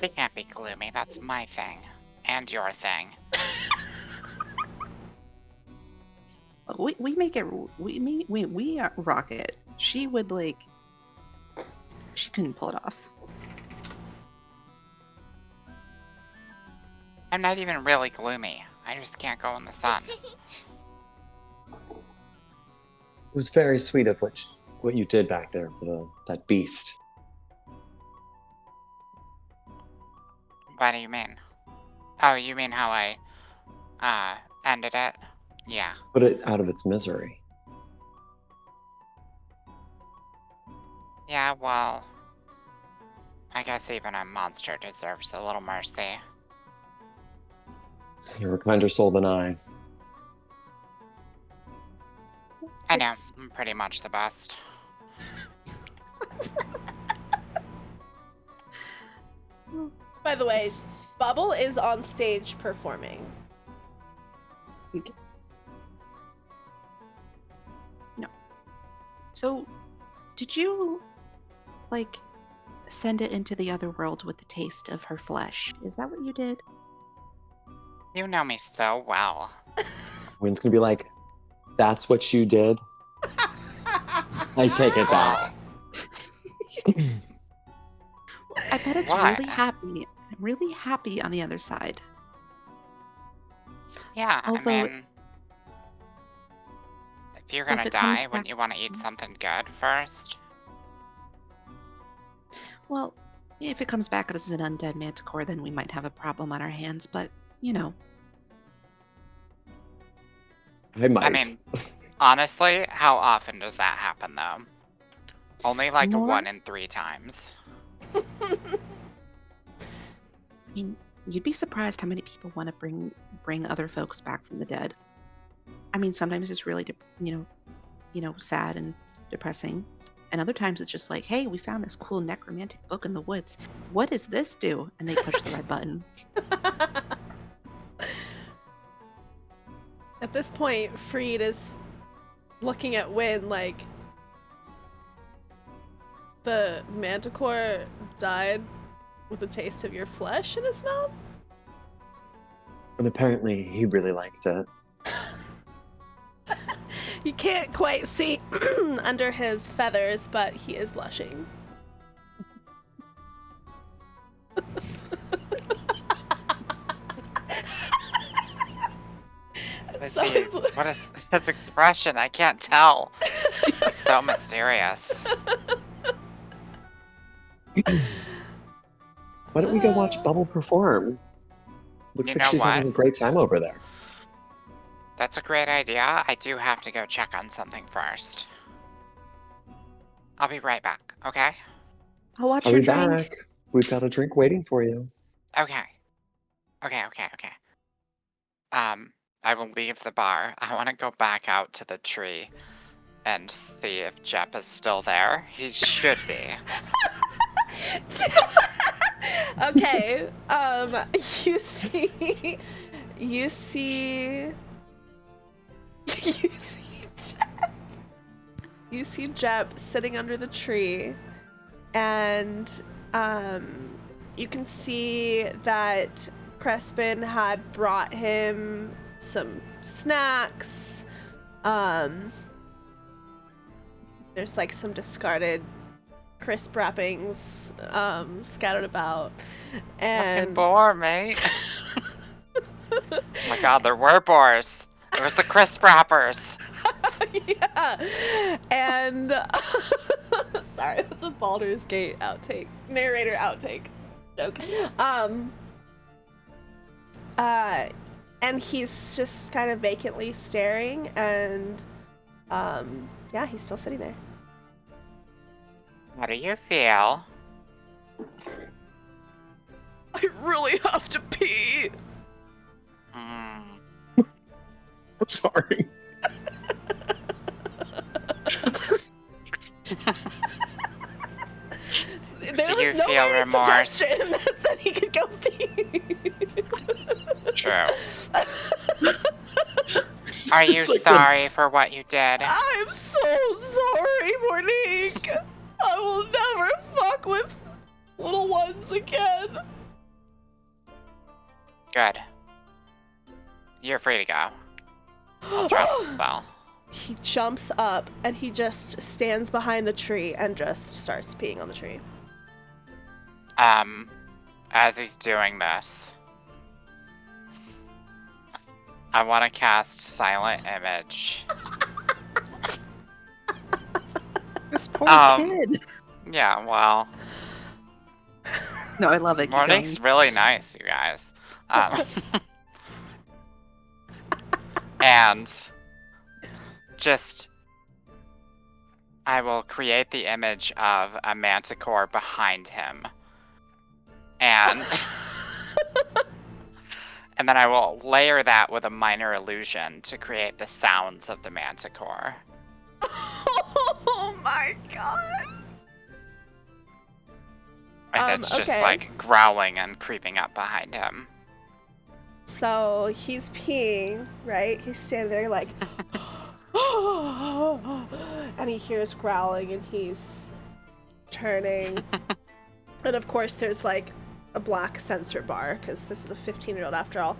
They can't be gloomy. That's my thing. And your thing. We make it. We rock it. She would like. She couldn't pull it off. I'm not even really gloomy. I just can't go in the sun. It was very sweet of what you did back there for that beast. What do you mean? Oh, you mean how I, ended it? Yeah. Put it out of its misery. Yeah, well, I guess even a monster deserves a little mercy. You're a kinder soul than I. I know, It's- I'm pretty much the best. By the way, Bubble is on stage performing. So, did you, like, send it into the other world with the taste of her flesh? Is that what you did? You know me so well. Wynne's gonna be like, "That's what you did." I take it back. I bet it's Why? really happy on the other side. Yeah, Although- I mean, if you're So if gonna it comes die, wouldn't back- you want to eat something good first? Well, if it comes back as an undead manticore, then we might have a problem on our hands, but, you know. I might. I mean, honestly, how often does that happen, though? Only like More? 1 in 3 times. I mean, you'd be surprised how many people want to bring other folks back from the dead. I mean, sometimes it's really, sad and depressing, and other times it's just like, hey, we found this cool necromantic book in the woods. What does this do? And they push the right button. At this point, Freed is looking at Wynne like, the manticore died with a taste of your flesh in his mouth? And apparently he really liked it. You can't quite see under his feathers, but he is blushing. So Lizzie, what is his expression? I can't tell. He's so mysterious. Why don't we go watch Bubble perform? Looks You like know she's having a what? great time over there. That's a great idea. I do have to go check on something first. I'll be right back, okay? I'll watch I'll your be drink. back. We've got a drink waiting for you. Okay. Okay. I will leave the bar. I want to go back out to the tree and see if Jep is still there. He should be. Okay, you see Jep sitting under the tree, and you can see that Crespin had brought him some snacks. There's like some discarded crisp wrappings scattered about, Fucking and boar, mate. Oh my god, there were boars. There was the crisp wrappers. yeah, and sorry, that's a Baldur's Gate outtake, narrator outtake joke. And he's just kind of vacantly staring, and yeah, he's still sitting there. How do you feel? I really have to pee. Mm. I'm sorry. There Do was you no feel other remorse? suggestion that said he could go pee. True. Are you It's like sorry for what you did? I'm so sorry, Mournique. I will never fuck with little ones again. Good. You're free to go. I'll drop the spell. He jumps up and he just stands behind the tree and just starts peeing on the tree. As he's doing this, I want to cast Silent Image. This poor kid. Yeah, well, No, I love it. Keep Mournique's going. really nice, you guys. And just, I will create the image of a manticore behind him. And and then I will layer that with a minor illusion to create the sounds of the manticore. Oh my god. And it's just okay. like growling and creeping up behind him. So he's peeing, right? He's standing there like, and he hears growling and he's turning. And of course there's like a black sensor bar because this is a 15-year-old after all.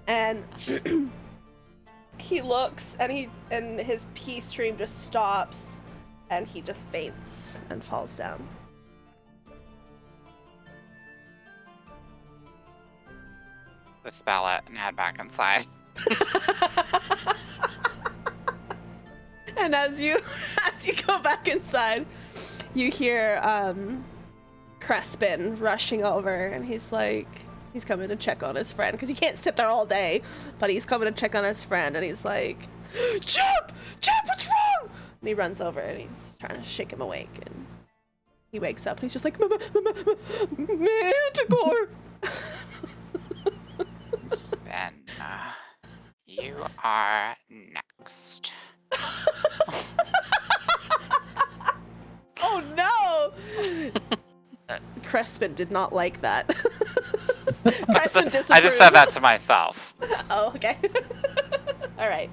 And he looks and his pee stream just stops and he just faints and falls down. Dispel it and head back inside. And as you go back inside, you hear Crespin rushing over, and he's coming to check on his friend because he can't sit there all day, but he's coming to check on his friend, and he's like, Chip, what's wrong? And he runs over and he's trying to shake him awake, and he wakes up and he's just like, Manticore. Then you are next. Oh no! Crespin did not like that. Crespin disapproves. I just said that to myself. Oh, okay. Alright.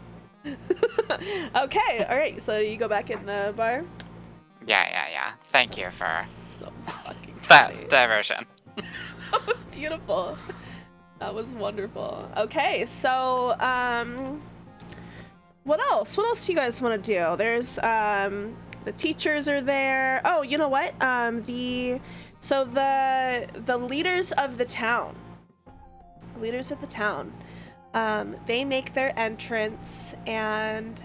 Okay, alright, so you go back in the bar? Yeah. Thank you for So fucking funny. that diversion. That was beautiful. That was wonderful. Okay, so, what else? What else do you guys want to do? There's, the teachers are there. Oh, you know what? The leaders of the town. They make their entrance, and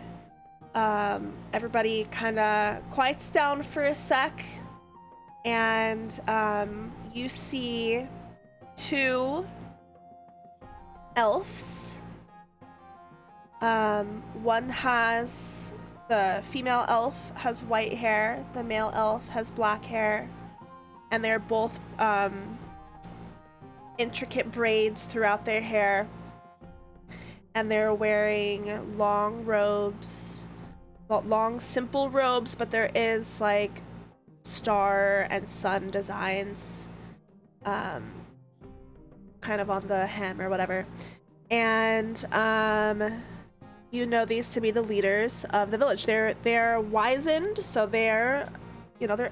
everybody kind of quiets down for a sec, and you see two elves. The female elf has white hair, the male elf has black hair, and they're both intricate braids throughout their hair, and they're wearing long robes, well, long simple robes, but there is like star and sun designs kind of on the hem or whatever. And you know these to be the leaders of the village. They're wizened, so they're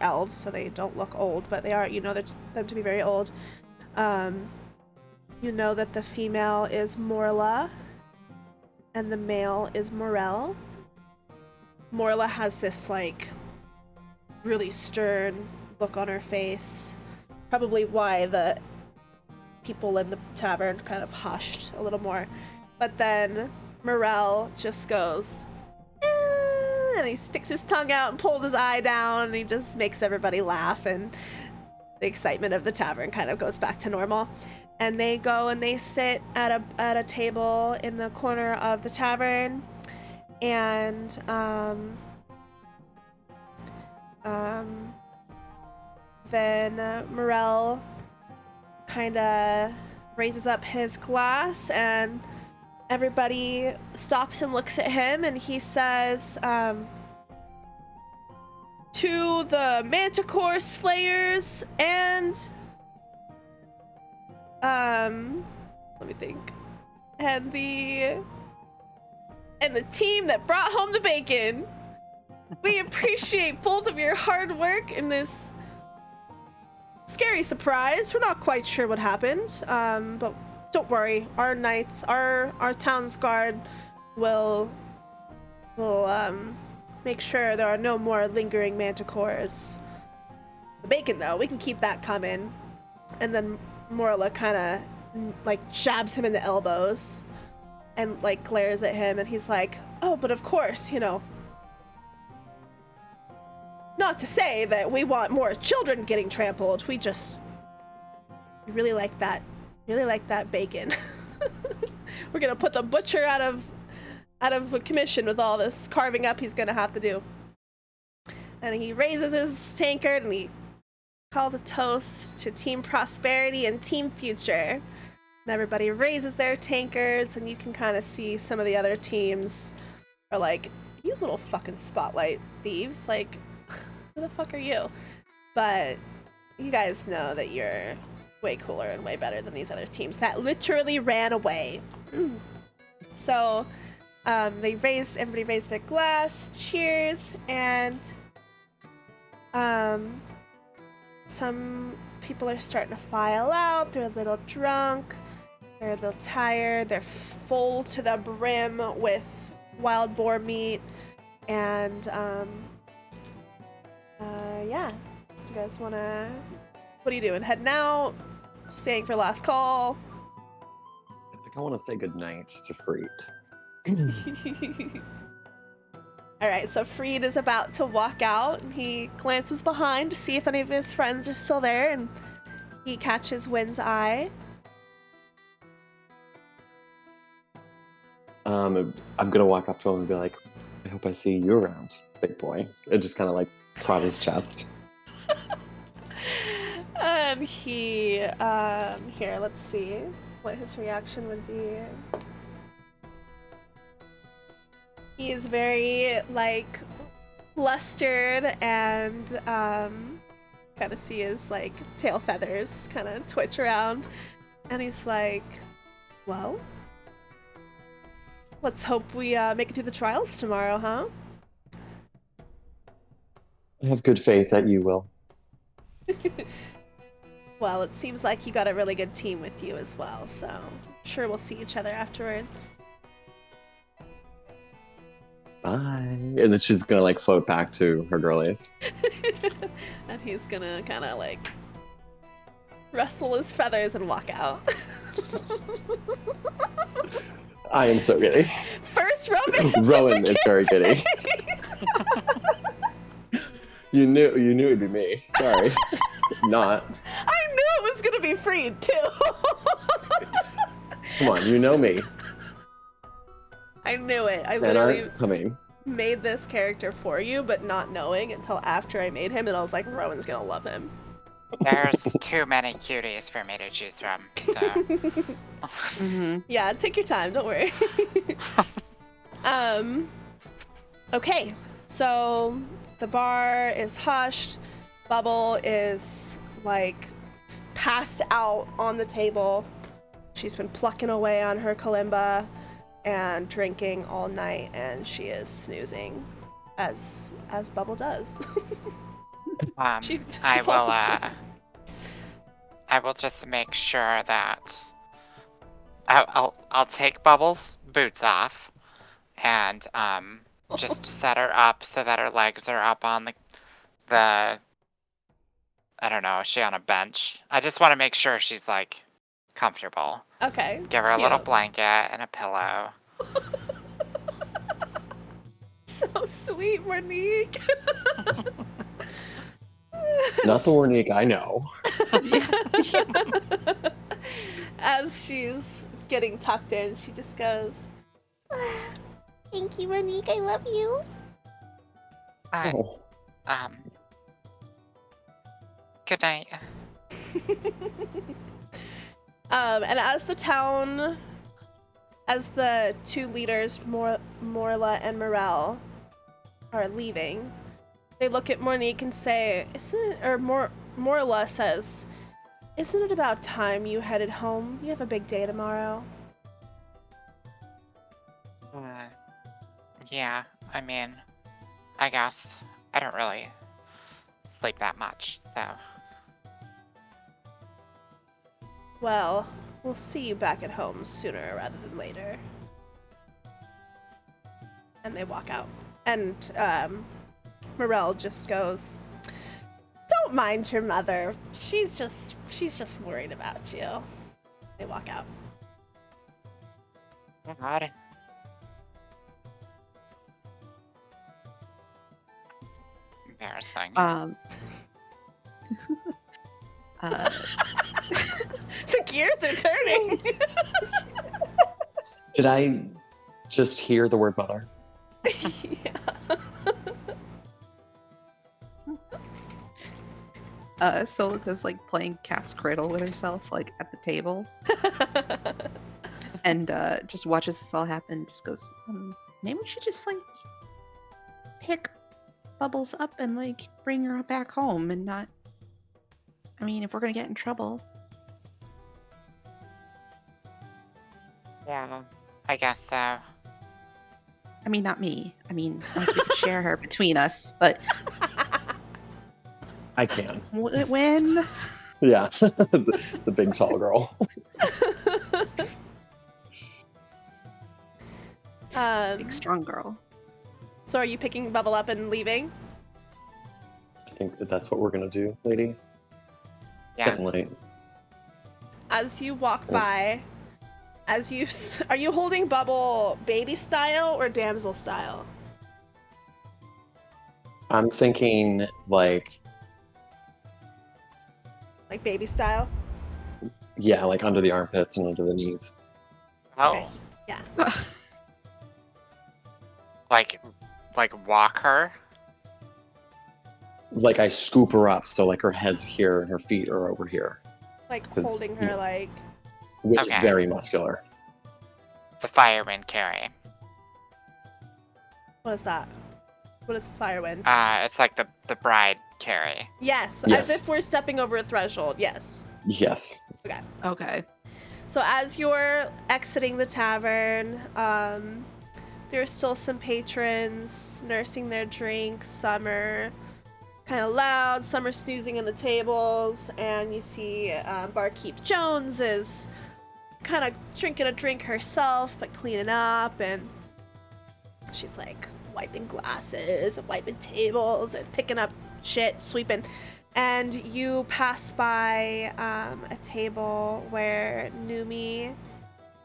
elves, so they don't look old, but they are, them to be very old. You know that the female is Morla and the male is Morel. Morla has this like really stern look on her face, probably why the people in the tavern kind of hushed a little more. But then Morel just goes, and he sticks his tongue out and pulls his eye down, and he just makes everybody laugh, and the excitement of the tavern kind of goes back to normal. And they go and they sit at a table in the corner of the tavern, and then Morel kind of raises up his glass, and everybody stops and looks at him, and he says, to the Manticore Slayers and let me think, and the team that brought home the bacon, we appreciate both of your hard work in this scary surprise. We're not quite sure what happened, but don't worry, our knights, our town's guard will make sure there are no more lingering manticores. The bacon, though, we can keep that coming. And then Morla kind of like jabs him in the elbows and like glares at him, and he's like, oh, but of course, not to say that we want more children getting trampled. We really like that bacon. We're gonna put the butcher out of a commission with all this carving up he's gonna have to do. And he raises his tankard and he calls a toast to Team Prosperity and Team Future. And everybody raises their tankards, and you can kind of see some of the other teams are like, you little fucking spotlight thieves, like, who the fuck are you? But you guys know that you're way cooler and way better than these other teams that literally ran away. So, everybody raised their glass, cheers, and some people are starting to file out. They're a little drunk, they're a little tired, they're full to the brim with wild boar meat, and yeah. Do you guys wanna, what are you doing? Heading out? Staying for last call? I think I want to say goodnight to Freed. Alright, so Freed is about to walk out. He glances behind to see if any of his friends are still there, and he catches Wynne's eye. I'm gonna walk up to him and be like, I hope I see you around, big boy. It just kind of like prod his chest. And he, here, let's see what his reaction would be. He is very, like, flustered and, kind of see his, like, tail feathers kind of twitch around. And he's like, well, let's hope we, make it through the trials tomorrow, huh? I have good faith that you will. Well, it seems like you got a really good team with you as well, so I'm sure we'll see each other afterwards. Bye. And then she's gonna like float back to her girlies. And he's gonna kind of like rustle his feathers and walk out. I am so giddy. First romance. Rowan is very giddy. You knew it'd be me. Sorry. Not. I knew it was gonna be Freed too. Come on, you know me. I knew it. I Men literally aren't coming. made this character for you, but not knowing until after I made him, and I was like, Rowan's gonna love him. There's too many cuties for me to choose from, so. Yeah, take your time. Don't worry. Okay, so the bar is hushed. Bubble is like passed out on the table. She's been plucking away on her kalimba and drinking all night, and she is snoozing as Bubble does. She I falls will asleep. I will just make sure that I'll take Bubbles' boots off and just set her up so that her legs are up on the I don't know, is she on a bench? I just want to make sure she's like comfortable. Okay. Give her a cute. little blanket and a pillow. So sweet, Mournique. Not the Warlock I know. As she's getting tucked in, she just goes, Thank you, Mournique. I love you. Oh. Good night. and as the two leaders, Morla and Morel, are leaving, they look at Mournique and say, Morla says, isn't it about time you headed home? You have a big day tomorrow. Yeah, I mean, I guess I don't really sleep that much, so. Well, we'll see you back at home sooner rather than later. And they walk out. And Morel just goes, don't mind your mother. She's just worried about you. They walk out. God. Embarrassing. The gears are turning. Did I just hear the word mother? Yeah. Solikha's like playing cat's cradle with herself, like at the table, and just watches this all happen. Just goes, maybe we should just like pick Bubbles up and like bring her back home, and not. I mean, if we're gonna get in trouble. Yeah, I guess so. I mean, not me. I mean, unless we could share her between us. But I can. Wynne. Yeah, the big tall girl. Big strong girl. So are you picking Bubble up and leaving? I think that's what we're gonna do, ladies. It's Yeah. getting late. As you walk by, are you holding Bubble baby style or damsel style? I'm thinking like, Like baby style? yeah, like under the armpits and under the knees. Oh, Okay. Yeah. like walk her. Like I scoop her up, so like her head's here and her feet are over here. Like 'Cause, holding her yeah. like Wynne is Okay. very muscular. The firewind carry. what is that? What is Firewind? It's like the bride carry. Yes, Yes. as if we're stepping over a threshold, yes. Yes. Okay. So as you're exiting the tavern, there are still some patrons nursing their drinks. Some are kind of loud, some are snoozing on the tables, and you see Barkeep Jones is kind of drinking a drink herself, but cleaning up, and she's like wiping glasses and wiping tables and picking up shit, sweeping. And you pass by a table where Numi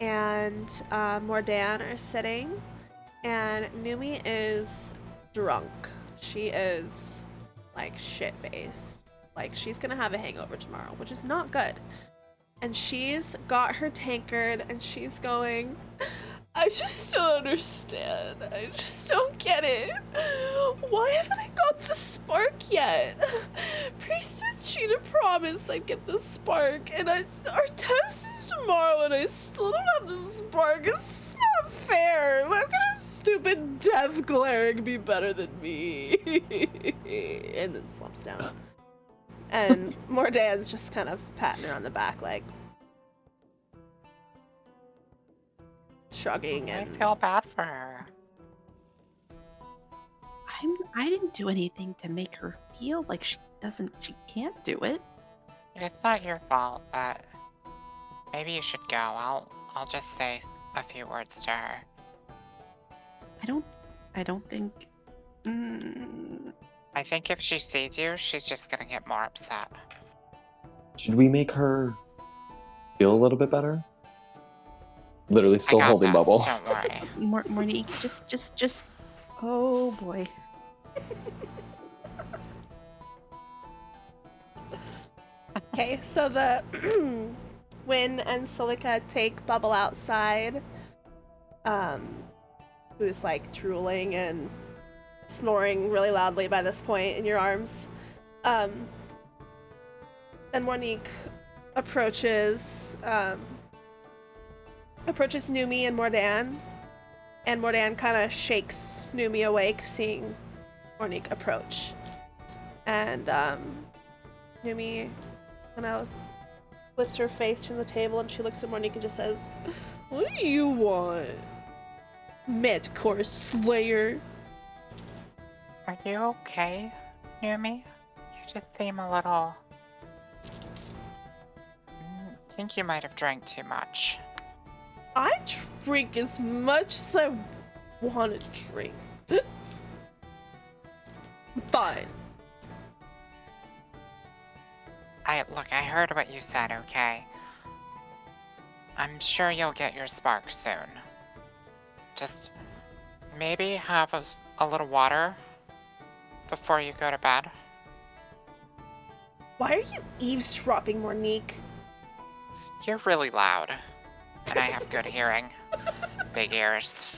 and Mordan are sitting, and Numi is drunk. She is like shit-faced. Like she's gonna have a hangover tomorrow, which is not good. And she's got her tankard and she's going, I just don't understand. I just don't get it. Why haven't I got the spark yet? Priestess Cheetah promised I'd get the spark, and our test is tomorrow, and I still don't have the spark. It's just not fair. How can a stupid death cleric be better than me? And then slumps down. And Mordan's just kind of patting her on the back, like shrugging I and feel bad for her. I didn't do anything to make her feel like she can't do it. It's not your fault, but maybe you should go. I'll just say a few words to her. I don't think. I think if she sees you, she's just gonna get more upset. Should we make her feel a little bit better? Literally I still got holding this, Bubble. Don't worry. Mournique, just. Oh boy. Okay, so the Wynne and Solikha take Bubble outside, who's like drooling and snoring really loudly by this point in your arms. And Mournique approaches Numi and Mordan, and Mordan kind of shakes Numi awake, seeing Mournique approach. And Numi kind of lifts her face from the table, and she looks at Mournique and just says, "What do you want, Midcore Slayer?" Are you okay, Numi? You just seem a little... I think you might have drank too much. I drink as much as I want to drink. Fine. Look, I heard what you said, okay? I'm sure you'll get your spark soon. Just maybe have a little water before you go to bed. Why are you eavesdropping, Mournique? You're really loud, and I have good hearing. Big ears.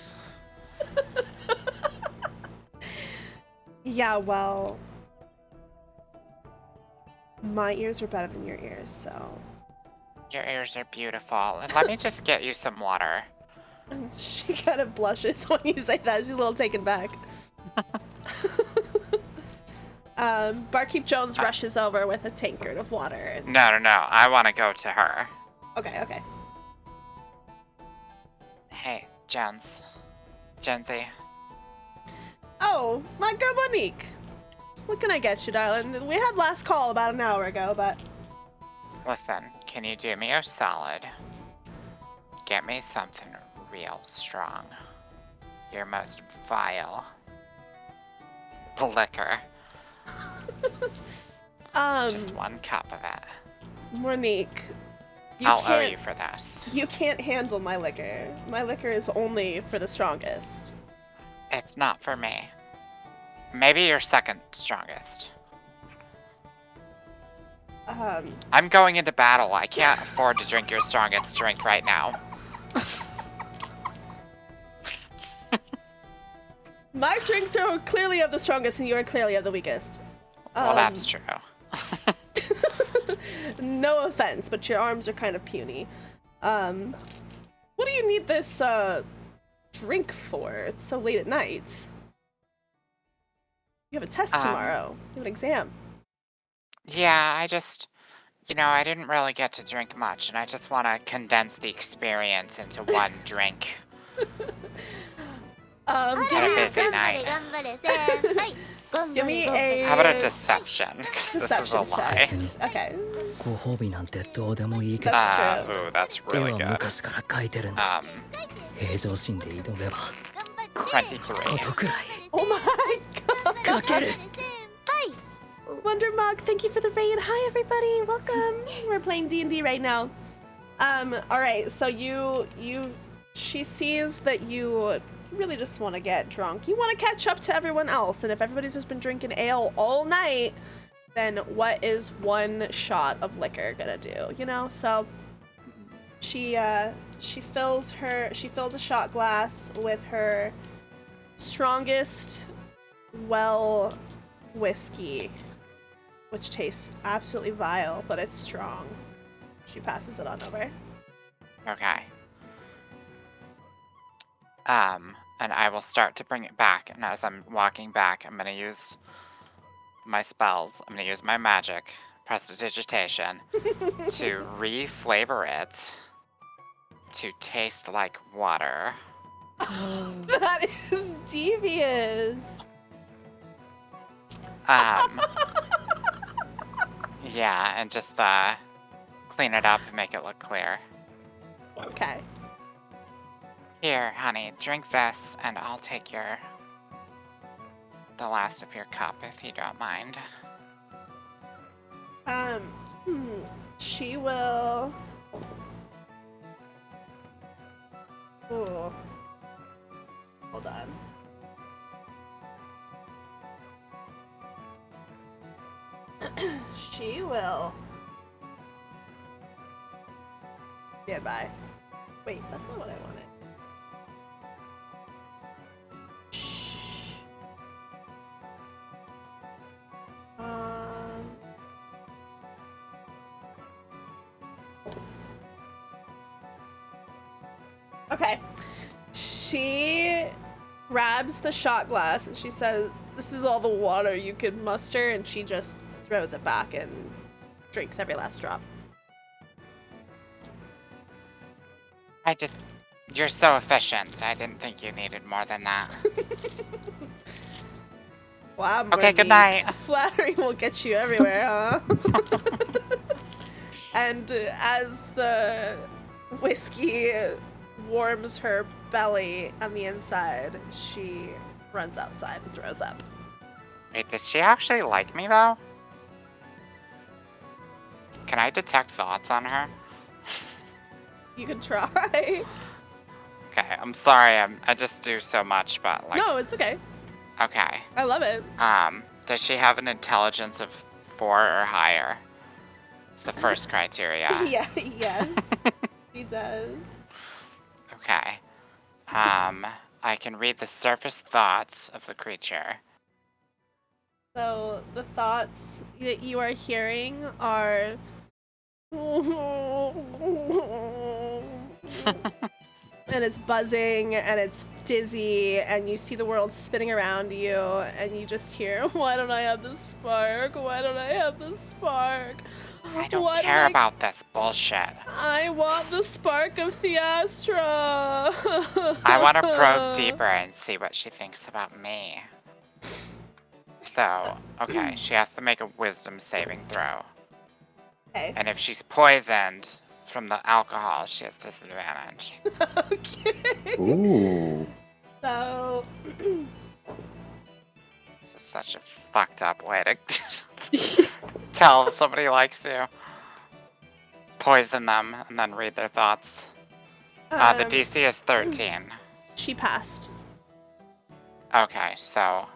Yeah, well, my ears are better than your ears, so. Your ears are beautiful. And let me just get you some water. And she kind of blushes when you say that. She's a little taken back. Barkeep Jones rushes over with a tankard of water. And... No. I want to go to her. Okay. Hey, Jonesy. Oh, my girl Mournique. What can I get you, darling? We had last call about an hour ago, but... Listen, can you do me a solid? Get me something real strong. Your most vile liquor. Just 1 cup of it. Mournique, I'll owe you for this. You can't handle my liquor. My liquor is only for the strongest. It's not for me. Maybe your second strongest. I'm going into battle. I can't afford to drink your strongest drink right now. My drinks are clearly of the strongest and you are clearly of the weakest. Well, that's true. No offense, but your arms are kind of puny. What do you need this, drink for? It's so late at night. You have a test tomorrow. You have an exam. Yeah, I just... I didn't really get to drink much, and I just want to condense the experience into 1 drink. Give Had a busy night. Give me a... How about a deception? Because this is a Deception lie. check. Okay. ご褒美なんてどうでもいいけど That's true. Ooh, that's 絵 really は good. 昔から描いてるんだ 平常心で挑めばこ23. とくらい Oh my god! 描ける Wondermog, thank you for the raid. Hi everybody, welcome. We're playing D&D right now. Alright, so she sees that you really just want to get drunk. You want to catch up to everyone else, and if everybody's just been drinking ale all night, then what is 1 shot of liquor gonna do, you know? So she fills a shot glass with her strongest whiskey, which tastes absolutely vile, but it's strong. She passes it on over. Okay. And I will start to bring it back, and as I'm walking back, I'm gonna use my spells. I'm gonna use my magic, prestidigitation, to re-flavor it to taste like water. That is devious. Yeah, and just clean it up and make it look clear. Okay. Here, honey, drink this, and I'll take the last of your cup, if you don't mind. She will... Ooh. Hold on. She will... Stand by. Wait, that's not what I wanted. Okay. She grabs the shot glass and she says, "This is all the water you could muster," and she just throws it back and drinks every last drop. You're so efficient. I didn't think you needed more than that. Wow, Okay, good night. Flattery will get you everywhere, huh? And as the whiskey warms her belly on the inside, she runs outside and throws up. Wait, does she actually like me, though? Can I detect thoughts on her? You can try. Okay, I'm sorry, I just do so much, but like... No, it's okay. Okay. I love it. Does she have an intelligence of 4 or higher? It's the first criteria. Yeah, yes, she does. Okay. I can read the surface thoughts of the creature. So the thoughts that you are hearing are... and it's buzzing and it's dizzy and you see the world spinning around you and you just hear, "Why don't I have the spark? Why don't I have the spark? I don't care about this bullshit. I want the spark of Theastra." I want to probe deeper and see what she thinks about me. So, okay, she has to make a wisdom saving throw. Okay. And if she's poisoned from the alcohol, she has disadvantage. Okay. Ooh. So, This is such a fucked up way to tell if somebody likes you. Poison them and then read their thoughts. The DC is 13. she passed. Okay, so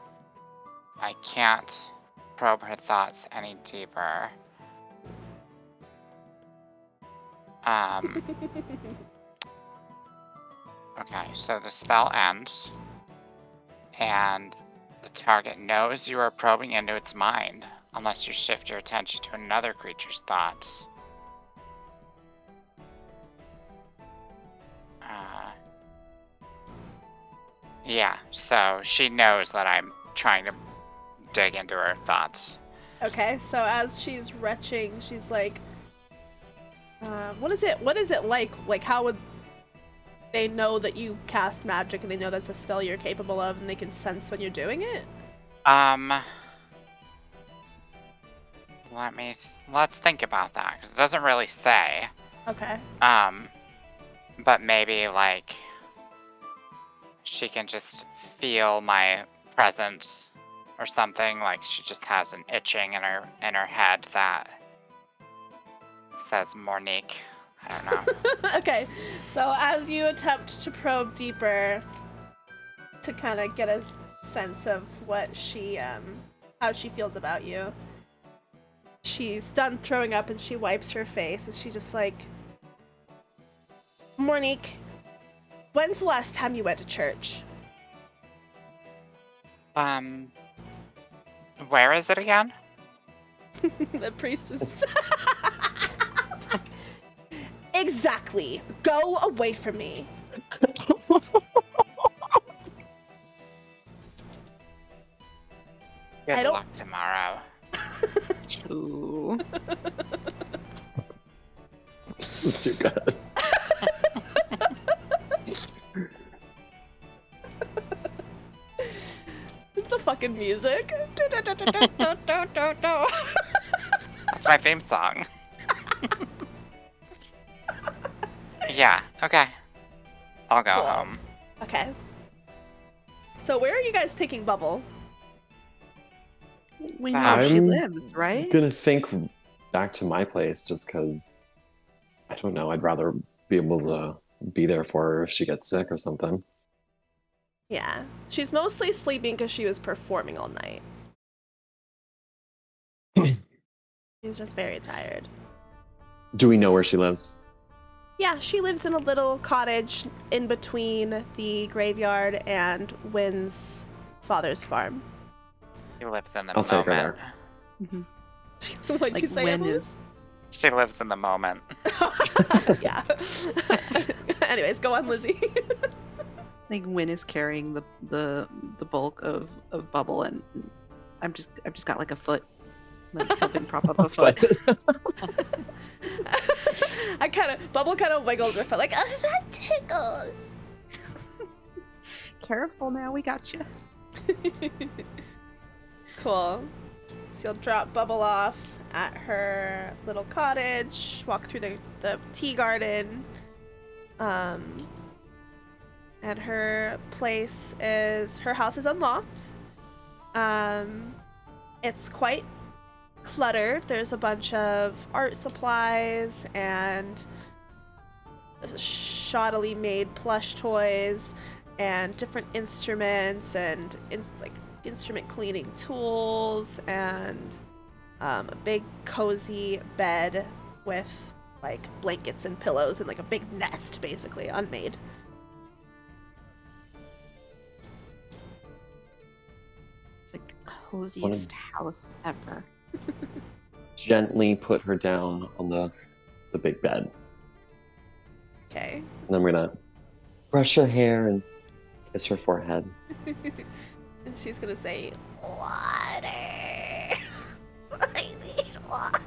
I can't probe her thoughts any deeper. Okay, so the spell ends, and the target knows you are probing into its mind, unless you shift your attention to another creature's thoughts. Yeah, so she knows that I'm trying to dig into her thoughts. Okay, so as she's retching, she's like, what is it like? Like, how would they know that you cast magic and they know that's a spell you're capable of and they can sense when you're doing it? Let's think about that, because it doesn't really say. Okay. But maybe, like, she can just feel my presence or something, like she just has an itching in her head that says Mournique. I don't know. Okay, so as you attempt to probe deeper to kind of get a sense of what she, how she feels about you, she's done throwing up and she wipes her face and she's just like, Mournique, when's the last time you went to church? Where is it again? The priest is... Exactly. Go away from me. Good luck tomorrow. Ooh. This is too good. The fucking music. That's my theme song. Yeah, okay. I'll go Cool. home. Okay. So where are you guys taking Bubble? We know she I'm lives, right? I'm gonna think back to my place just because I don't know. I'd rather be able to be there for her if she gets sick or something. Yeah. She's mostly sleeping because she was performing all night. She's just very tired. Do we know where she lives? Yeah, she lives in a little cottage in between the graveyard and Wynne's father's farm. She lives in the I'll take her moment. Mm-hmm. What'd Like you say, Wynne Evelyn? is She lives in the moment. Yeah. Anyways, go on, Lizzie. like Wynne is carrying the bulk of Bubble, and I've just got like a foot, like helping prop up a foot. Bubble kind of wiggles her foot like, oh, that tickles. Careful now, we got you. Cool. So you'll drop Bubble off at her little cottage, walk through the tea garden. And her house is unlocked. It's quite cluttered. There's a bunch of art supplies and shoddily made plush toys and different instruments and instrument cleaning tools and a big cozy bed with like blankets and pillows and like a big nest basically unmade. It's like the coziest house ever. Gently put her down on the big bed. Okay. And then we're gonna brush her hair and kiss her forehead. And she's gonna say, water. I need water.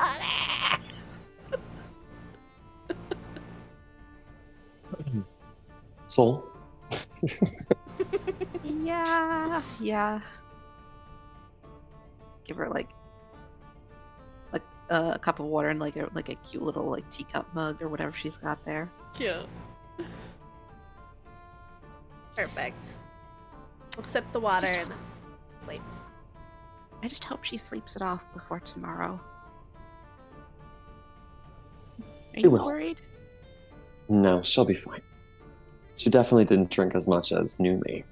Soul? Yeah. give her like a cup of water and like a cute little like teacup mug or whatever she's got there. Cute. Perfect. We'll sip the water and then sleep. I just hope she sleeps it off before tomorrow. Are you will. worried? No, she'll be fine. She definitely didn't drink as much as Numi.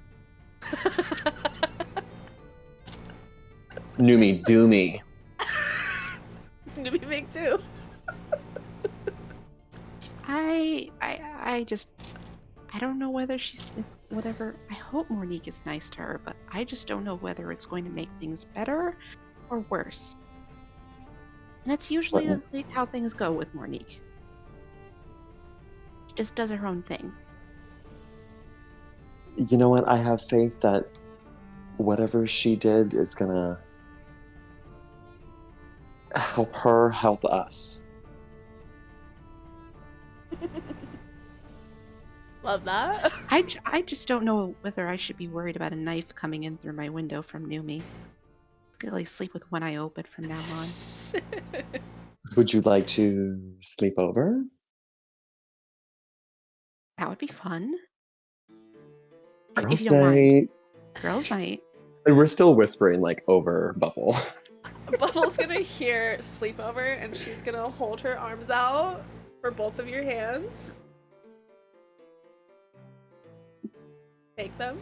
Numi, do me. To be big too. I don't know whether it's whatever. I hope Mournique is nice to her, but I just don't know whether it's going to make things better or worse. And that's usually how things go with Mournique. She just does her own thing. You know what? I have faith that whatever she did is gonna help her help us. Love that. I just don't know whether I should be worried about a knife coming in through my window from Numi. I'll like sleep with one eye open from now on. Would you like to sleep over? That would be fun. Girls' if you don't mind. night. Girls' night. And we're still whispering like over Bubble. Bubble's gonna hear sleepover and she's gonna hold her arms out for both of your hands. Take them.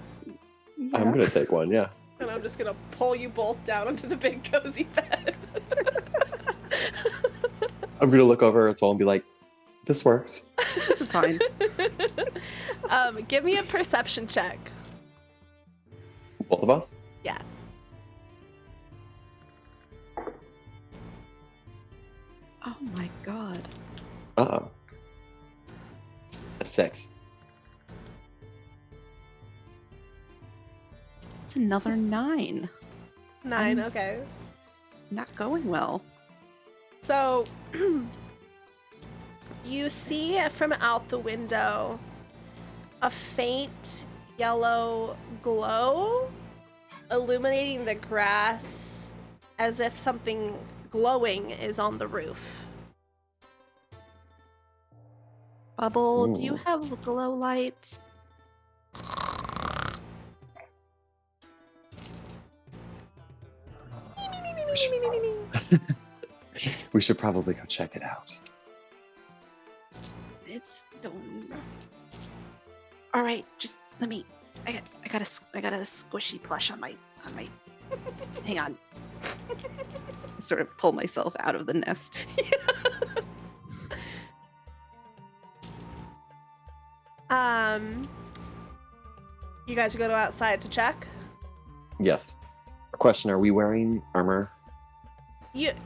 Yeah. I'm gonna take one, yeah. And I'm just gonna pull you both down onto the big cozy bed. I'm gonna look over at Soul and be like, this works. This is fine. Give me a perception check. Both of us? Yeah. Oh my god. Uh-oh. A 6. It's another 9. 9, okay. Not going well. So, you see from out the window a faint yellow glow illuminating the grass as if something glowing is on the roof. Bubble, do you Ooh. have glow lights? We should probably go check it out. It's don't. All right, just let me. I got a squishy plush on my. Hang on. Sort of pull myself out of the nest. You guys are going to go outside to check? Yes. Question, are we wearing armor?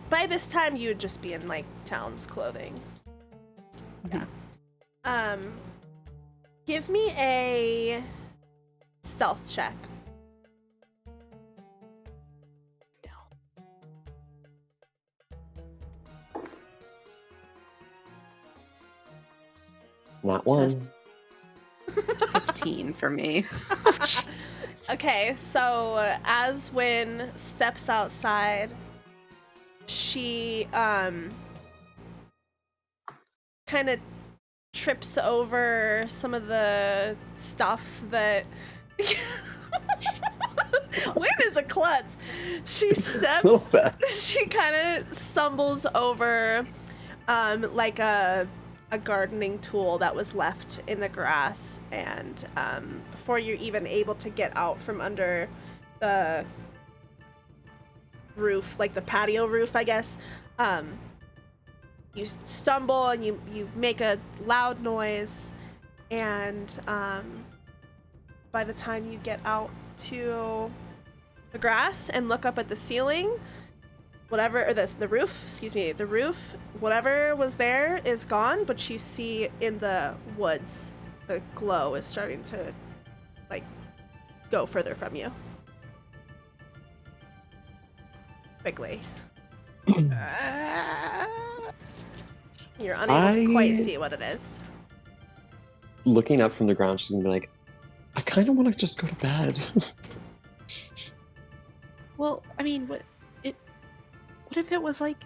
By this time, you would just be in, like, town's clothing. Mhm. Yeah. Give me a stealth check. Not one. 15 for me. Okay, so as Wynne steps outside, she kind of trips over some of the stuff that Wynne is a klutz. She steps, she kind of stumbles over like a gardening tool that was left in the grass, and before you're even able to get out from under the roof, like the patio roof, I guess, you stumble and you make a loud noise, and by the time you get out to the grass and look up at the ceiling, the roof, whatever was there is gone, but you see in the woods, the glow is starting to, like, go further from you. Quickly. You're unable to quite see what it is. Looking up from the ground, she's gonna be like, I kind of want to just go to bed. Well, I mean, What if it was like...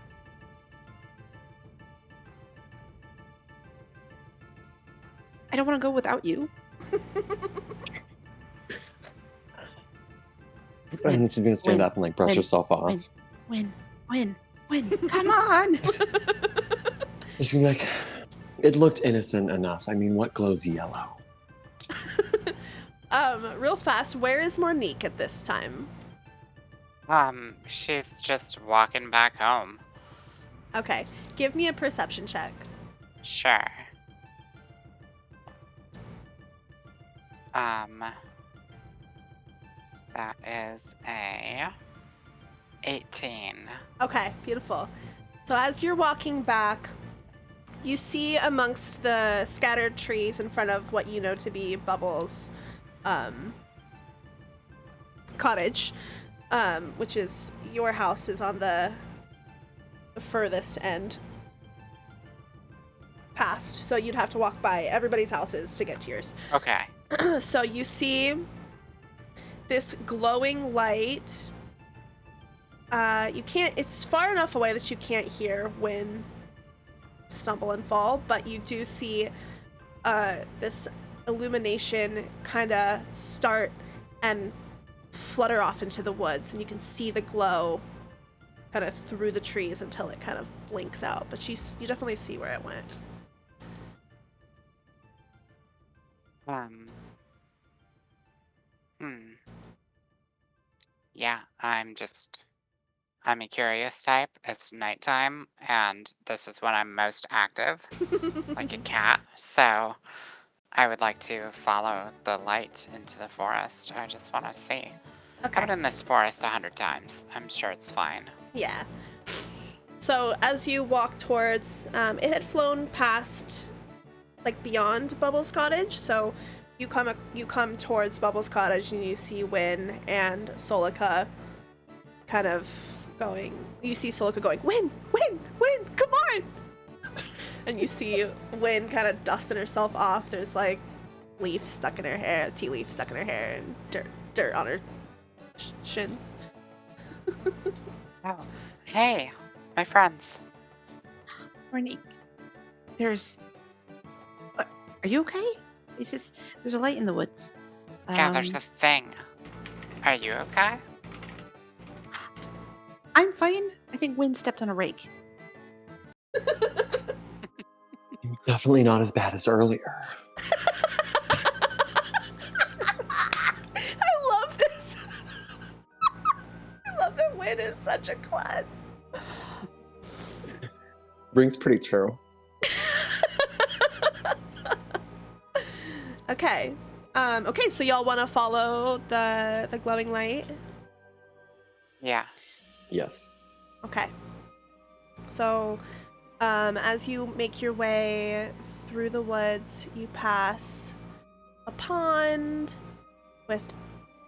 I don't want to go without you. And then she's gonna stand Wynne, up and like brush Wynne, herself off. Wynne, come on! She's like, it looked innocent enough. I mean, what glows yellow? Real fast, where is Mournique at this time? She's just walking back home. Okay, give me a perception check. Sure. That is a 18. Okay, beautiful. So as you're walking back, you see amongst the scattered trees in front of what you know to be Bubbles' cottage, which is your house is on the furthest end past, so you'd have to walk by everybody's houses to get to yours. Okay. So you see this glowing light. You can't, it's far enough away that you can't hear Wynne stumble and fall, but you do see this illumination kind of start and flutter off into the woods, and you can see the glow kind of through the trees until it kind of blinks out, but you definitely see where it went. Yeah, I'm a curious type. It's nighttime, and this is when I'm most active, like a cat. So I would like to follow the light into the forest. I just want to see. I've Okay. been in this forest 100 times. I'm sure it's fine. Yeah. So as you walk towards, it had flown past, like beyond Bubbles' cottage. So you come towards Bubbles' cottage and you see Wynne and Solikha kind of going. You see Solikha going, Wynne, come on! And you see Wynne kind of dusting herself off. There's like leaf stuck in her hair, tea leaf stuck in her hair, and dirt on her shins. Oh, hey, my friends. Mournique, there's... Are you okay? There's a light in the woods. Yeah, there's a thing. Are you okay? I'm fine. I think Wynne stepped on a rake. Definitely not as bad as earlier. I love this. I love that Wynne is such a klutz. Rings pretty true. Okay. Okay, so y'all want to follow the glowing light? Yeah. Yes. Okay. So, as you make your way through the woods, you pass a pond with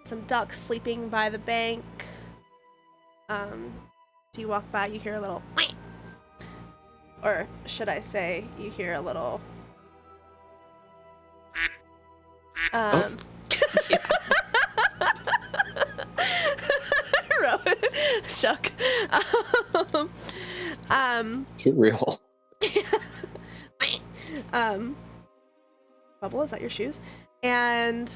some ducks sleeping by the bank. So you walk by, you hear a little, or should I say, you hear a little. Rowan, shook. Too real. Bubble, is that your shoes? And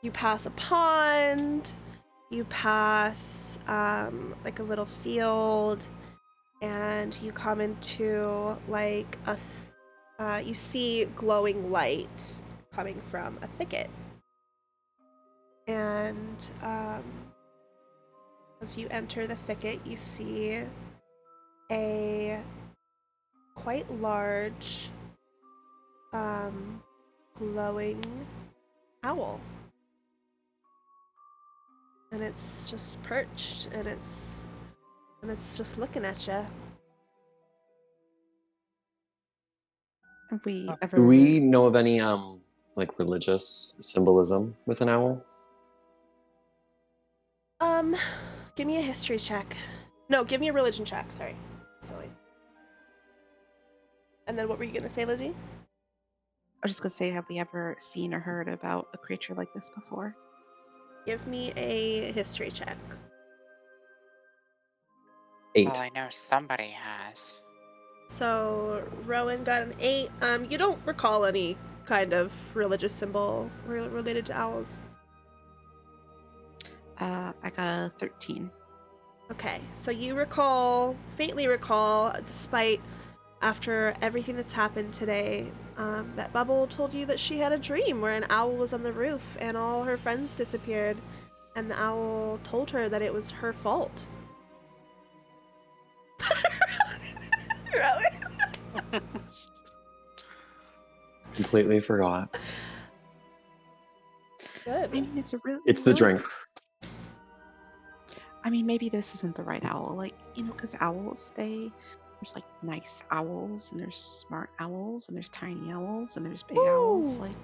you pass a pond, you pass like a little field, and you come into like you see glowing light coming from a thicket. And as you enter the thicket, you see a quite large glowing owl. And it's just perched, and it's just looking at you. Have we ever... Do we know of any like religious symbolism with an owl? Give me a history check. No, give me a religion check, sorry. Silly. And then what were you gonna say, Lizzie? I was just gonna say, have we ever seen or heard about a creature like this before? Give me a history check. 8. Well, I know somebody has. So Rowan got an 8. You don't recall any kind of religious symbol related to owls. I got a 13. Okay, so you faintly recall, despite after everything that's happened today, that Bubble told you that she had a dream where an owl was on the roof and all her friends disappeared, and the owl told her that it was her fault. Really? Completely forgot. Good. I mean, it's a really. It's the really- drinks. I mean, maybe this isn't the right owl. Like, because owls, there's like nice owls, and there's smart owls, and there's tiny owls, and there's big owls. Ooh. Like,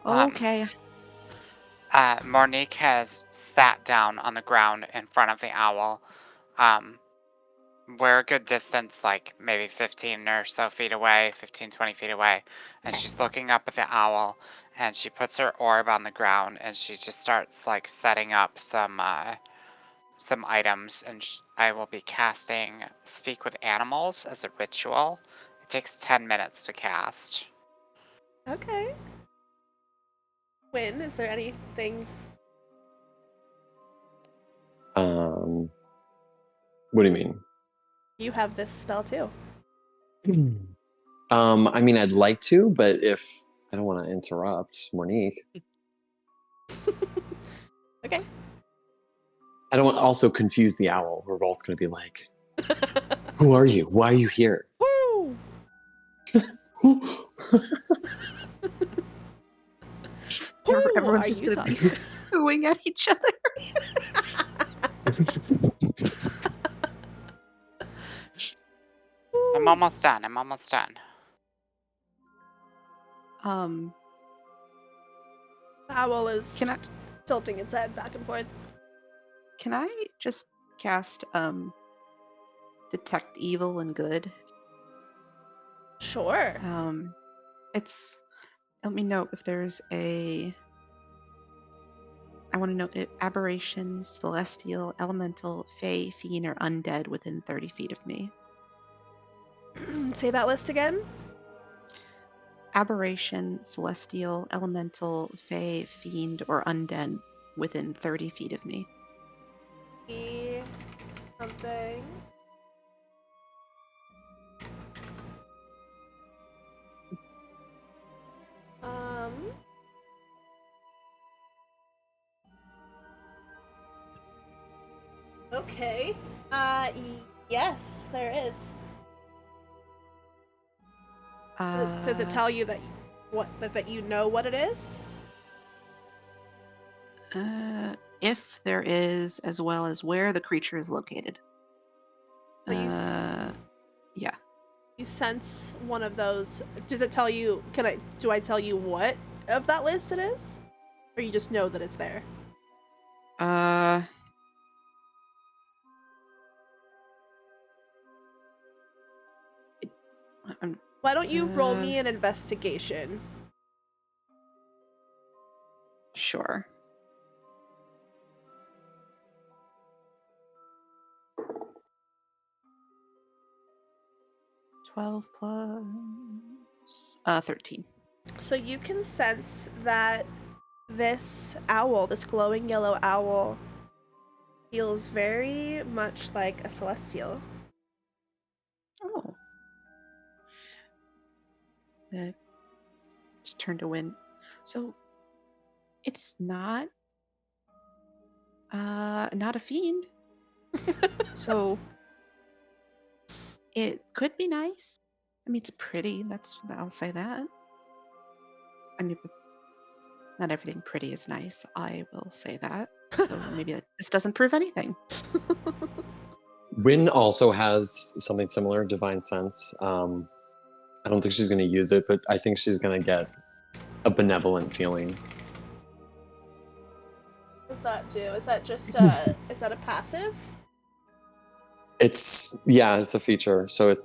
Um, okay. Mournique has sat down on the ground in front of the owl. We're a good distance, like maybe 15 or so feet away, 15, 20 feet away. And she's looking up at the owl, and she puts her orb on the ground, and she just starts like setting up some items. And I will be casting Speak with Animals as a ritual. It takes 10 minutes to cast. Okay. Wynne, is there anything? What do you mean? You have this spell too. I mean, I'd like to, but if I don't want to interrupt Mournique, Okay. I don't want to also confuse the owl. We're both going to be like, "Who are you? Why are you here?" Woo! Who Everyone's are just you gonna be talking to? hooing at each other. I'm almost done. I'm almost done. The owl is Can I tilting its head back and forth. can I just cast detect evil and good? Sure. It's let me know if there's a. I want to know if aberration, celestial, elemental, fey, fiend, or undead within 30 feet of me. Say that list again. Aberration, celestial, elemental, fey, fiend, or undead within 30 feet of me. E something. Okay. Yes, there is. Does it tell you that that you know what it is? If there is, as well as where the creature is located. So Yeah. you sense one of those. Does it tell you? Do I tell you what of that list it is, or you just know that it's there? Why don't you roll me an investigation? Sure. +12 13. So you can sense that this owl, this glowing yellow owl, feels very much like a celestial. Oh. Just turn to Wynne. So it's not a fiend. So it could be nice. I mean, it's pretty. I'll say that. I mean, not everything pretty is nice. I will say that. So maybe this doesn't prove anything. Wynne also has something similar, Divine Sense. I don't think she's going to use it, but I think she's going to get a benevolent feeling. What does that do? Is that just is that a passive? It's a feature. So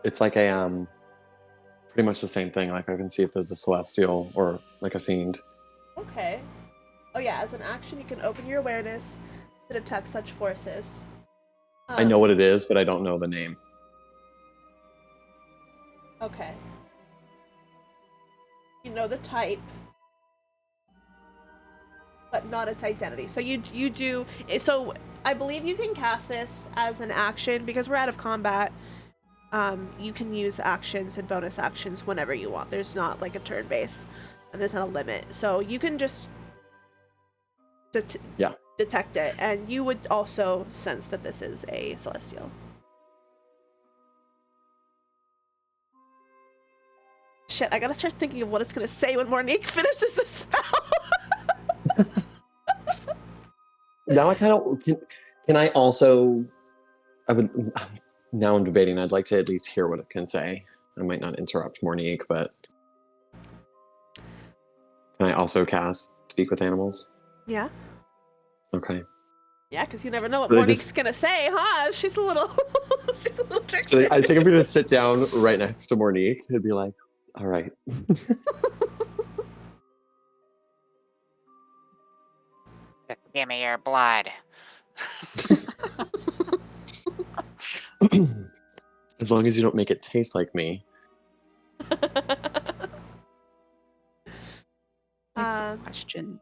it's like a pretty much the same thing. Like I can see if there's a celestial or like a fiend. Okay. Oh yeah, as an action, you can open your awareness to detect such forces. I know what it is, but I don't know the name. Okay. You know the type, but not its identity. So you do. So I believe you can cast this as an action because we're out of combat. You can use actions and bonus actions whenever you want. There's not like a turn base, and there's not a limit. So you can just detect it, and you would also sense that this is a celestial. Shit, I gotta start thinking of what it's gonna say when Mournique finishes the spell. Now I kind of can I also I would now I'm debating. I'd like to at least hear what it can say. I might not interrupt Mournique, but can I also cast Speak with Animals? Yeah. Okay. Yeah, because you never know what But I Mournique's just- gonna say, huh? She's a little So trickster. I think I'm gonna sit down right next to Mournique and be like, "All right." Just give me your blood. As long as you don't make it taste like me. Excellent question.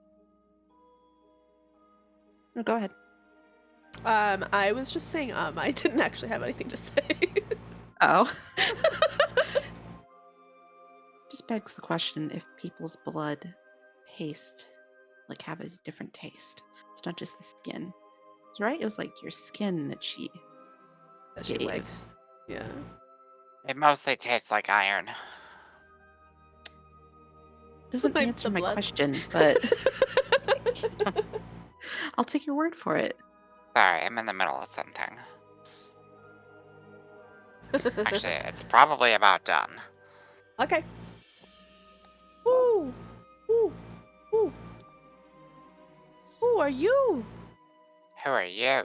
No, go ahead. I was just saying, I didn't actually have anything to say. Oh. Just begs the question if people's blood taste, like have a different taste. It's not just the skin. Right? It was like your skin that she She gave. liked. Yeah. It mostly tastes like iron. Doesn't Like answer the my blood. question, but I'll take your word for it. Sorry, I'm in the middle of something. Actually, it's probably about done. Okay. Who? Who? Who? Who are you? Who are you?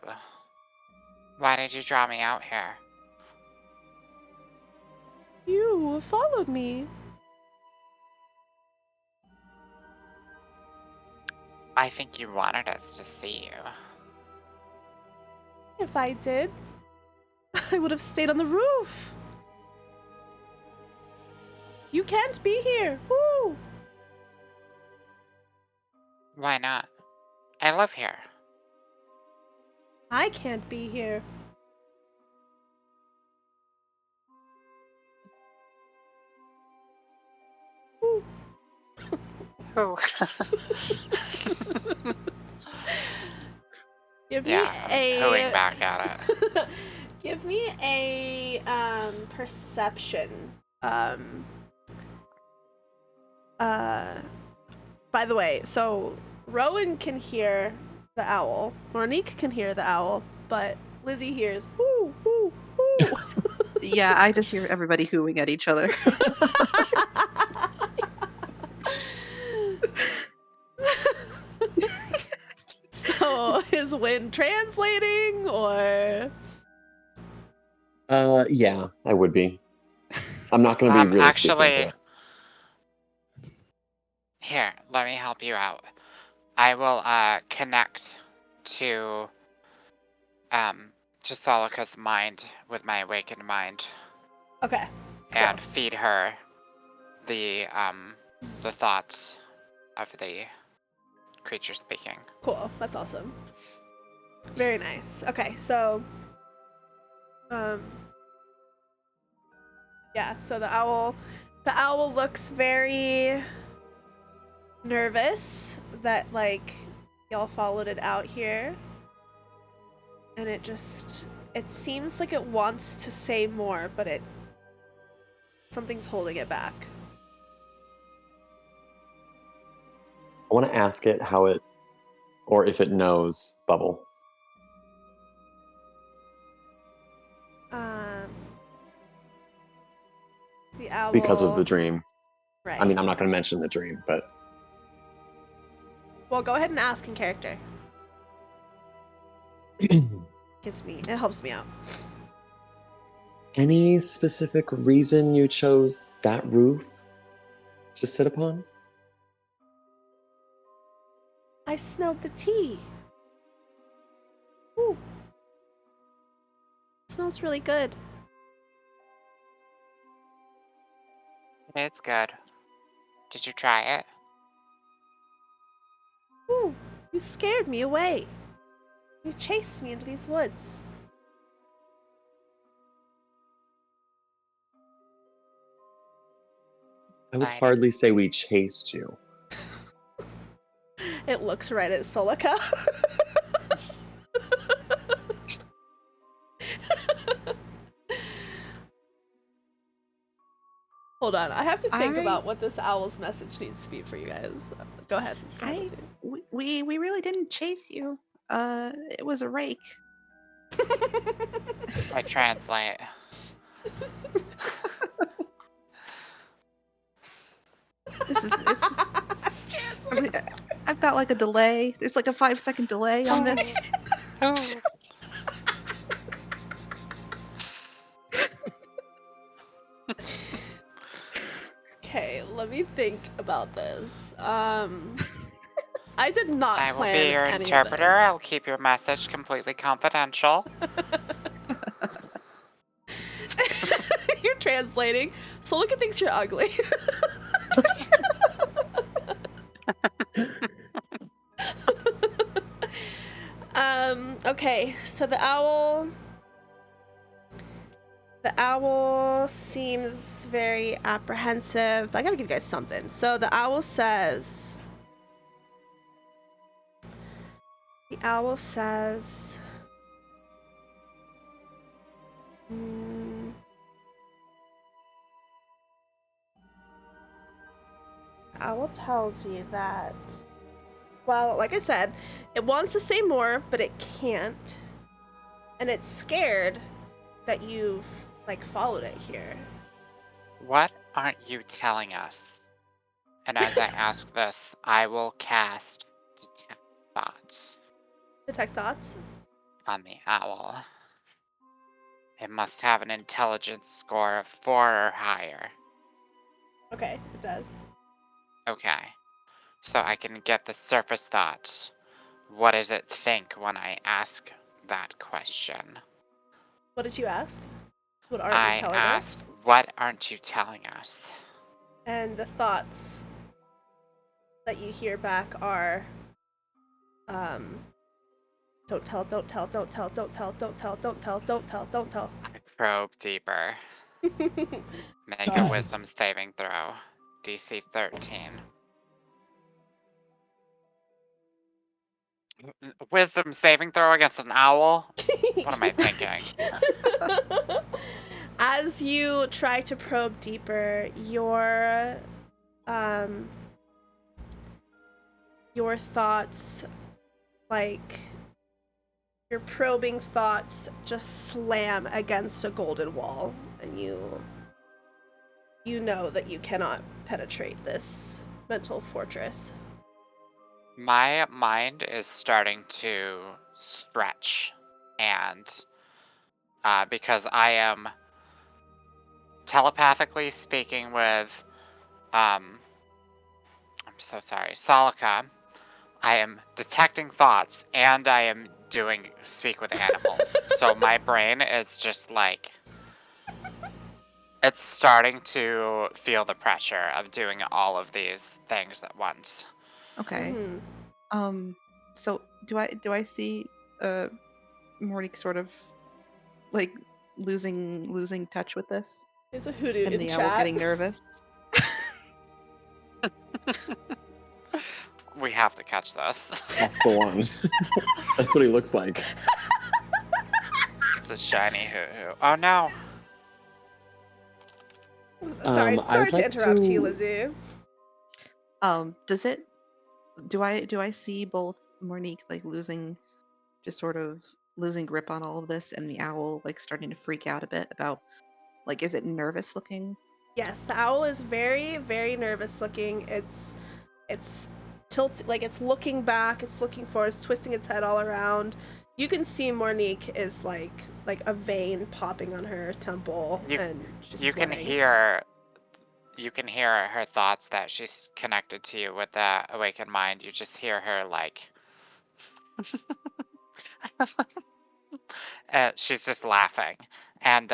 Why did you draw me out here? You followed me. I think you wanted us to see you. If I did, I would have stayed on the roof. You can't be here. Woo! Why not? I live here. I can't be here. Woo. Who? Give me Yeah, I'm a hooing back at it. Give me a perception. By the way, so Rowan can hear the owl. Mournique can hear the owl, but Lizzie hears whoo whoo whoo. Yeah, I just hear everybody hooing at each other. So is Wynne translating or? Yeah, I would be. I'm not gonna be really speaking Actually, to it. here, let me help you out. I will connect to Solikha's mind with my awakened mind Okay. and feed her the thoughts of the creature speaking. Cool. That's awesome. Very nice. Okay, so yeah, so the owl looks very nervous that like y'all followed it out here. And it seems like it wants to say more, but something's holding it back. I want to ask it how it, or if it knows Bubble. The owl. Because of the dream. Right. I mean, I'm not going to mention the dream, but Well, go ahead and ask in character. It helps me out. any specific reason you chose that roof to sit upon? I smelled the tea. Ooh. It smells really good. It's good. Did you try it? Ooh, you scared me away. You chased me into these woods. I would I hardly say we chased you. It looks right at Solikha. Hold on, I have to think about what this owl's message needs to be for you guys. Go ahead. Lizzie. We really didn't chase you. It was a rake. I translate. I've got like a delay. There's like a 5-second delay on this. Oh. Okay, let me think about this. I did not I will plan be your any interpreter. Of I'll keep your message completely confidential. this. You're translating. Solikha thinks you're ugly. Okay, so the owl seems very apprehensive. I gotta give you guys something. So the owl says, Owl tells you that, well, like I said, it wants to say more, but it can't. And it's scared that you've, like, followed it here. What aren't you telling us? And as I ask this, I will cast Detect Thoughts Detect thoughts? on the owl. It must have an intelligence score of 4 or higher. Okay, it does. Okay. So I can get the surface thoughts. What does it think when I ask that question? What did you ask? What aren't I you telling asked, us? what aren't you telling us? And the thoughts that you hear back are, don't tell, don't tell, don't tell, don't tell, don't tell, don't tell, don't tell, don't tell. I probe deeper. Make a wisdom saving throw. DC 13. Wisdom saving throw against an owl? What am I thinking? As you try to probe deeper, your thoughts, like, your probing thoughts just slam against a golden wall, and you know that you cannot penetrate this mental fortress. My mind is starting to stretch, and because I am telepathically speaking with, I'm so sorry, Solikha, I am detecting thoughts, and I am doing speak with animals. So my brain is just like, it's starting to feel the pressure of doing all of these things at once. Okay. Mm-hmm. So do I see Mournique sort of like losing touch with this? There's a hoodoo And in the chat. owl getting nervous? We have to catch this. That's the one. That's what he looks like. The shiny hoo-hoo. Oh no! Sorry I would to like interrupt you, to- Lizzie. Do I see both Mournique like losing grip on all of this, and the owl like starting to freak out a bit about, like, is it nervous looking? Yes, the owl is very, very nervous looking. It's tilted, like it's looking back, it's looking forward, it's twisting its head all around. You can see Mournique is like a vein popping on her temple, and she's You can sweating. hear you can hear her thoughts that she's connected to you with the awakened mind. You just hear her like, she's just laughing, and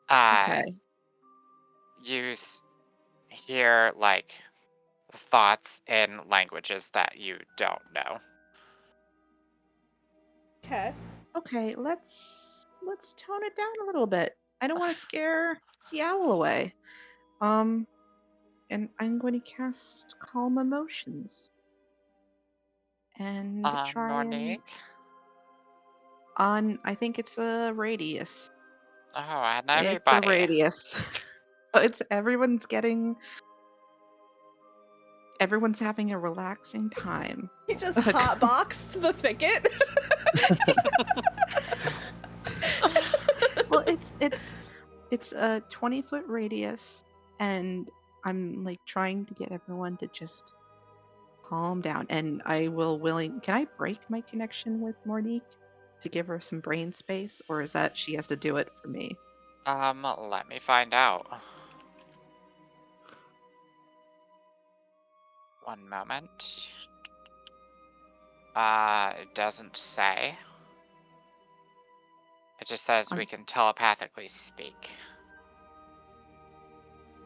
Okay. you hear like thoughts in languages that you don't know. Okay. Okay, let's tone it down a little bit. I don't want to scare the owl away. And I'm going to cast Calm Emotions and try and Mournique? I think it's a radius. Oh, and It's a everybody. radius. So it's everyone's having a relaxing time. He just hotboxed the thicket. Well, it's a 20-foot radius, and I'm like trying to get everyone to just calm down. And can I break my connection with Mournique to give her some brain space, or is that she has to do it for me? Let me find out. One moment. It doesn't say. It just says we can telepathically speak.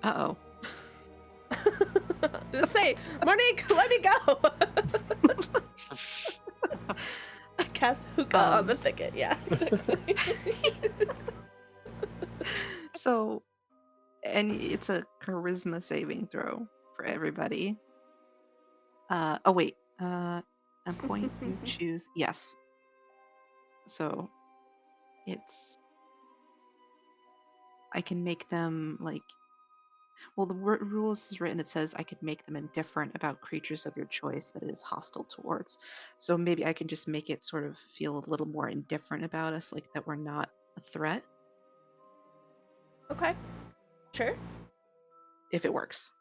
Uh-oh. Just say, Mournique, let me go. I cast hookah on the thicket. Yeah, exactly. So, and it's a charisma saving throw for everybody. Oh wait, a point you choose. Yes. So, I can make them like, well, the rules is written, it says I could make them indifferent about creatures of your choice that it is hostile towards. So maybe I can just make it sort of feel a little more indifferent about us, like that we're not a threat. Okay. Sure. If it works.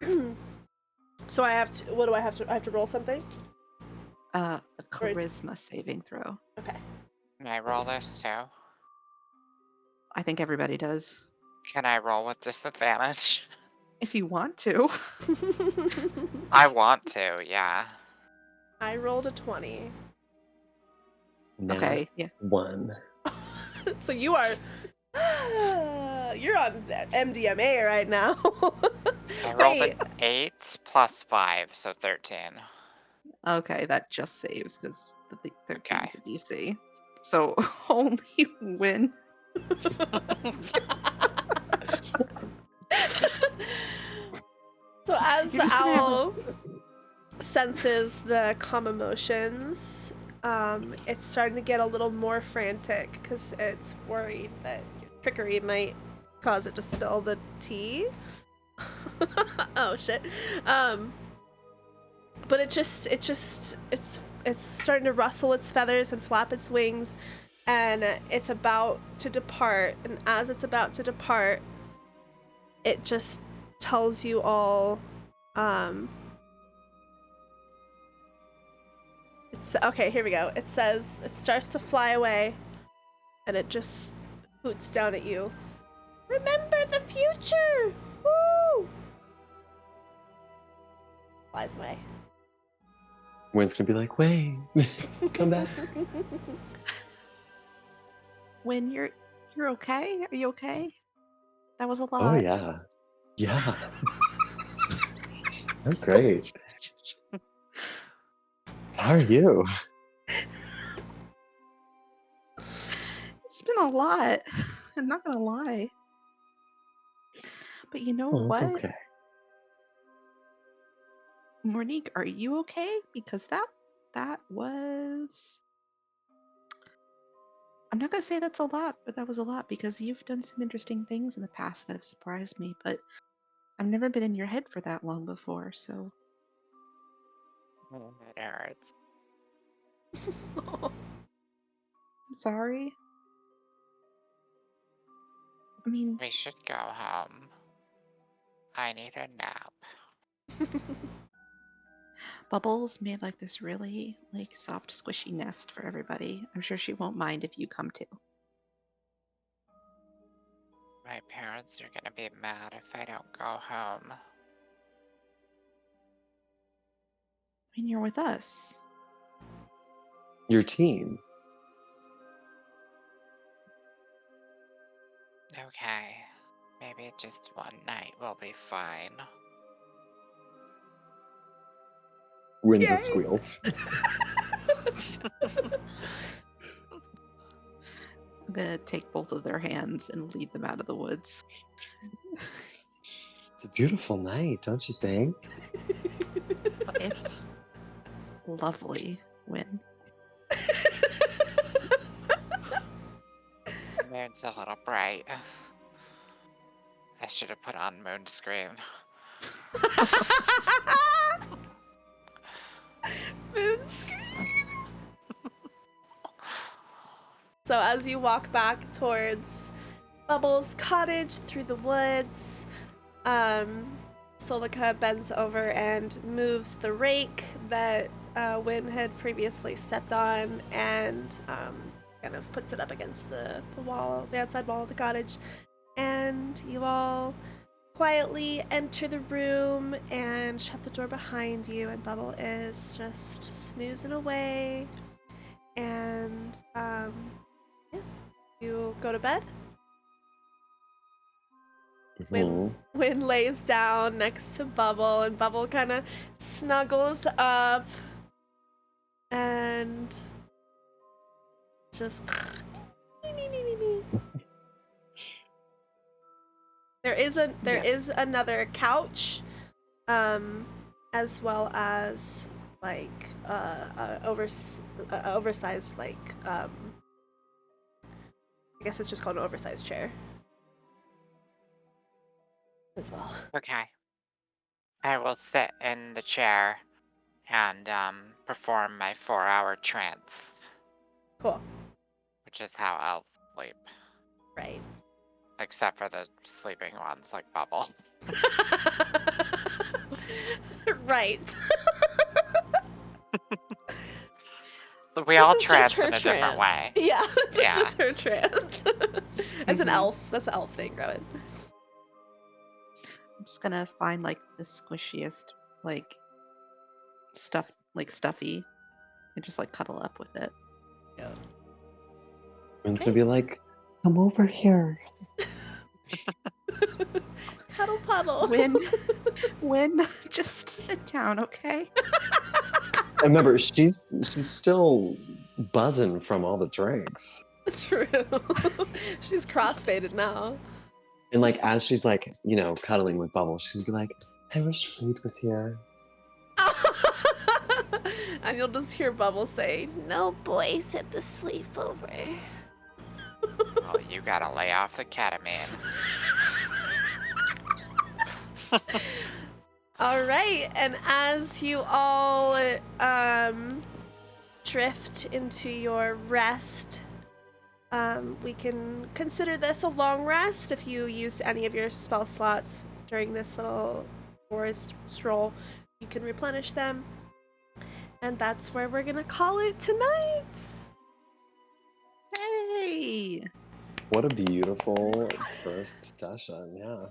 So I have to, what do I have to, I have to roll something? A charisma saving throw. Okay. Can I roll this too? I think everybody does. Can I roll with disadvantage? If you want to. I want to, yeah. I rolled a 20. Okay, yeah. 1. So you are, you're on MDMA right now. I rolled Wait. an 8 plus 5, so 13. Okay, that just saves because the 13 Okay. is a DC. So only Wynne. So as You're the just gonna have owl senses the calm emotions, it's starting to get a little more frantic because it's worried that your trickery might cause it to spill the tea. Oh shit. But it's starting to rustle its feathers and flap its wings, and it's about to depart. And as it's about to depart, it just tells you all, it's okay. Here we go. It says it starts to fly away, and it just hoots down at you. Remember the future. Woo! Flies away. Wynne's gonna be like, wait, come back. Wynne, you're okay? Are you okay? That was a lot. Oh yeah. Yeah. I'm great. How are you? It's been a lot. I'm not gonna lie. But you know Oh, it's what? okay. Mournique, are you okay? Because that was, I'm not gonna say that's a lot, but that was a lot because you've done some interesting things in the past that have surprised me, but I've never been in your head for that long before, so It hurts. I'm sorry. I mean, We should go home. I need a nap. Bubbles made like this really like soft squishy nest for everybody. I'm sure she won't mind if you come too. My parents are gonna be mad if I don't go home. I mean, you're with us. Your team. Okay. Maybe just one night will be fine. Wynne Yay. just squeals. I'm gonna take both of their hands and lead them out of the woods. It's a beautiful night, don't you think? It's lovely, Wynne. The moon's a little bright. I should have put on moon screen. Moon screen. So as you walk back towards Bubbles' cottage through the woods, Solikha bends over and moves the rake that Wynne had previously stepped on, and kind of puts it up against the wall, the outside wall of the cottage. And you all quietly enter the room and shut the door behind you, and Bubble is just snoozing away. And yeah, you go to bed. Mhm. Wynne lays down next to Bubble, and Bubble kind of snuggles up and just there is another couch, as well as like oversized, like I guess it's just called an oversized chair as well. Okay. I will sit in the chair and perform my 4-hour trance, Cool. which is how I'll sleep. Right. Except for the sleeping ones like Bubble. Right. We all This is just trance her in a different trance. way. Yeah, this is Yeah. just her trance. As an Mhm. elf. That's an elf thing, Rowan. I'm just gonna find like the squishiest, like stuffy, and just like cuddle up with it. Yeah. Wynne's gonna be like, come over here. Cuddle puddle. Wynne, just sit down, okay? And remember, she's still buzzing from all the drinks. True. She's crossfaded now. And like as she's like, cuddling with Bubble, she's gonna be like, I wish Fleet was here. And you'll just hear Bubble say, No boys at the sleepover. Well, you gotta lay off the ketamine. all right. And as you all drift into your rest, we can consider this a long rest. If you used any of your spell slots during this little forest stroll, you can replenish them. And that's where we're gonna call it tonight. Hey! What a beautiful first session, yeah.